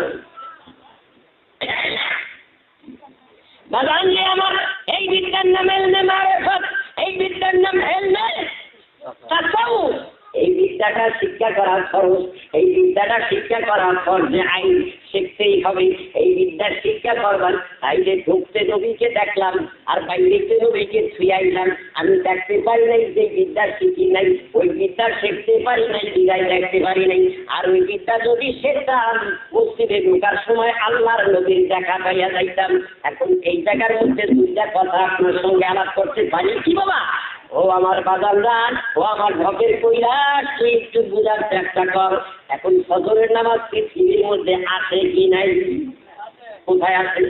বাজান আমার এই বিদ্যার নাম এলমে মারিফাত, এই বিদ্যার নাম এলমে তাসাউফ। এই বিদ্যাটা শিক্ষা করার খরচ, এই বিদ্যাটা শিক্ষা করার ফরজে আইন, শিখতেই হবে। এই বিদ্যার শিক্ষা করবার তাইলে ঢুকতে নবীকে দেখলাম আর বাইরেতে নবীকে ছুঁয়াইলাম, আমি দেখতে পারি নাই যে বিদ্যা শিখি নাই, ওই বিদ্যা শিখতে পারি নাই, বিদায় দেখতে পারি নাই। আর ওই বিদ্যা যদি শিখতাম মসজিদে ঢোকার সময় আল্লাহর নবীর দেখা পাইয়া যাইতাম। এখন এই জায়গার মধ্যে দুইটা কথা আপনার সঙ্গে আলাপ করতে পারি কি বাবা? ও আমার বাজানদান, ও আমার ঢপের কৈলাস, তুই একটু বুঝার চেষ্টা কর। এখন ফজরের নামাজ পৃথিবীর মধ্যে আছে কি নাই? কোথায় আছে?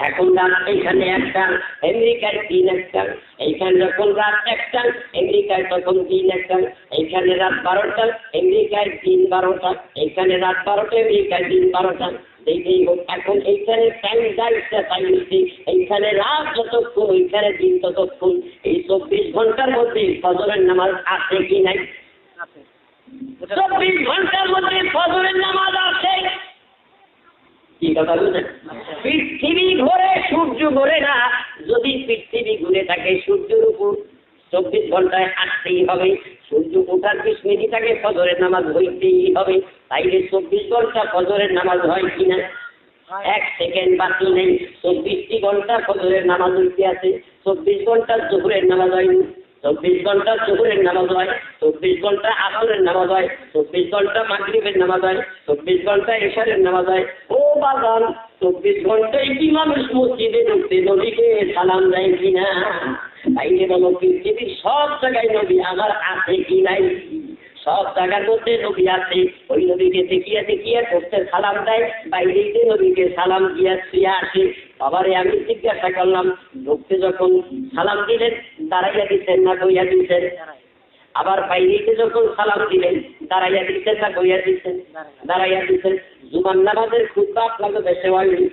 এখন রাত এখানে একটা, আমেরিকার 3 একটা, এইখানে যখন রাত 1টা, আমেরিকার তখন 3 একটা, এইখানে রাত 12টা, আমেরিকার 3 12টা, এইখানে রাত 12টা, আমেরিকার 3 12টা। এইটাই হোক। এখন এইখানে টাইম যাইছে, এইখানে রাত যতক্ষণ, ওইখানে দিন ততক্ষণ। এই 24 ঘন্টার মধ্যে ফজরের নামাজ আছে কি নাই? 24 ঘন্টার মধ্যে ফজরের নামাজ আছে। কি কথা বুঝলেন? পৃথিবী ঘোরে, সূর্য ঘোরে না। যদি পৃথিবী ঘুরে থাকে সূর্যের উপর 24 ঘন্টায় আসতেই হবে। সূর্য ওঠার 20 মিনিট আগে ফজরের নামাজ হইতেই হবে। তাইলে 24 ঘন্টা ফজরের নামাজ হয় কিনা? 1 সেকেন্ড বাকি নেই। 24টি ঘন্টা ফজরের নামাজ হইতে আছে। 24 ঘন্টা জোহরের নামাজ হয়নি, 24 ঘন্টা জোহরের নামাজ হয়, 24 ঘন্টা আসরের নামাজ হয়, 24 ঘন্টা মাগরিবের নামাজ হয়, 24 ঘন্টা ইশারের নামাজ হয়। ও বাগান 24 ঘন্টায় কি মানুষ মসজিদে ঢুকতে নবীকে সালাম দেয় কিনা? তাইলে বলো পৃথিবীর সব জায়গায় নবী আমার আছে কি নাই? সব জায়গার মধ্যে নবী আছে। ওই নবীকে দেখিয়ে দেখিয়ে ঢুকতে সালাম দেয়, বাইরেতে নবীকে সালাম দিয়ে শুয়ে আসে। বাবারে আমি জিজ্ঞাসা করলাম, ঢুকতে যখন সালাম দিলেন দাঁড়াইয়া দিচ্ছেন না বইয়া দিচ্ছেন? আবার বাইরেতে যখন সালাম দিলেন দাঁড়াইয়া দিচ্ছেন না বইয়া দিচ্ছেন? দাঁড়াইয়া দিচ্ছেন। জুমার নামাজের খুতবা আপনাকে দেশে হয়নি।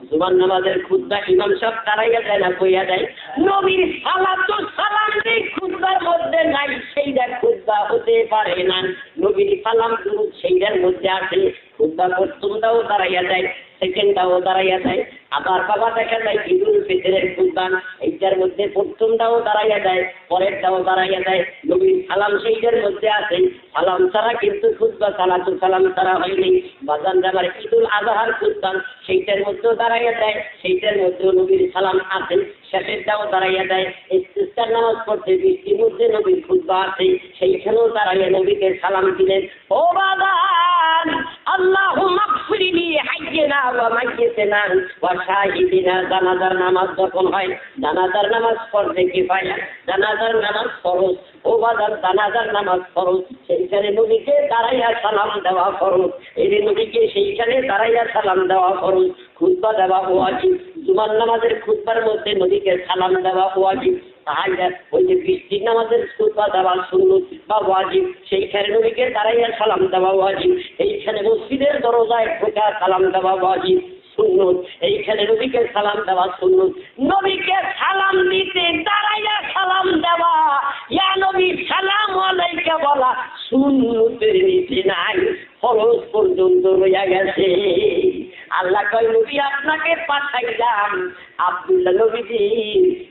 জুমার নামাজের খুতবা ইমাম সাহেব দাঁড়াইয়া দেয় না বইয়া দেয়? নবীর সালাতু সালাম যে খুতবার মধ্যে নাই, সেইটা খুতবা হতে পারে না। নবীর সালাম দুরূদ সেইটার মধ্যে আছে। খুতবা পর্যন্তও দাঁড়াইয়া দেয়। সেকেন্ডটাও দাঁড়াইয়া যায়, আবার বাবা দেখা যায় ঈদুল ফিতরের কুরবান, এইটার মধ্যে প্রথমটাও দাঁড়াইয়া যায়, পরেরটাও দাঁড়াইয়া যায়। নবীর সালাম সেইটার মধ্যে আছে, সালাম ছাড়া কিন্তু খুতবা সালাতু সালাম ছাড়া হয়নি। বাজান আমার ঈদুল আজহার কুরবান সেইটার মধ্যেও দাঁড়াইয়া যায়, সেইটার মধ্যেও নবীর সালাম আছে, শেষেরটাও দাঁড়াইয়া যায়। ইস্তিসকার নামাজ পড়তে বৃষ্টির মধ্যে নবীর খুতবা আছে, সেইখানেও দাঁড়াইয়া নবীকে সালাম দিলেন। ও বাবান, আল্লাহুম্মা গফিরলি হাইয়িনা ওয়া মাইয়িতিনা ওয়া শাহিদিনা। জানাজার নামাজ যখন হয়, জানাজার নামাজ পড়তে কিফায়া, জানাজার নামাজ ফরজ। ও বাজার জানাজার নামাজ ফরজ, সেইখানে নবীকে দাঁড়াইয়া সালাম দেওয়া ফরজ। এই নবীকে সেইখানে দাঁড়াইয়া সালাম দেওয়া ফরজ। খুতবা দেওয়া ওয়াজিব, জুমার নামাজের খুতবার মধ্যে নবীকে সালাম দেওয়া ওয়াজিব। তাহলে ওই যে বৃষ্টির নামাজের খুতবা দেওয়া সুন্নত বা ওয়াজিব, সেইখানে নবীকে দাঁড়াইয়া সালাম দেওয়া ওয়াজিব। এইখানে মসজিদের দরজায় ঢোকা সালাম দেওয়া ওয়াজিব সুন্নত, এইখানে নবীকে সালাম দেওয়া সুন্নত। নবীকে সালাম দিতে দাঁড়াইয়া সালাম দেওয়া, ইয়া নবী সালাম আলাইকা বলা সুন্নতের নিচে নাই, ফরজ পর্যন্ত রইয়া গেছে। আল্লাহ কয় নবী আপনাকে পাঠাইলাম। আব্দুল্লাহ নবীজি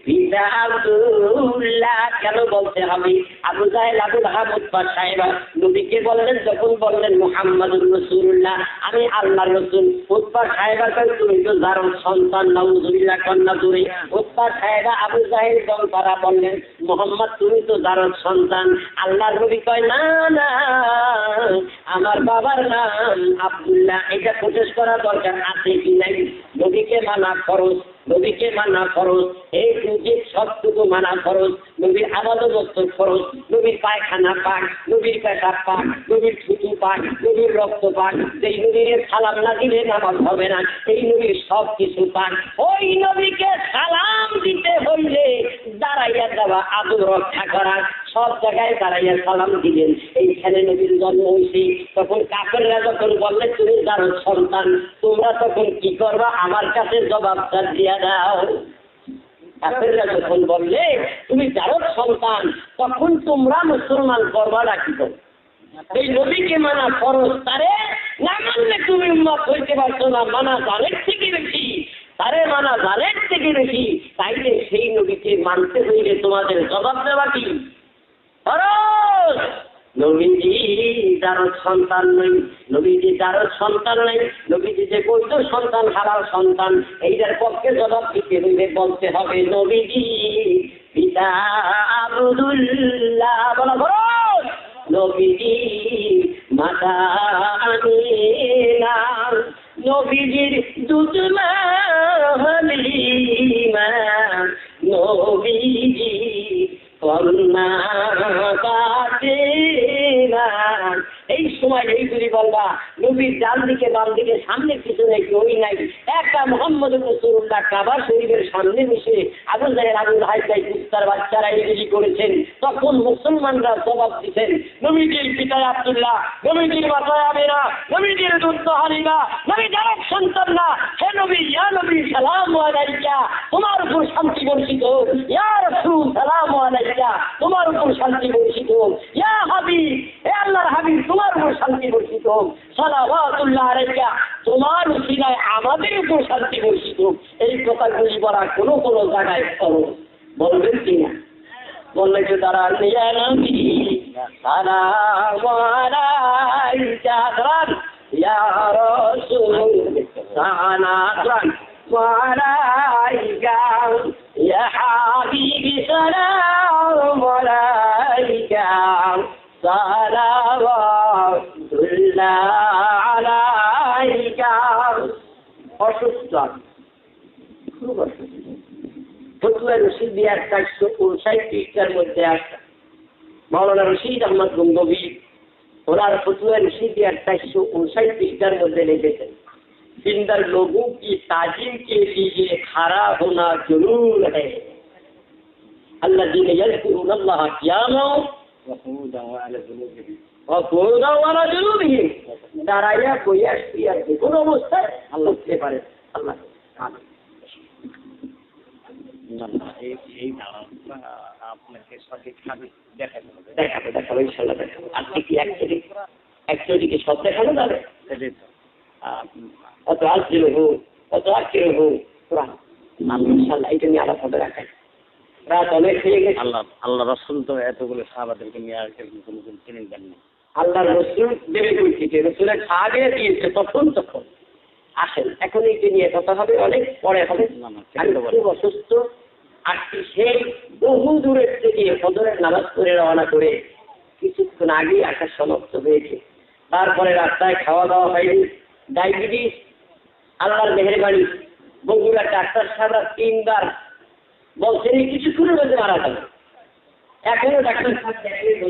পিতা আব্দুল্লাহ কেন বলতে হবে? আবু জাহেল আবুল আহমদ সাহেবা নবীকে বললেন, যখন বললেন মুহাম্মাদুর রাসূলুল্লাহ, আমি আল্লাহর রাসূল। উতবা সাহেবা কয় তুমি তো যার সন্তান, নাউযুবিল্লাহ কন্যা দূরে। উতবা সাহেবা আবু জাহেল দল তারা বললেন, মুহাম্মদ তুমি তো যার সন্তান। আল্লাহর নবী কয় না না, আমার বাবার নাম আব্দুল্লাহ। এটা প্রকাশ করা দরকার আছে কি নাই? নবীকে মানা খরচ, নবীকে মানা খরচ, এই যে সবটুকু মানা খরচ। নবীর আবাদত খরচ, নবীর পায়খানা পাক, নবীর পেশাব পাক, নবীর থুতু পাক, নবীর রক্ত পাক। এই নবীর সালাম না দিলে নামাজ হবে না, এই নবীর সব কিছু পাক। ওই নবীকে সালাম দিতে হইলে দাঁড়াইয়া দেওয়া, আদর রক্ষা করা, সব জায়গায় দাঁড়াইয়া সালাম দিলেন। এইখানে নবীর জন্ম হয়েছে। তখন কাফেররা যখন বললে তুমি যার সন্তান, তোমরা তখন কি করবা? আমার কাছে জবাবটা দিয়া দাও। কাফেররা যখন বললে তুমি যার সন্তান, তখন তোমরা মুসলমান করবা রাখিত। এই নবীকে মানা ফরজ, তারে না মানলে তুমি উম্মত হইতে পারছো না। মানা জালের থেকে বেশি, তারে মানা জালের থেকে বেশি। তাইলে সেই নবীকে মানতে হইলে তোমাদের জবাব দেওয়া কি ফরজ। নবীজি যার সন্তান নেই, নবীজি যার সন্তান নেই, নবীজি যে বৈধ সন্তান, হালাল সন্তান, এইটার পক্ষে জবাব দিতে হইলে বলতে হবে নবীজি পিতা আব্দুল্লাহ বলা ফরজ, নবীজি মাতা আমিনা, নবীজির দুধ মা হালিমা, নবীজি কন্যা কাটেনা। এই সময় এই যদি বলবা নবীর ডান দিকে বাম দিকে সামনে পিছনে কেউই নাই, একটা মুহাম্মদ রাসূলুল্লাহ কাবা শরীফের সামনে বসে আবু জাহেল আবু লাহাব কুস্তার বাচ্চারা এগুলি করেছেন, তখন মুসলমানরা জবাব দিচ্ছেন নবীজির পিতা আব্দুল্লাহ, নবীজির মাতা আমিনা, নবীজির দুধ হালিমা, নবী যার সন্তান না। হে নবী, ইয়া নবী সালামু আলাইকা, তোমার উপর শান্তি বর্ষিত হোক। ইয়া রাসূল সালামু আলাইকা, তোমার উপর শান্তি বর্ষিত হোক। ইয়া হাবিব, হে আল্লাহর হাবিব, তোমার উপর শান্তি বর্ষিত হোক। সালাওয়াতুল্লাহ আলাইকা, তোমার উসিলায় আমাদের উপর শান্তি বর্ষিত হোক। এই কথাগুলি বলা কোনো কোনো জায়গায় ফরজ। বলবেন কিনা? বললে যে তারা ইয়া নবী সালামু আলাইকা, ইয়া রাসূল সালামু আলাইকা, ইয়া হাবিব সালামু আলাইকা, সালাওয়াতুল্লাহ আলাইকা। অসুস্থ খুব অসুস্থ। ফতুয়া রশিদি 459 মধ্যে আসা মাওলানা রশিদ আহমদ গঙ্গোবী ওনার ফতুয়া রশিদি 459 মধ্যে লিখেছেন, जिंदर लोगों की ताजीम के लिए खड़ा होना जरूर है। अल्लज़ीना यज़कुरूनल्लाह क़ियामन व क़ुऊदान व अला जुनूबिहिम, দাঁড়াইয়া বইয়া শুইয়া যে কোনো অবস্থায় আল্লাহ উঠতে পারে। আল্লাহ এই ধারণা আপনাকে সঠিকভাবে দেখাবে ইনশাআল্লাহ দেখাবো। আপনি কি অ্যাকচুয়ালি কি সব দেখানো যাবে? অত আসছিল হোক অত আসছিল হোক কোরআন ইনশাআল্লাহ এটা নিয়ে আলাদা রাখেন। রাত অনেক হয়ে গেছে। আল্লাহ রাসূল তো এতগুলো সাহাবাদেরকে নিয়ে আর কোনোদিন চিনেন দেননি। আল্লাহ রসুল দেবে বলছে রসুলের আগে দিয়েছে তখন আসেন, এখন এইটা নিয়ে কথা হবে, অনেক পরে হবে। আমি খুব অসুস্থ আসছি, সেই বহু দূরের থেকে ফজরের নামাজ পড়ে রওনা করে কিছুক্ষণ আগে আসা সমাপ্ত হয়েছে। তারপরে রাস্তায় খাওয়া দাওয়া হয়নি, ডায়াবেটিস আল্লাহর মেহেরবানি, বগুড়া ডাক্তার সাহেব 3 বার বলছেন কিছুক্ষণের মধ্যে মারা যাবে। এখনো ডাক্তার সাহেব